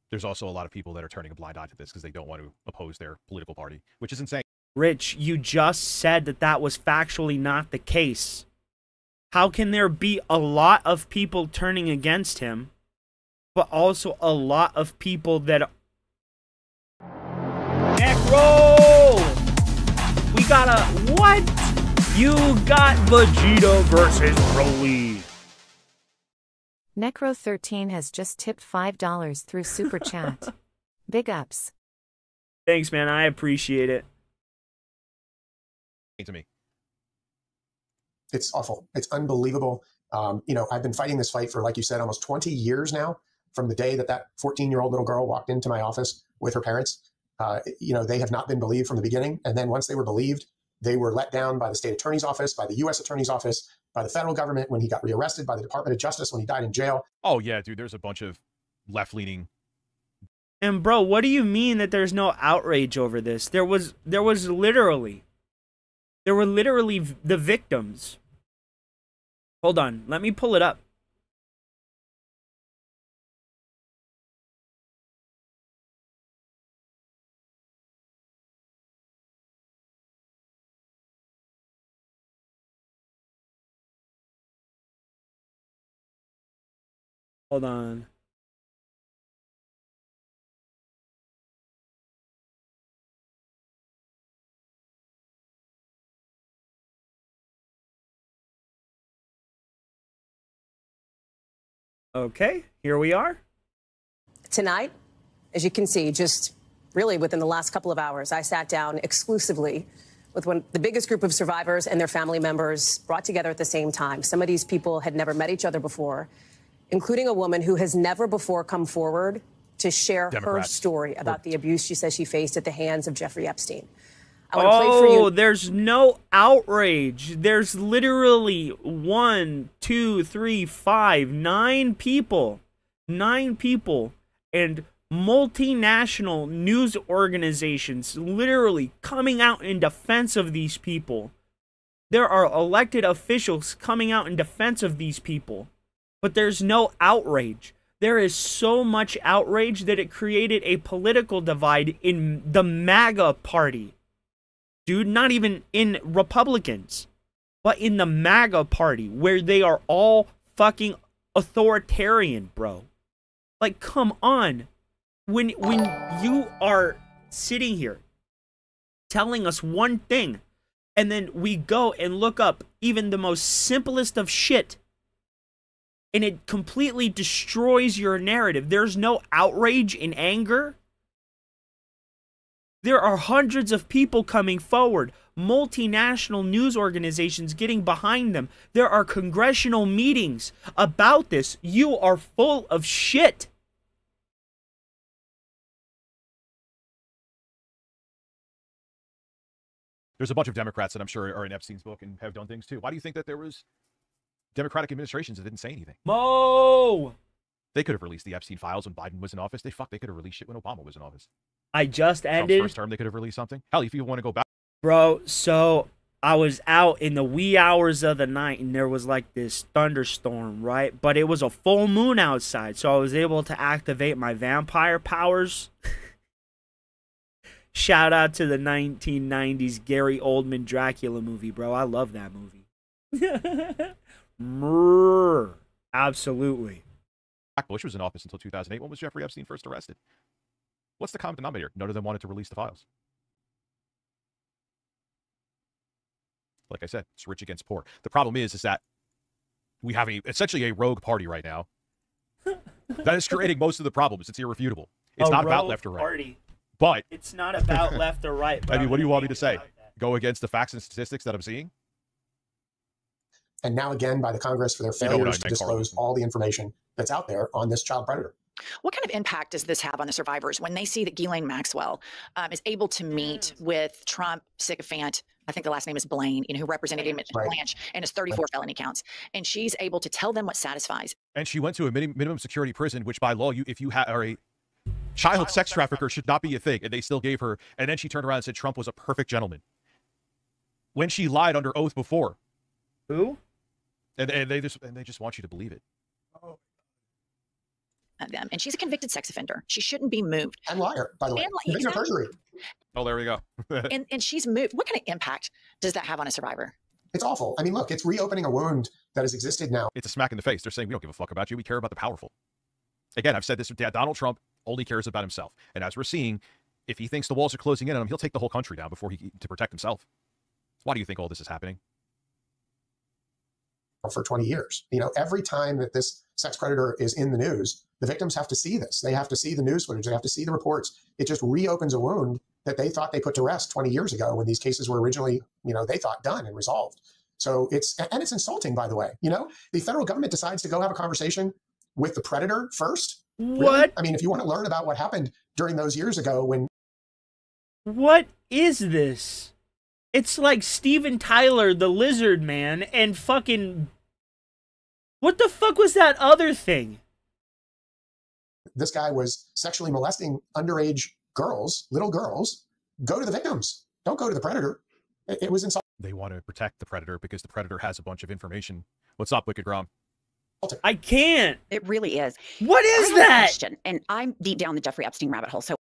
there's also a lot of people that are turning a blind eye to this because they don't want to oppose their political party, which is insane. Rich, you just said that that was factually not the case. How can there be a lot of people turning against him, but also a lot of people that... Necro! We got a... What? You got Vegeta versus Broly. Necro13 has just tipped $5 through Super Chat. Big ups. Thanks, man. I appreciate it. To me. It's awful. It's unbelievable. You know, I've been fighting this fight for, like you said, almost 20 years now, from the day that that 14-year-old little girl walked into my office with her parents. You know, they have not been believed from the beginning. And then once they were believed, they were let down by the state attorney's office, by the U.S. attorney's office, by the federal government when he got rearrested, by the Department of Justice when he died in jail. Oh, yeah, dude, there's a bunch of left-leaning And bro, what do you mean that there's no outrage over this? There were literally the victims. Hold on, let me pull it up. Hold on. Okay, here we are. Tonight, as you can see, just really within the last couple of hours, I sat down exclusively with the biggest group of survivors and their family members brought together at the same time. Some of these people had never met each other before, including a woman who has never before come forward to share her story about the abuse she says she faced at the hands of Jeffrey Epstein. I want to play for you. There's no outrage. There's literally 1, 2, 3, 5, 9 people. 9 people. And multinational news organizations literally coming out in defense of these people. There are elected officials coming out in defense of these people. But there's no outrage. There is so much outrage that it created a political divide in the MAGA party. Dude, not even in Republicans, but in the MAGA party, where they are all fucking authoritarian, bro. Like, come on. When you are sitting here telling us one thing, and then we go and look up even the most simplest of shit, and it completely destroys your narrative. There's no outrage and anger. There are hundreds of people coming forward, multinational news organizations getting behind them. There are congressional meetings about this. You are full of shit. There's a bunch of Democrats that I'm sure are in Epstein's book and have done things too. Why do you think that there was Democratic administrations that didn't say anything? Mo! They could have released the Epstein files when Biden was in office. They could have released shit when Obama was in office. I just ended Trump's first term, they could have released something. Hell, if you want to go back, bro. So I was out in the wee hours of the night, and there was like this thunderstorm, right? But it was a full moon outside, so I was able to activate my vampire powers. Shout out to the 1990s Gary Oldman Dracula movie, bro. I love that movie. Absolutely. Bush was in office until 2008. When was Jeffrey Epstein first arrested? What's the common denominator? None of them wanted to release the files. Like I said, it's rich against poor. The problem is that we have essentially a rogue party right now that is creating most of the problems. It's irrefutable. It's not about left or right. Party. But it's not about left or right. I mean, what do you want me to say? Go against the facts and statistics that I'm seeing? And now again by the Congress for their failures to disclose all the information that's out there on this child predator. What kind of impact does this have on the survivors when they see that Ghislaine Maxwell is able to meet with Trump sycophant, I think the last name is Blaine, who represented him at Blanche, and his 34 felony counts, and she's able to tell them what satisfies. And she went to a minimum security prison, which by law, if you are a child sex trafficker, should not be a thing, and they still gave her. And then she turned around and said Trump was a perfect gentleman when she lied under oath before. Who? And they just want you to believe it. Them. And she's a convicted sex offender. She shouldn't be moved. And liar, by the way. Convicted of perjury. Oh, there we go. and she's moved. What kind of impact does that have on a survivor? It's awful. I mean, look, it's reopening a wound that has existed now. It's a smack in the face. They're saying, we don't give a fuck about you. We care about the powerful. Again, I've said this, Donald Trump only cares about himself. And as we're seeing, if he thinks the walls are closing in on him, he'll take the whole country down to protect himself. Why do you think all this is happening? For 20 years. Every time that this sex predator is in the news, the victims have to see this. They have to see the news footage. They have to see the reports. It just reopens a wound that they thought they put to rest 20 years ago when these cases were originally, they thought done and resolved. So it's insulting, by the way. The federal government decides to go have a conversation with the predator first. What? Really? I mean, if you want to learn about what happened during those years ago when... What is this? It's like Steven Tyler, the lizard man, and fucking... What the fuck was that other thing? this guy was sexually molesting underage girls, little girls. Go to the victims. Don't go to the predator. It was insulting. They want to protect the predator because the predator has a bunch of information. What's up, Wicked Grom? I can't. It really is. What is I have a that? question, and I'm deep down the Jeffrey Epstein rabbit hole. So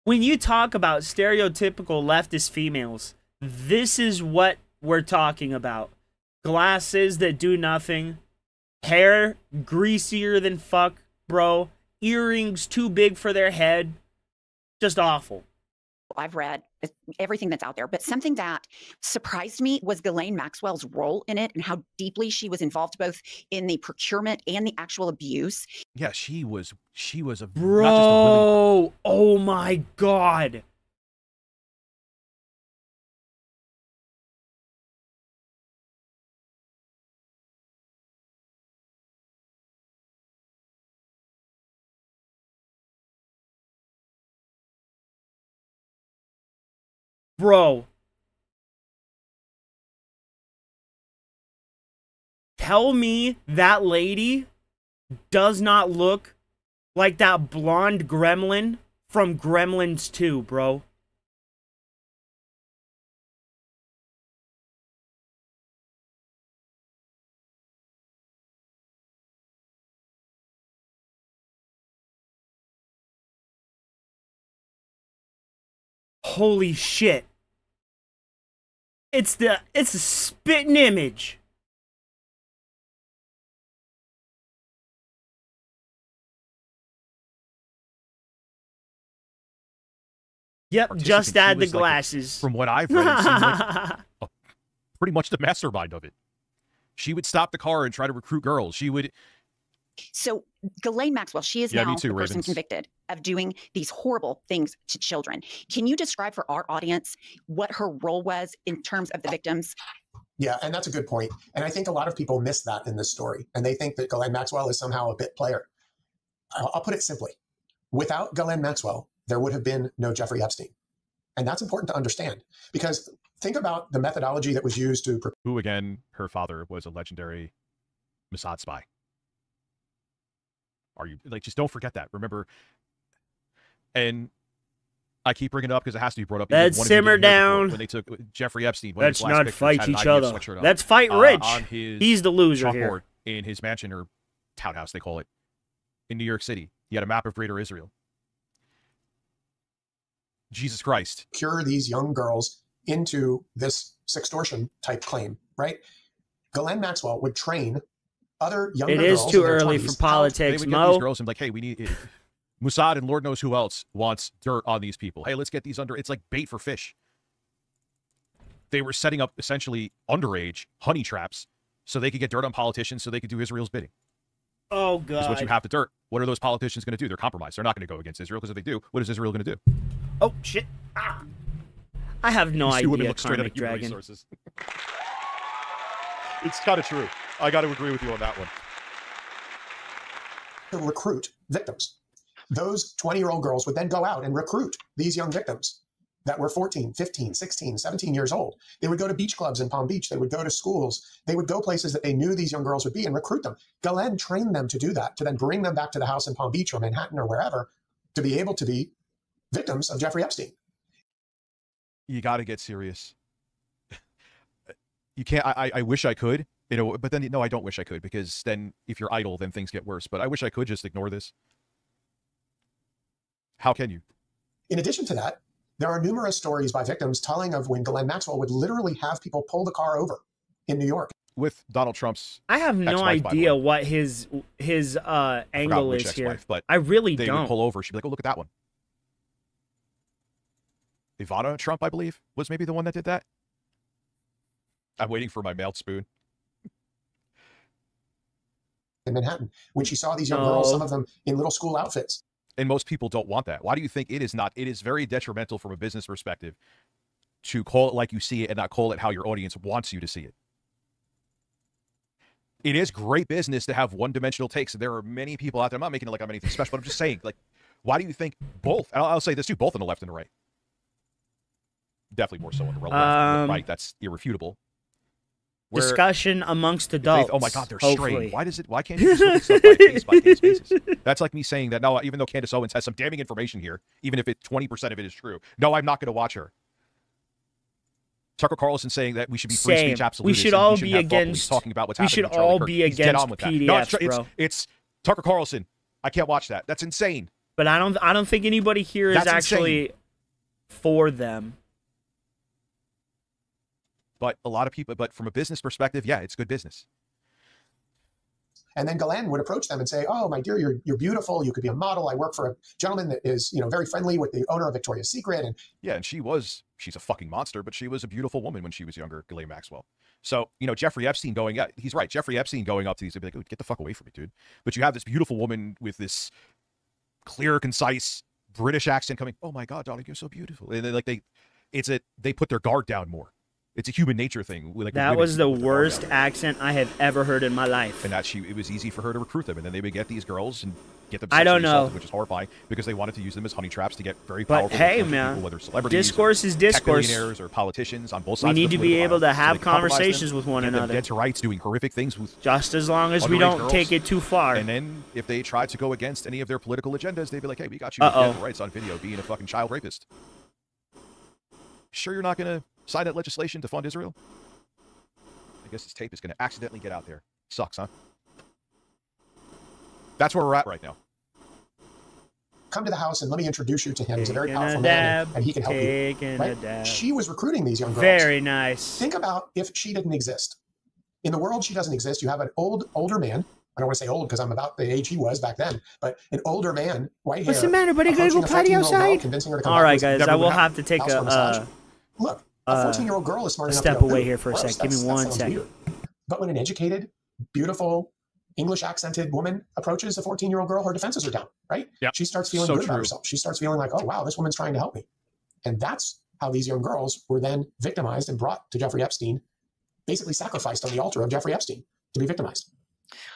when you talk about stereotypical leftist females, this is what we're talking about. Glasses that do nothing, hair greasier than fuck, bro, earrings too big for their head, just awful. I've read everything that's out there, but something that surprised me was Ghislaine Maxwell's role in it and how deeply she was involved both in the procurement and the actual abuse. Yeah, she was a Bro, not just a willing... oh my God. Bro. Tell me that lady does not look like that blonde gremlin from Gremlins 2, bro. Holy shit. It's a spitting image. Yep, just add the glasses. From what I've read, it seemed like pretty much the mastermind of it. She would stop the car and try to recruit girls. She would. So Ghislaine Maxwell, she is now me too, the person Ravens. convicted of doing these horrible things to children. Can you describe for our audience what her role was in terms of the victims? Yeah, and that's a good point. And I think a lot of people miss that in this story. And they think that Ghislaine Maxwell is somehow a bit player. I'll put it simply. Without Ghislaine Maxwell, there would have been no Jeffrey Epstein. And that's important to understand because think about the methodology that was used to... Who, again, her father was a legendary Mossad spy. Are you, like, just don't forget that. Remember, and I keep bringing it up because it has to be brought up. Let's simmer down. When they took Jeffrey Epstein. Let's not fight each other. Let's fight Rich. He's the loser here. In his mansion or townhouse, they call it, in New York City. He had a map of Greater Israel. Jesus Christ. Cure these young girls into this sextortion type claim, right? Ghislaine Maxwell would train other younger girls. It is too early for politics, they would get these girls and be like, hey, we need it. Mossad and Lord knows who else wants dirt on these people. Hey, let's get these under. It's like bait for fish. They were setting up essentially underage honey traps so they could get dirt on politicians so they could do Israel's bidding. Oh, God. Because once you have the dirt, what are those politicians going to do? They're compromised. They're not going to go against Israel because if they do, what is Israel going to do? Oh, shit. Ah. I have no idea, women look straight at Dragon. resources. It's kind of true. I got to agree with you on that one. To recruit victims. Those 20-year-old girls would then go out and recruit these young victims that were 14, 15, 16, 17 years old. They would go to beach clubs in Palm Beach. They would go to schools. They would go places that they knew these young girls would be and recruit them. Ghislaine trained them to do that, to then bring them back to the house in Palm Beach or Manhattan or wherever to be able to be victims of Jeffrey Epstein. You got to get serious. You can't. I wish I could, you know, but then no, I don't wish I could because then if you're idle, then things get worse. But I wish I could just ignore this. How can you? In addition to that, there are numerous stories by victims telling of when Ghislaine Maxwell would literally have people pull the car over in New York. With Donald Trump's I have no idea what his angle is here. But I really they don't. would pull over. She'd be like, oh, look at that one. Ivana Trump, I believe, was maybe the one that did that. I'm waiting for my mailed spoon. In Manhattan, when she saw these young girls, some of them in little school outfits. And most people don't want that. Why do you think it is not? It is very detrimental from a business perspective to call it like you see it and not call it how your audience wants you to see it. It is great business to have one-dimensional takes. There are many people out there. I'm not making it like I'm anything special, but I'm just saying, like, why do you think both? I'll say this too, both on the left and the right. Definitely more so on the right. That's irrefutable. Discussion amongst adults. Oh my God, they're hopefully. straying. Why can't you just look at stuff by case basis? That's like me saying that, no, even though Candace Owens has some damning information here, even if 20% of it is true, no, I'm not going to watch her. Tucker Carlson saying that we should be free speech absolutists. We should all be against. Talking about what's we happening should all be against PDFs, bro. It's Tucker Carlson. I can't watch that. That's insane. But I don't think anybody here is actually for them. But a lot of people, but from a business perspective, yeah, it's good business. And then Glenn would approach them and say, "Oh, my dear, you're beautiful. You could be a model. I work for a gentleman that is, very friendly with the owner of Victoria's Secret." And yeah, and she's a fucking monster, but she was a beautiful woman when she was younger, Ghislaine Maxwell. So, Jeffrey Epstein going, yeah, he's right. Jeffrey Epstein going up to these, they'd be like, "Oh, get the fuck away from me, dude." But you have this beautiful woman with this clear, concise British accent coming, "Oh my God, darling, you're so beautiful." And they put their guard down more. It's a human nature thing. That was the worst accent I have ever heard in my life. And it was easy for her to recruit them. And then they would get these girls and get them assaulted, which is horrifying, because they wanted to use them as honey traps to get very powerful people, whether celebrities, discourse is discourse, millionaires or politicians on both sides. We need to be able to have conversations with one another. Dead to rights, doing horrific things with just as long as we don't take it too far. And then if they try to go against any of their political agendas, they'd be like, "Hey, we got you with dead rights on video being a fucking child rapist. Sure, you're not going to sign that legislation to fund Israel?" I guess this tape is going to accidentally get out there. Sucks, huh? That's where we're at right now. Come to the house and let me introduce you to him. He's a very powerful man, and he can help you. Right? She was recruiting these young girls. Very nice. Think about if she didn't exist. In the world she doesn't exist, you have an older man. I don't want to say old because I'm about the age he was back then, but an older man, white hair. What's the matter, buddy? Gotta go potty outside? All right, guys, I will have to take Look, a 14-year-old girl is smart enough step to away here for a sec. Give me 1 second. Weird. But when an educated, beautiful, English accented woman approaches a 14-year-old girl, her defenses are down, right? Yep. She starts feeling good about herself. She starts feeling like, "Oh, wow, this woman's trying to help me." And that's how these young girls were then victimized and brought to Jeffrey Epstein, basically sacrificed on the altar of Jeffrey Epstein to be victimized.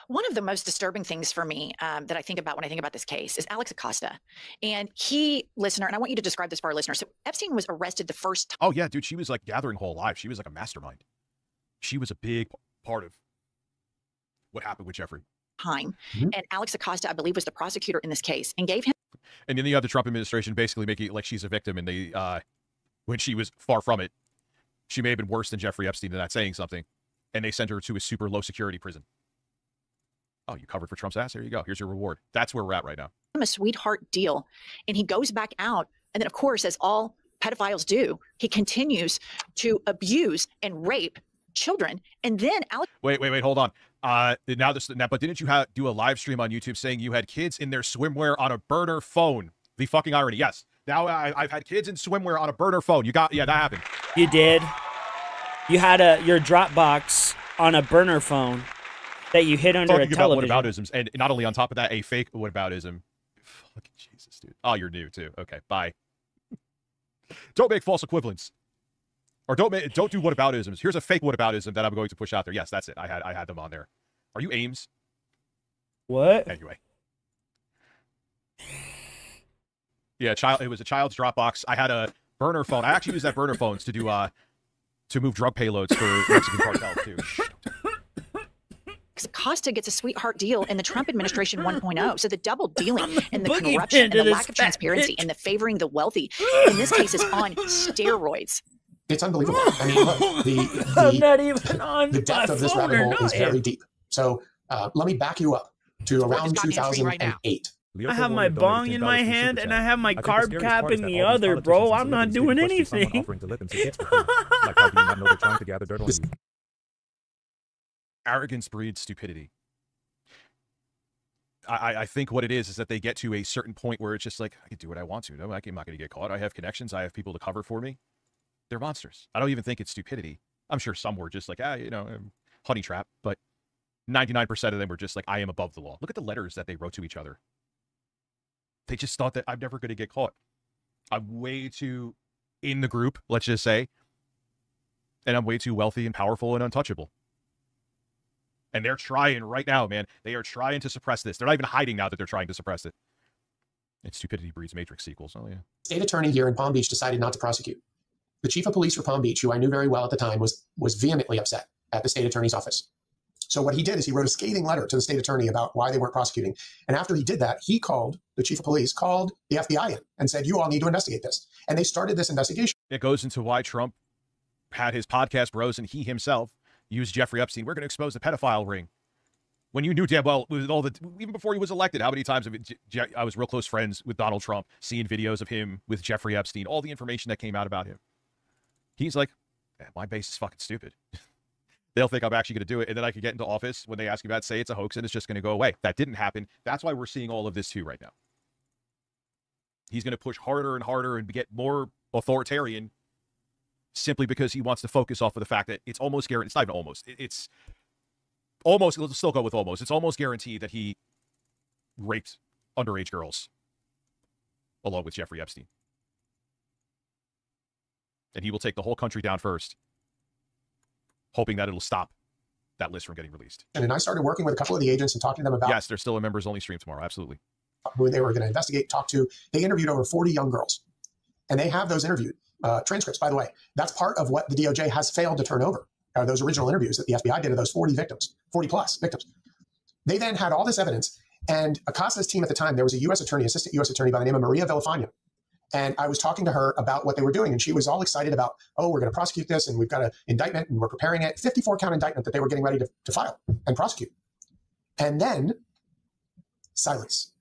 One of the most disturbing things for me that I think about when I think about this case is Alex Acosta. And listener, and I want you to describe this for our listeners. So Epstein was arrested the first time. Oh, yeah, dude. She was like gathering whole lives. She was like a mastermind. She was a big part of what happened with Jeffrey. And Alex Acosta, I believe, was the prosecutor in this case and gave him. And then you have the Trump administration basically making it like she's a victim. And they, when she was far from it, she may have been worse than Jeffrey Epstein in not saying something. And they sent her to a super low security prison. Oh, you covered for Trump's ass? There you go. Here's your reward. That's where we're at right now. A sweetheart deal. And he goes back out. And then, of course, as all pedophiles do, he continues to abuse and rape children. And then Alex. Wait, hold on. But didn't you do a live stream on YouTube saying you had kids in their swimwear on a burner phone? The fucking irony. Yes. Now I've had kids in swimwear on a burner phone. That happened. You did. You had your Dropbox on a burner phone that you hid under a television. About whataboutisms, and not only on top of that, a fake whataboutism. Fucking Jesus, dude. Oh, you're new too. Okay, bye. Don't make false equivalents, or don't do whataboutisms. Here's a fake whataboutism that I'm going to push out there. Yes, that's it. I had them on there. Are you Ames? What? Anyway. Yeah, it was a child's Dropbox. I had a burner phone. I actually used that burner phones to do to move drug payloads for Mexican cartels too. Acosta gets a sweetheart deal in the Trump administration 1.0. So the double dealing and the corruption and the lack of transparency and the favoring the wealthy in this case is on steroids. It's unbelievable. I mean, look, I'm not even on the depth of this rabbit hole is very deep. So let me back you up to around 2008. I have my bong in my hand and I have my carb cap in the other, bro. I'm not doing anything. Arrogance breeds stupidity. I think what it is that they get to a certain point where it's just like, I can do what I want to. No, I'm not going to get caught. I have connections. I have people to cover for me. They're monsters. I don't even think it's stupidity. I'm sure some were just like, honey trap. But 99% of them were just like, I am above the law. Look at the letters that they wrote to each other. They just thought that I'm never going to get caught. I'm way too in the group, let's just say. And I'm way too wealthy and powerful and untouchable. And they're trying right now, man. They are trying to suppress this. They're not even hiding now that they're trying to suppress it. And stupidity breeds Matrix sequels. Oh, yeah. State attorney here in Palm Beach decided not to prosecute. The chief of police for Palm Beach, who I knew very well at the time, was vehemently upset. at the state attorney's office. So what he did is he wrote a scathing letter to the state attorney about why they weren't prosecuting. And after he did that, he called, the chief of police called the FBI in and said, you all need to investigate this. And they started this investigation. It goes into why Trump had his podcast bros and he himself used Jeffrey Epstein. We're going to expose the pedophile ring. When you knew damn well, with all the, even before he was elected, how many times I was real close friends with Donald Trump, seeing videos of him with Jeffrey Epstein, all the information that came out about him. He's like, my base is fucking stupid. They'll think I'm actually going to do it, and then I could get into office when they ask me about it, say it's a hoax, and it's just going to go away. That didn't happen. That's why we're seeing all of this too right now. He's going to push harder and harder and get more authoritarian simply because he wants to focus off of the fact that it's almost guaranteed. It's not even almost. It's almost, let's still go with almost. It's almost guaranteed that he raped underage girls along with Jeffrey Epstein. And he will take the whole country down first, hoping that it'll stop that list from getting released. And I started working with a couple of the agents and talking to them about... Yes, there's still a members-only stream tomorrow, absolutely. ...who they were going to investigate, talk to. They interviewed over 40 young girls. And they have those interviewed transcripts, by the way. That's part of what the DOJ has failed to turn over, those original interviews that the FBI did of those 40 victims, 40-plus victims. They then had all this evidence. And Acosta's team at the time, there was a U.S. attorney, assistant U.S. attorney by the name of Maria Villafana. And I was talking to her about what they were doing. And she was all excited about, oh, we're going to prosecute this. And we've got an indictment and we're preparing it. 54-count indictment that they were getting ready to file and prosecute. And then silence.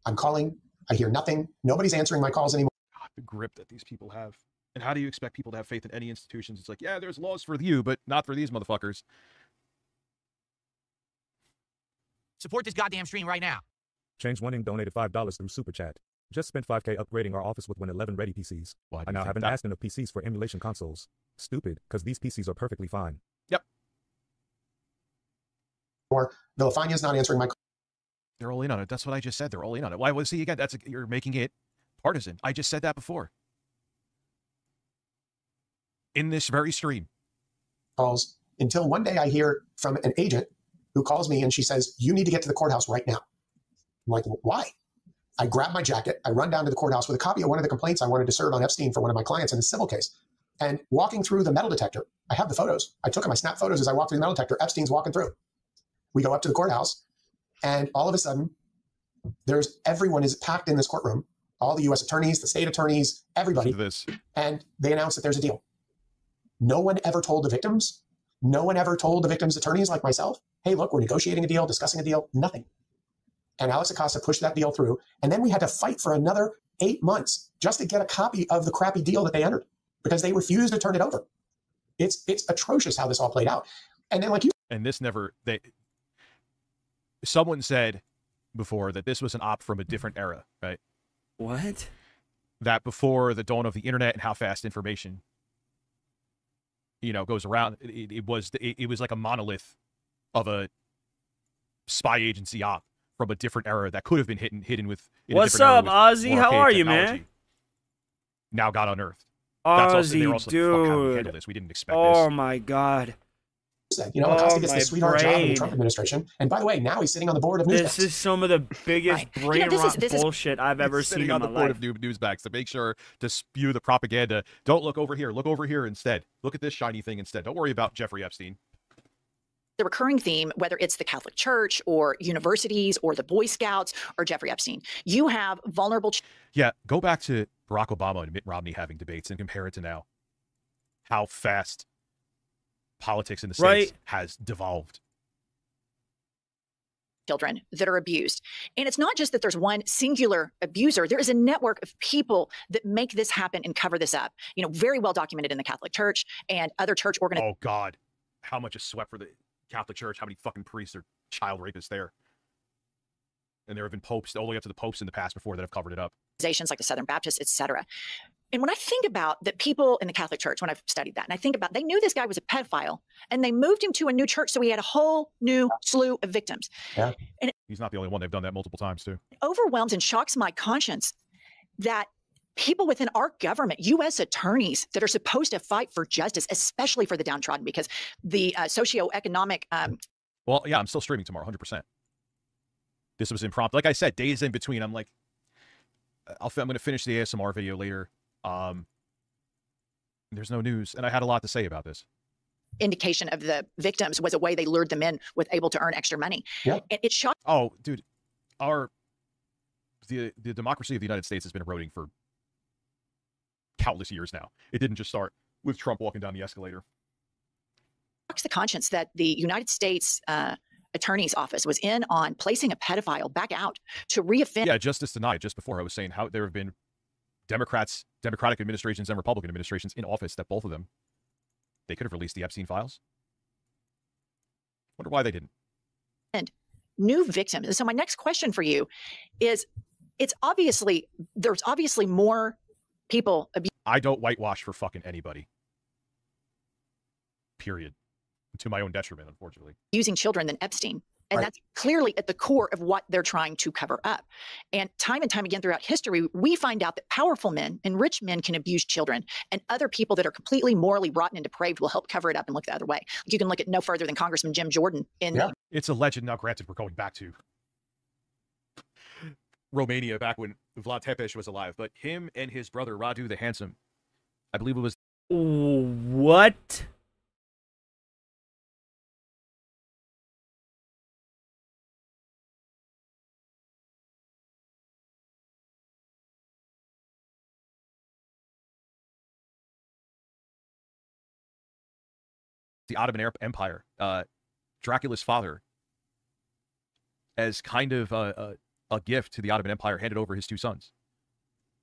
I'm calling. I hear nothing. Nobody's answering my calls anymore. God, the grip that these people have. And how do you expect people to have faith in any institutions? It's like, yeah, there's laws for you, but not for these motherfuckers. Support this goddamn stream right now. Change Winning donated $5 through Super Chat. Just spent $5K upgrading our office with Win 11 ready PCs. I now have an asking of PCs for emulation consoles. Stupid, because these PCs are perfectly fine. Yep. Or Villafana's not answering my call. They're all in on it. That's what I just said. They're all in on it. Why was he again? You're making it partisan. I just said that before. In this very stream. Calls until one day I hear from an agent who calls me and she says, you need to get to the courthouse right now. I'm like, why? I grab my jacket. I run down to the courthouse with a copy of one of the complaints I wanted to serve on Epstein for one of my clients in a civil case. And walking through the metal detector, I have the photos. I took them. I snapped photos as I walked through the metal detector. Epstein's walking through. We go up to the courthouse, and all of a sudden, everyone is packed in this courtroom. All the U.S. attorneys, the state attorneys, everybody. And they announce that there's a deal. No one ever told the victims. No one ever told the victims' attorneys like myself, hey, look, we're negotiating a deal, discussing a deal. Nothing. And Alex Acosta pushed that deal through. And then we had to fight for another 8 months just to get a copy of the crappy deal that they entered because they refused to turn it over. It's atrocious how this all played out. And then and this never, someone said before that this was an op from a different era, right? What? That before the dawn of the internet and how fast information, goes around, it was like a monolith of a spy agency op from a different era that could have been hidden with. What's up, Ozzy? How are you, man? Now got unearthed. Ozzy, Like, fuck, how we handle this? We didn't expect this. Oh my God. Acosta gets the sweetheart job in the Trump administration. And by the way, now he's sitting on the board of Newsmax. This is some of the biggest brain rot bullshit I've ever seen in my life. Sitting on the board of Newsmax to make sure to spew the propaganda. Don't look over here. Look over here instead. Look at this shiny thing instead. Don't worry about Jeffrey Epstein. The recurring theme, whether it's the Catholic Church or universities or the Boy Scouts or Jeffrey Epstein, you have vulnerable. Yeah, go back to Barack Obama and Mitt Romney having debates and compare it to now. How fast politics in the States has devolved. Children that are abused. And it's not just that there's one singular abuser. There is a network of people that make this happen and cover this up. Very well documented in the Catholic Church and other church organizations. Oh, God. How much is swept for the Catholic Church? How many fucking priests or child rapists there? And there have been popes, all the way up to the popes in the past before that have covered it up. Organizations like the Southern Baptists, etc. And when I think about the people in the Catholic Church, when I've studied that, and I think about, they knew this guy was a pedophile, and they moved him to a new church, so he had a whole new slew of victims. Yeah. And he's not the only one. They've done that multiple times, too. It overwhelms and shocks my conscience that people within our government, U.S. attorneys that are supposed to fight for justice, especially for the downtrodden, because the socioeconomic... Well, yeah, I'm still streaming tomorrow, 100%. This was impromptu. Like I said, days in between, I'm like, I'm going to finish the ASMR video later. There's no news, and I had a lot to say about this. indication of the victims was a way they lured them in with able to earn extra money. Yeah. And it shocked. Oh, dude, the democracy of the United States has been eroding for countless years now. It didn't just start with Trump walking down the escalator. Shocks the conscience that the United States Attorney's Office was in on placing a pedophile back out to reoffend. Yeah, justice denied. Just before I was saying how there have been Democratic administrations and Republican administrations in office that both of them, they could have released the Epstein files. Wonder why they didn't. And new victims. And so my next question for you is, there's obviously more people. I don't whitewash for fucking anybody. Period. To my own detriment, unfortunately. Using children than Epstein. And that's clearly at the core of what they're trying to cover up. And time again throughout history, we find out that powerful men and rich men can abuse children, and other people that are completely morally rotten and depraved will help cover it up and look the other way. You can look at no further than Congressman Jim Jordan in It's a legend. Now, granted, we're going back to Romania back when Vlad Tepes was alive, but him and his brother Radu the Handsome, I believe it was. What? The Ottoman Empire, Dracula's father, as kind of a gift to the Ottoman Empire, handed over his two sons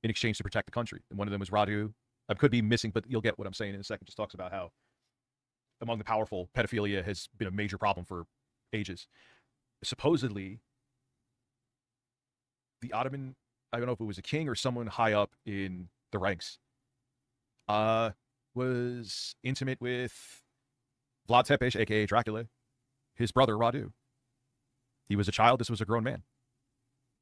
in exchange to protect the country. And one of them was Radu. I could be missing, but you'll get what I'm saying in a second. Just talks about how among the powerful, pedophilia has been a major problem for ages. Supposedly, the Ottoman, I don't know if it was a king or someone high up in the ranks, was intimate with Vlad Tepes, a.k.a. Dracula, his brother Radu. He was a child. This was a grown man.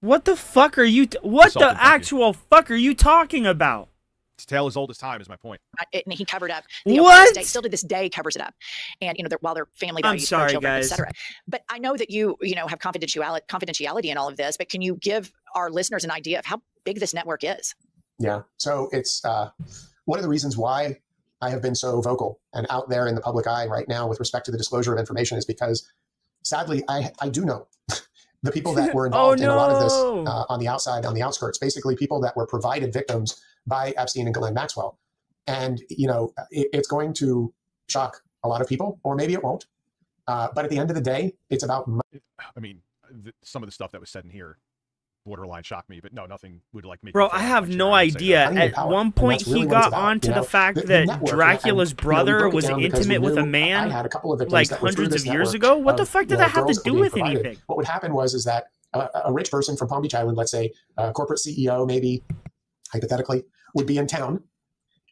What the fuck are you... What the actual fuck are you talking about? It's a tale as old as time is my point. And he covered up. What? Still to this day covers it up. And, while their family I'm values, sorry, their children, guys. etc. But I know that you have confidentiality in all of this, but can you give our listeners an idea of how big this network is? Yeah. So it's one of the reasons why I have been so vocal and out there in the public eye right now with respect to the disclosure of information is because, sadly, I do know the people that were involved in a lot of this on the outside, on the outskirts, basically people that were provided victims by Epstein and Ghislaine Maxwell. And, it's going to shock a lot of people, or maybe it won't. But at the end of the day, it's about money. I mean, some of the stuff that was said in here borderline shocked me, but no, nothing would like make. Bro, I have no idea. At one point, he got onto the fact that Dracula's brother was intimate with a man like hundreds of years ago. What the fuck did that have to do with anything? What would happen is that a rich person from Palm Beach Island, let's say a corporate CEO, maybe hypothetically, would be in town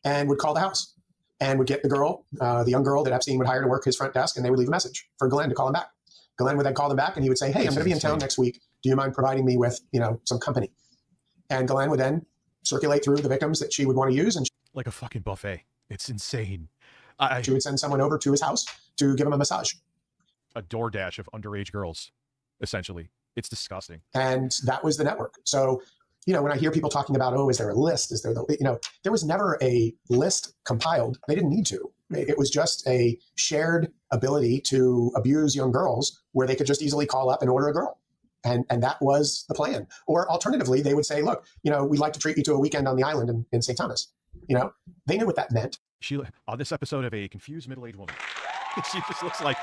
and would call the house and would get the girl, the young girl that Epstein would hire to work his front desk, and they would leave a message for Glenn to call him back. Glenn would then call them back, and he would say, "Hey, I'm going to be in town next week. Do you mind providing me with, some company?" And Glenn would then circulate through the victims that she would want to use, and like a fucking buffet. It's insane. She would send someone over to his house to give him a massage. A DoorDash of underage girls, essentially. It's disgusting. And that was the network. So, when I hear people talking about, is there a list? Is there there was never a list compiled. They didn't need to. It was just a shared ability to abuse young girls where they could just easily call up and order a girl. And that was the plan. Or alternatively, they would say, look, we'd like to treat you to a weekend on the island in St. Thomas. They knew what that meant. She, on this episode of a confused middle-aged woman, she just looks like,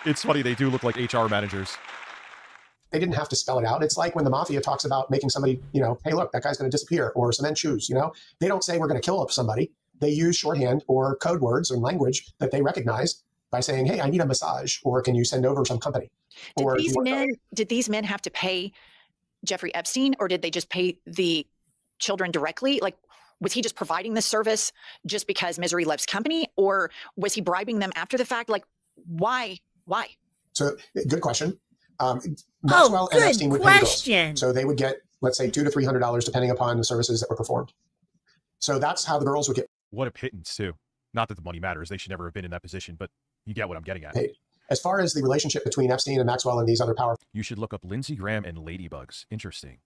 it's funny, they do look like HR managers. They didn't have to spell it out. It's like when the mafia talks about making somebody, hey, look, that guy's going to disappear, or cement shoes, They don't say we're going to kill up somebody. They use shorthand or code words and language that they recognize by saying, hey, I need a massage, or can you send over some company? Did these men have to pay Jeffrey Epstein, or did they just pay the children directly? Like, was he just providing this service just because misery loves company, or was he bribing them after the fact? Like, why? So, good question. Maxwell and Epstein would pay the girls. So they would get, let's say, $200 to $300, depending upon the services that were performed. So that's how the girls would get. What a pittance, too. Not that the money matters. They should never have been in that position, but you get what I'm getting at. Paid. As far as the relationship between Epstein and Maxwell and these other powerful... You should look up Lindsey Graham and ladybugs. Interesting.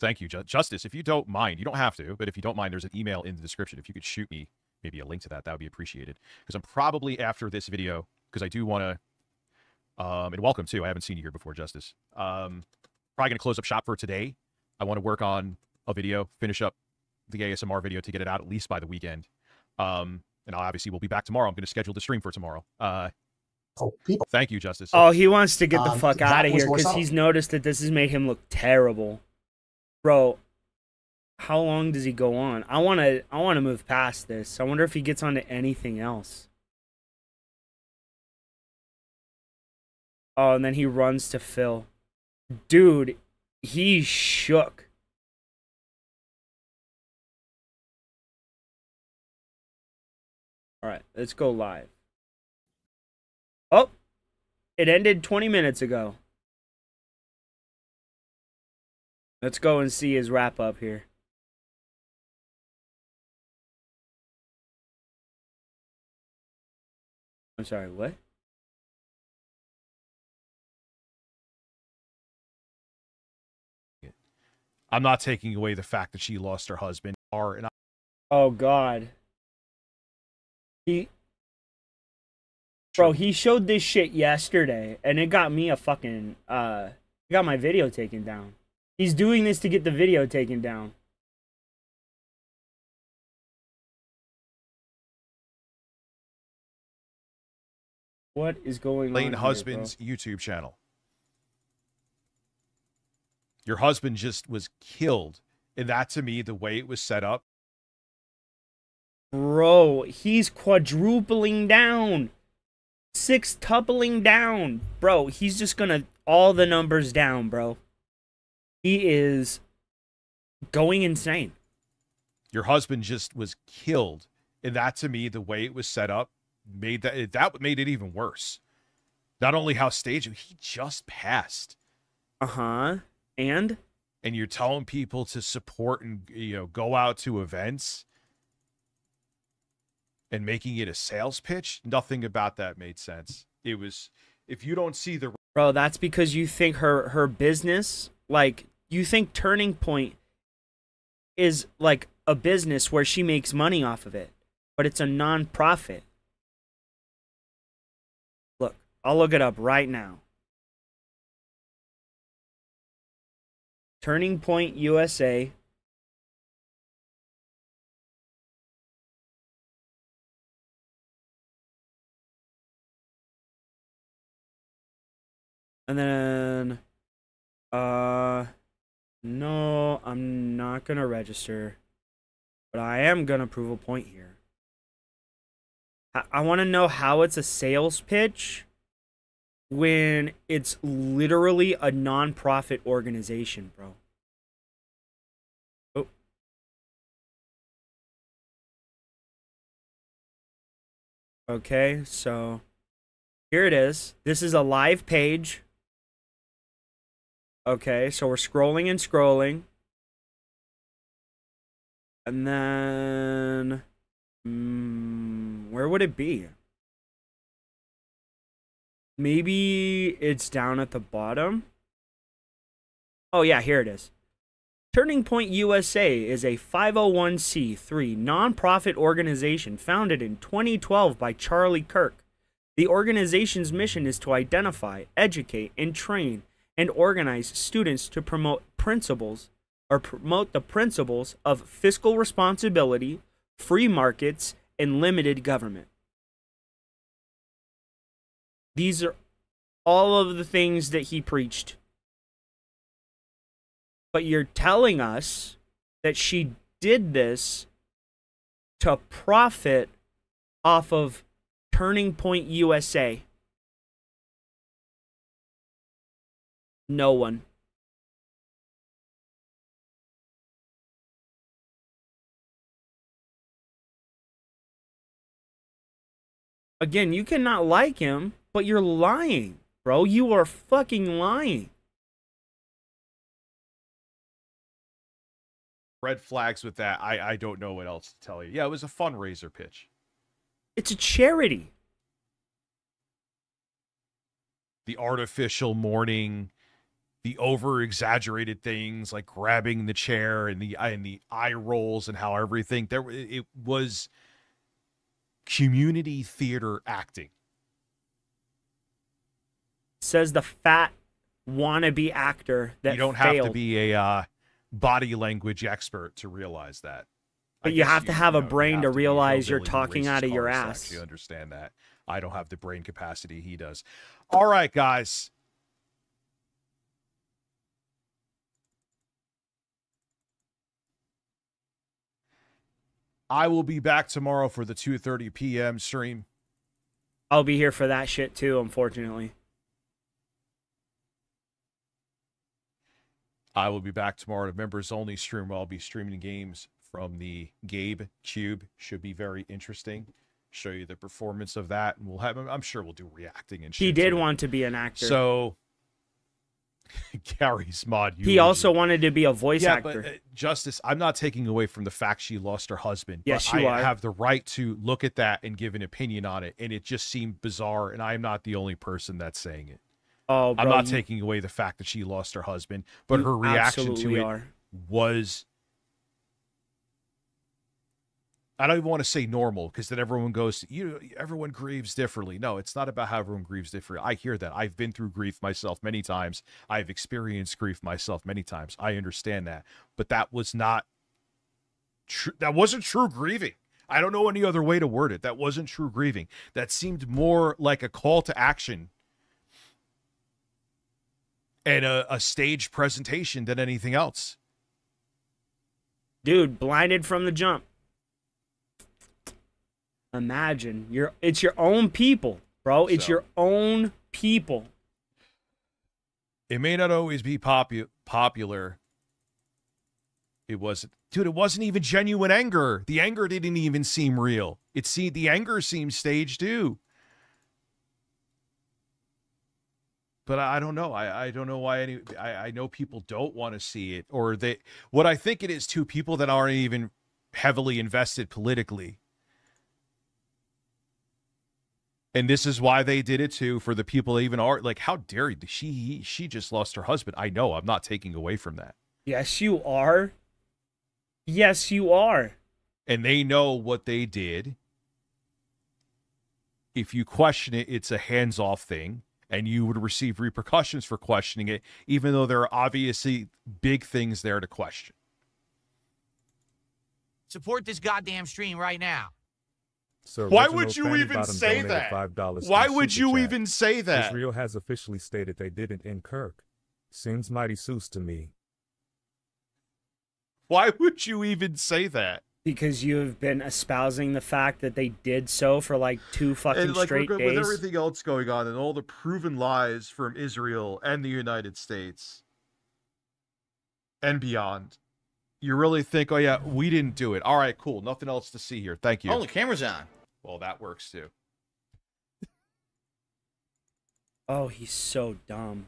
Thank you, Justice. If you don't mind, you don't have to, but if you don't mind, there's an email in the description. If you could shoot me maybe a link to that, that would be appreciated. Because I'm probably after this video, because I do want to, and welcome too. I haven't seen you here before, Justice. Probably going to close up shop for today. I want to work on a video, finish up the ASMR video to get it out at least by the weekend. And obviously we'll be back tomorrow. I'm going to schedule the stream for tomorrow. People. Thank you, Justice. Oh, he wants to get the fuck out of was here more because subtle. he's noticed that this has made him look terrible. Bro, how long does he go on? I wanna move past this. I wonder if he gets onto anything else. Oh, and then he runs to Phil. Dude, he shook. Alright, let's go live. Oh! It ended 20 minutes ago. Let's go and see his wrap up here. I'm sorry, what? I'm not taking away the fact that she lost her husband. Oh God. Bro, he showed this shit yesterday, and it got me a fucking it got my video taken down. He's doing this to get the video taken down. What is going Lane on? husband's YouTube channel. Your husband just was killed. And that, to me, the way it was set up. Bro, he's quadrupling down. Sextupling down. Bro, he's just gonna all the numbers down, bro. He is going insane. Your husband just was killed. And that, to me, the way it was set up, made that made it even worse. Not only how staged, he just passed. Uh-huh. And you're telling people to support and, you know, go out to events and making it a sales pitch. Nothing about that made sense. It was, if you don't see the... Bro, that's because you think her business, like, you think Turning Point is like a business where she makes money off of it, but it's a non-profit. Look, I'll look it up right now. Turning Point USA. And then, no, I'm not gonna register, but I am gonna prove a point here. I want to know how it's a sales pitch when it's literally a non-profit organization, bro. Oh. Okay, so here it is. This is a live page. Okay, so we're scrolling and scrolling. And then... where would it be? Maybe it's down at the bottom. Oh yeah, here it is. Turning Point USA is a 501c3 nonprofit organization founded in 2012 by Charlie Kirk. The organization's mission is to identify, educate, and train and organize students to promote the principles of fiscal responsibility, free markets, and limited government. These are all of the things that he preached. But you're telling us that she did this to profit off of Turning Point USA. No one. Again, you cannot like him, but you're lying, bro. You are fucking lying. Red flags with that. I don't know what else to tell you. Yeah, it was a fundraiser pitch. It's a charity. The artificial mourning the over-exaggerated things like grabbing the chair and the eye rolls and how everything it was community theater acting. Says the fat wannabe actor that you don't failed. have to be a body language expert to realize that. But you have to have a brain to realize you're talking out of your ass. You understand that. I don't have the brain capacity he does. All right, guys. I will be back tomorrow for the 2:30 p.m. stream. I'll be here for that shit too, unfortunately. I will be back tomorrow to members only stream where I'll be streaming games from the Gabe Cube. Should be very interesting. Show you the performance of that, and we'll have. I'm sure we'll do reacting and shit. He did want to be an actor. So Gary's mod. He also wanted to be a voice actor. But, Justice, I'm not taking away from the fact she lost her husband. Yes, but you I are. have the right to look at that and give an opinion on it, and it just seemed bizarre, and I'm not the only person that's saying it. Oh, bro, I'm not taking away the fact that she lost her husband, but her reaction to it was... I don't even want to say normal, because then everyone goes, everyone grieves differently. No, it's not about how everyone grieves differently. I hear that. I've been through grief myself many times. I've experienced grief myself many times. I understand that. But that was not true. That wasn't true grieving. I don't know any other way to word it. That wasn't true grieving. That seemed more like a call to action and a stage presentation than anything else. Dude, blinded from the jump. Imagine it's your own people, bro. It's your own people. It may not always be popular. It wasn't, dude. It wasn't even genuine anger. The anger didn't even seem real. The anger seemed staged too. But I don't know. I don't know why I know people don't want to see it, or what I think it is too, people that aren't even heavily invested politically. And this is why they did it too, for the people that even are like, how dare she just lost her husband. I know, I'm not taking away from that. Yes, you are. Yes, you are. And they know what they did. If you question it, it's a hands-off thing, and you would receive repercussions for questioning it, even though there are obviously big things there to question. Support this goddamn stream right now. Sir, Why Reginald would you Fanny even Bottom say donated that? $5 Why to would Super you Chat. even say that? Israel has officially stated they didn't in Kirk. Seems mighty sus to me. Why would you even say that? Because you have been espousing the fact that they did so for like 2 fucking straight days. With everything else going on and all the proven lies from Israel and the United States and beyond, you really think, oh yeah, we didn't do it. All right, cool. Nothing else to see here. Thank you. Oh, the camera's on. Well, that works too. Oh, he's so dumb.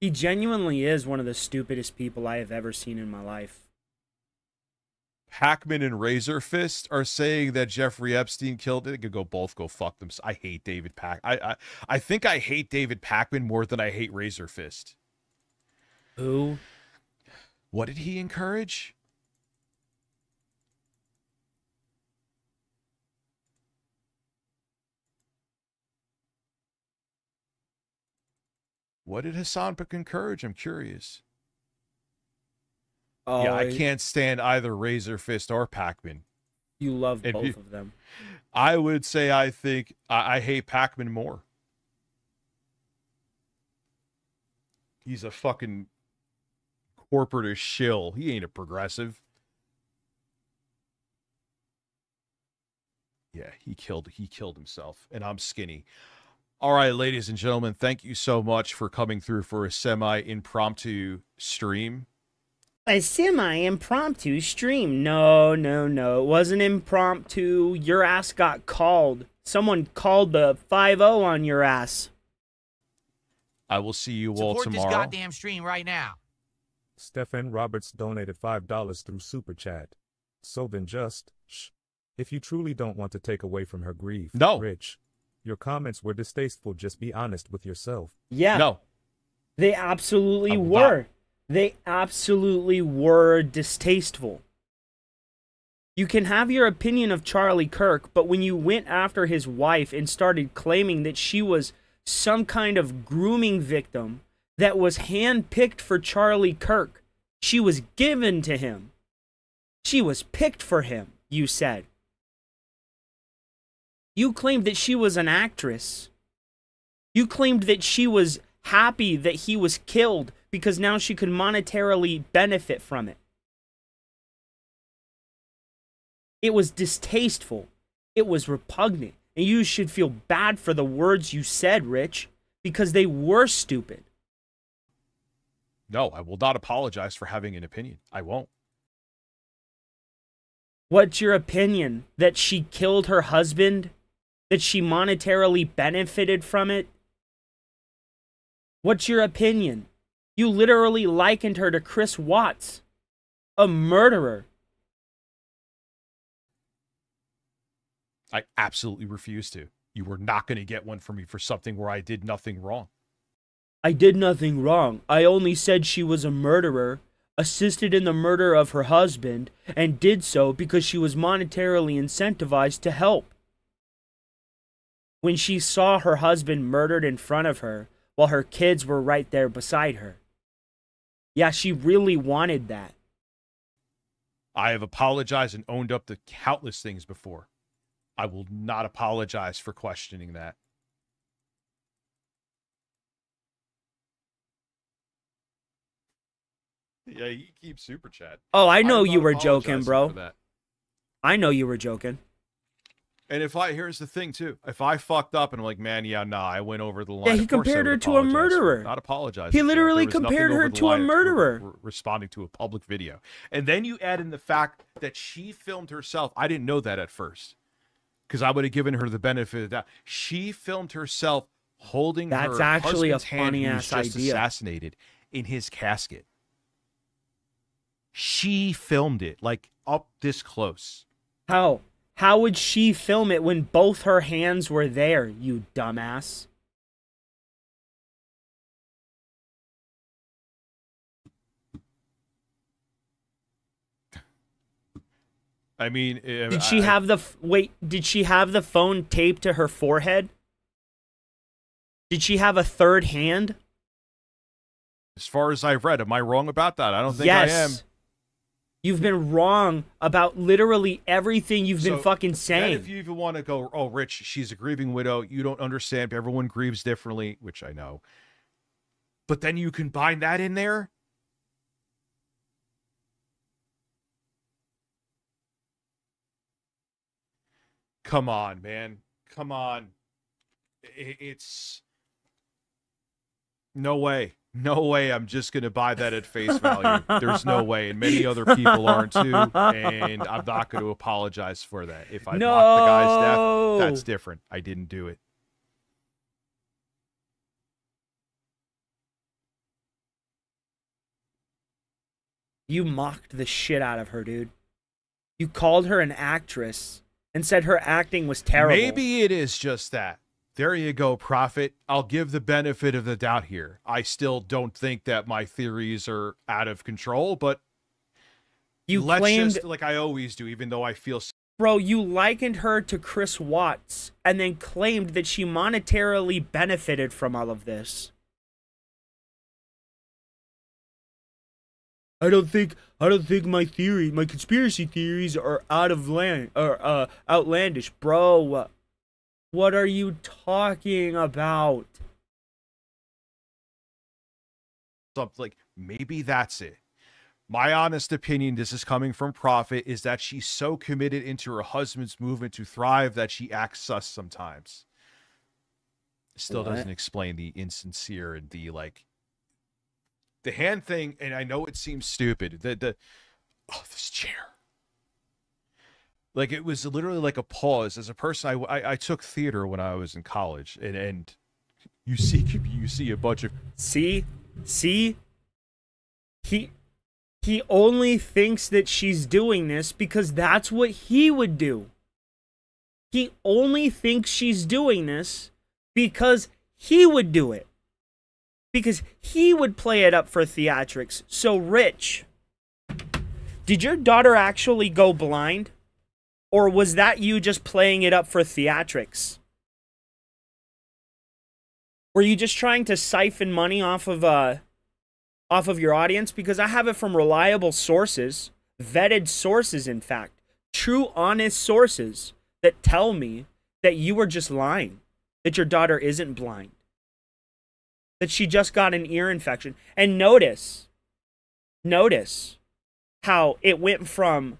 He genuinely is one of the stupidest people I have ever seen in my life. Hackman and Razor Fist are saying that Jeffrey Epstein killed it. They could both go fuck them. I hate David I think I hate David Pakman more than I hate Razor Fist. Who? What did he encourage? What did Hassan Pak encourage? I'm curious. Oh, yeah, I can't stand either Razor Fist or Pakman. You love both of them. I would say I think I hate Pakman more. He's a fucking corporate shill. He ain't a progressive. Yeah, he killed himself, and I'm skinny. All right, ladies and gentlemen, thank you so much for coming through for a semi-impromptu stream. A semi-impromptu stream. No. It wasn't impromptu. Your ass got called. Someone called the 5-0 on your ass. I will see you all tomorrow. Support this goddamn stream right now. Stephen Roberts donated $5 through Super Chat. So then just, if you truly don't want to take away from her grief, no. Rich, your comments were distasteful. Just be honest with yourself. Yeah. No. They absolutely were. They absolutely were distasteful. You can have your opinion of Charlie Kirk, but when you went after his wife and started claiming that she was some kind of grooming victim that was handpicked for Charlie Kirk, she was given to him. She was picked for him, you said. You claimed that she was an actress. You claimed that she was happy that he was killed because now she could monetarily benefit from it. It was distasteful. It was repugnant. And you should feel bad for the words you said, Rich, because they were stupid. No, I will not apologize for having an opinion. I won't. What's your opinion? That she killed her husband? That she monetarily benefited from it? What's your opinion? You literally likened her to Chris Watts, a murderer. I absolutely refuse to. You were not going to get one from me for something where I did nothing wrong. I did nothing wrong. I only said she was a murderer, assisted in the murder of her husband, and did so because she was monetarily incentivized to help. When she saw her husband murdered in front of her, while her kids were right there beside her. Yeah, she really wanted that. I have apologized and owned up to countless things before. I will not apologize for questioning that. Yeah, you keep super chat. Oh, I know you were joking, bro. I know you were joking. And here's the thing too. If I fucked up and I'm like, man, yeah, nah, I went over the line. Yeah, he compared her to a murderer. Not apologize. He literally compared her to a murderer. Responding to a public video. And then you add in the fact that she filmed herself. I didn't know that at first, because I would have given her the benefit of that. She filmed herself holding That's her actually a husband's hand funny who was ass just idea. assassinated in his casket. She filmed it like up this close. How? How would she film it when both her hands were there, you dumbass? I mean, Did she have the did she have the phone taped to her forehead? Did she have a third hand? As far as I've read, am I wrong about that? I don't think Yes. I am. You've been wrong about literally everything you've been fucking Then saying. if you even want to go, oh, Rich, she's a grieving widow. You don't understand. Everyone grieves differently, which I know. But then you combine that in there. Come on, man. Come on. It's no way. No way I'm just going to buy that at face value. There's no way. And many other people aren't too. And I'm not going to apologize for that. If I mocked the guy's death, that's different. I didn't do it. You mocked the shit out of her, dude. You called her an actress and said her acting was terrible. Maybe it is just that. There you go, Prophet. I'll give the benefit of the doubt here. I still don't think that my theories are out of control, but let's claimed, just, like I always do, even though I feel... Bro, you likened her to Chris Watts and then claimed that she monetarily benefited from all of this. I don't think my conspiracy theories are outlandish, bro. What are you talking about? Something like, maybe that's it. My honest opinion, this is coming from Prophet, is that she's so committed into her husband's movement to thrive that she acts sus sometimes. Still doesn't explain the insincere and the, like, the hand thing, and I know it seems stupid. This chair. Like, it was literally like a pause. As a person, I took theater when I was in college, and you see a bunch of... See? He only thinks that she's doing this because that's what he would do. He only thinks she's doing this because he would do it. because he would play it up for theatrics. So, Rich, did your daughter actually go blind? Or was that you just playing it up for theatrics? Were you just trying to siphon money off of your audience? Because I have it from reliable sources, vetted sources, in fact, true, honest sources that tell me that you were just lying, that your daughter isn't blind, that she just got an ear infection. And notice how it went from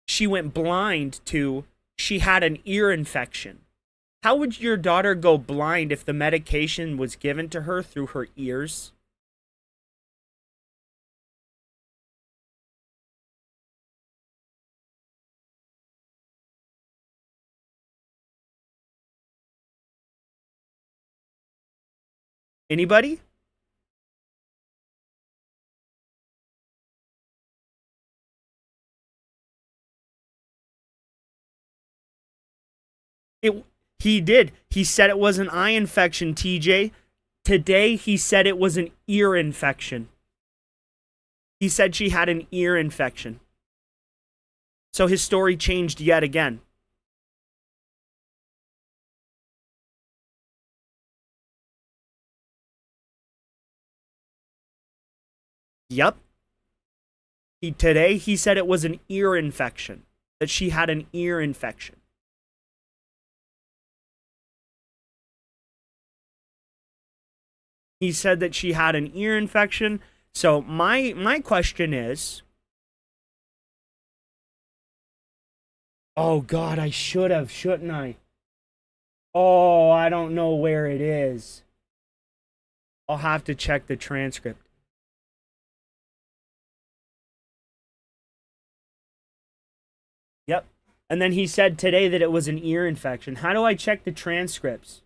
she went blind to she had an ear infection. How would your daughter go blind if the medication was given to her through her ears? Anybody? He did. He said it was an eye infection, TJ. Today, he said it was an ear infection. He said she had an ear infection. So his story changed yet again. Yep. Today, he said it was an ear infection. That she had an ear infection. He said that she had an ear infection. So my question is, oh God, I should have, shouldn't I? Oh, I don't know where it is. I'll have to check the transcript. Yep. And then he said today that it was an ear infection. How do I check the transcripts?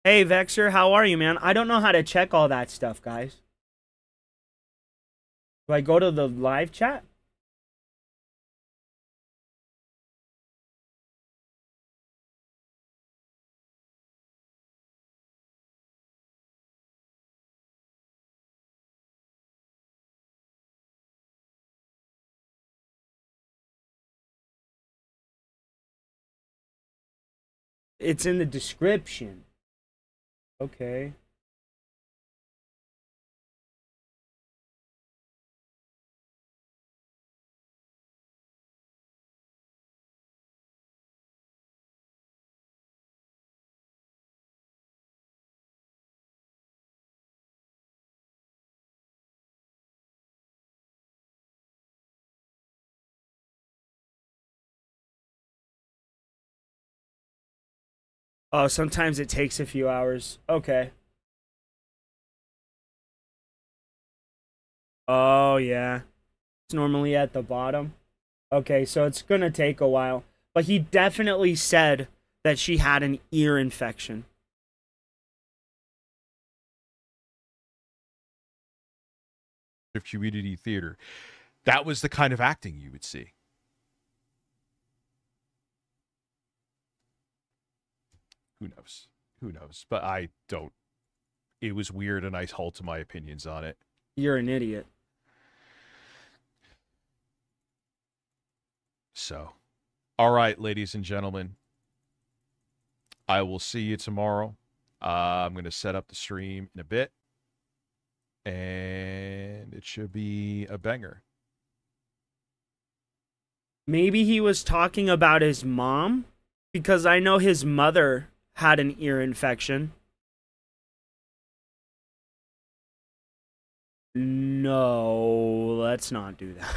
Hey, Vexer, how are you, man? I don't know how to check all that stuff, guys. Do I go to the live chat? It's in the description. Okay. Oh, sometimes it takes a few hours. Okay. Oh, yeah. It's normally at the bottom. Okay, so it's going to take a while. But he definitely said that she had an ear infection. Of community theater. That was the kind of acting you would see. Who knows? Who knows? But I don't. It was weird, and I hold to my opinions on it. You're an idiot. So, all right, ladies and gentlemen. I will see you tomorrow. I'm going to set up the stream in a bit. And it should be a banger. Maybe he was talking about his mom, because I know his mother had an ear infection. No, let's not do that.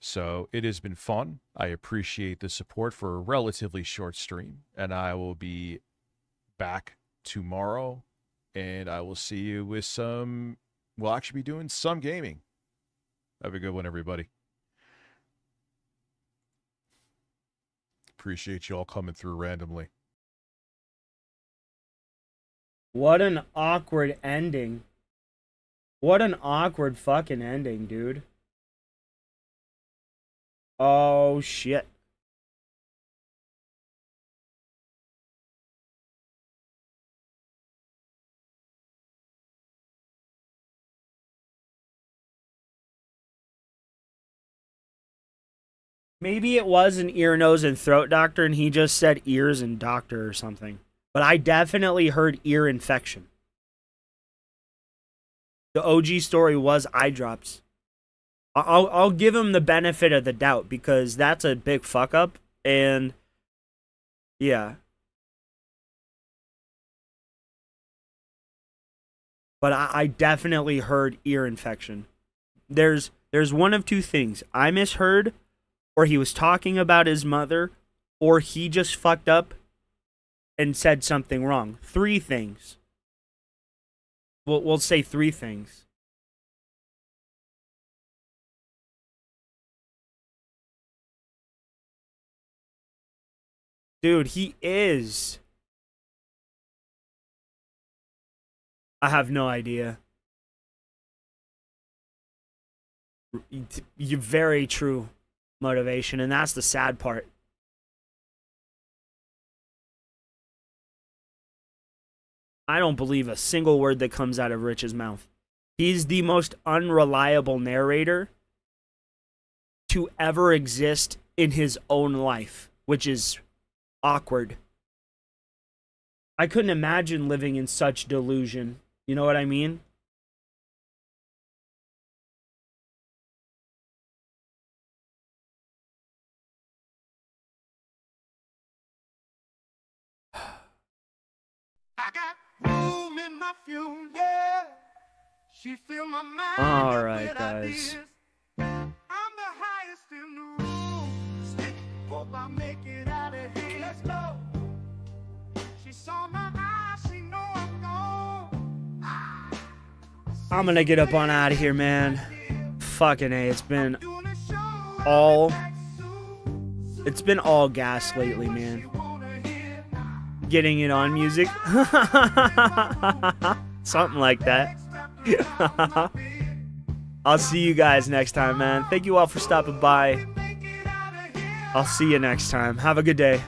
So it has been fun. I appreciate the support for a relatively short stream, and I will be back tomorrow, and I will see you with some. We'll actually be doing some gaming. Have a good one, everybody. Appreciate you all coming through randomly. What an awkward ending. What an awkward fucking ending, dude. Oh, shit. Maybe it was an ear, nose, and throat doctor, and he just said ears and doctor or something. But I definitely heard ear infection. The OG story was eye drops. I'll give him the benefit of the doubt because that's a big fuck up, and yeah. But I definitely heard ear infection. There's one of two things. I misheard, or he was talking about his mother, or he just fucked up and said something wrong. Three things. We'll say three things. Dude, he is. I have no idea. You're very true motivation, and that's the sad part. I don't believe a single word that comes out of Rich's mouth. He's the most unreliable narrator to ever exist in his own life, which is awkward. I couldn't imagine living in such delusion. You know what I mean? I got room in my fuel, yeah. She filled my mind. All right, guys. I'm the highest in the room. Hope I make it out of here. Let's go. She saw my eyes, she know I'm gone. I'm gonna get up on out of here, man. Fucking A, it's been all gas lately, man. Getting it on music. Something like that. I'll see you guys next time, man. Thank you all for stopping by. I'll see you next time. Have a good day.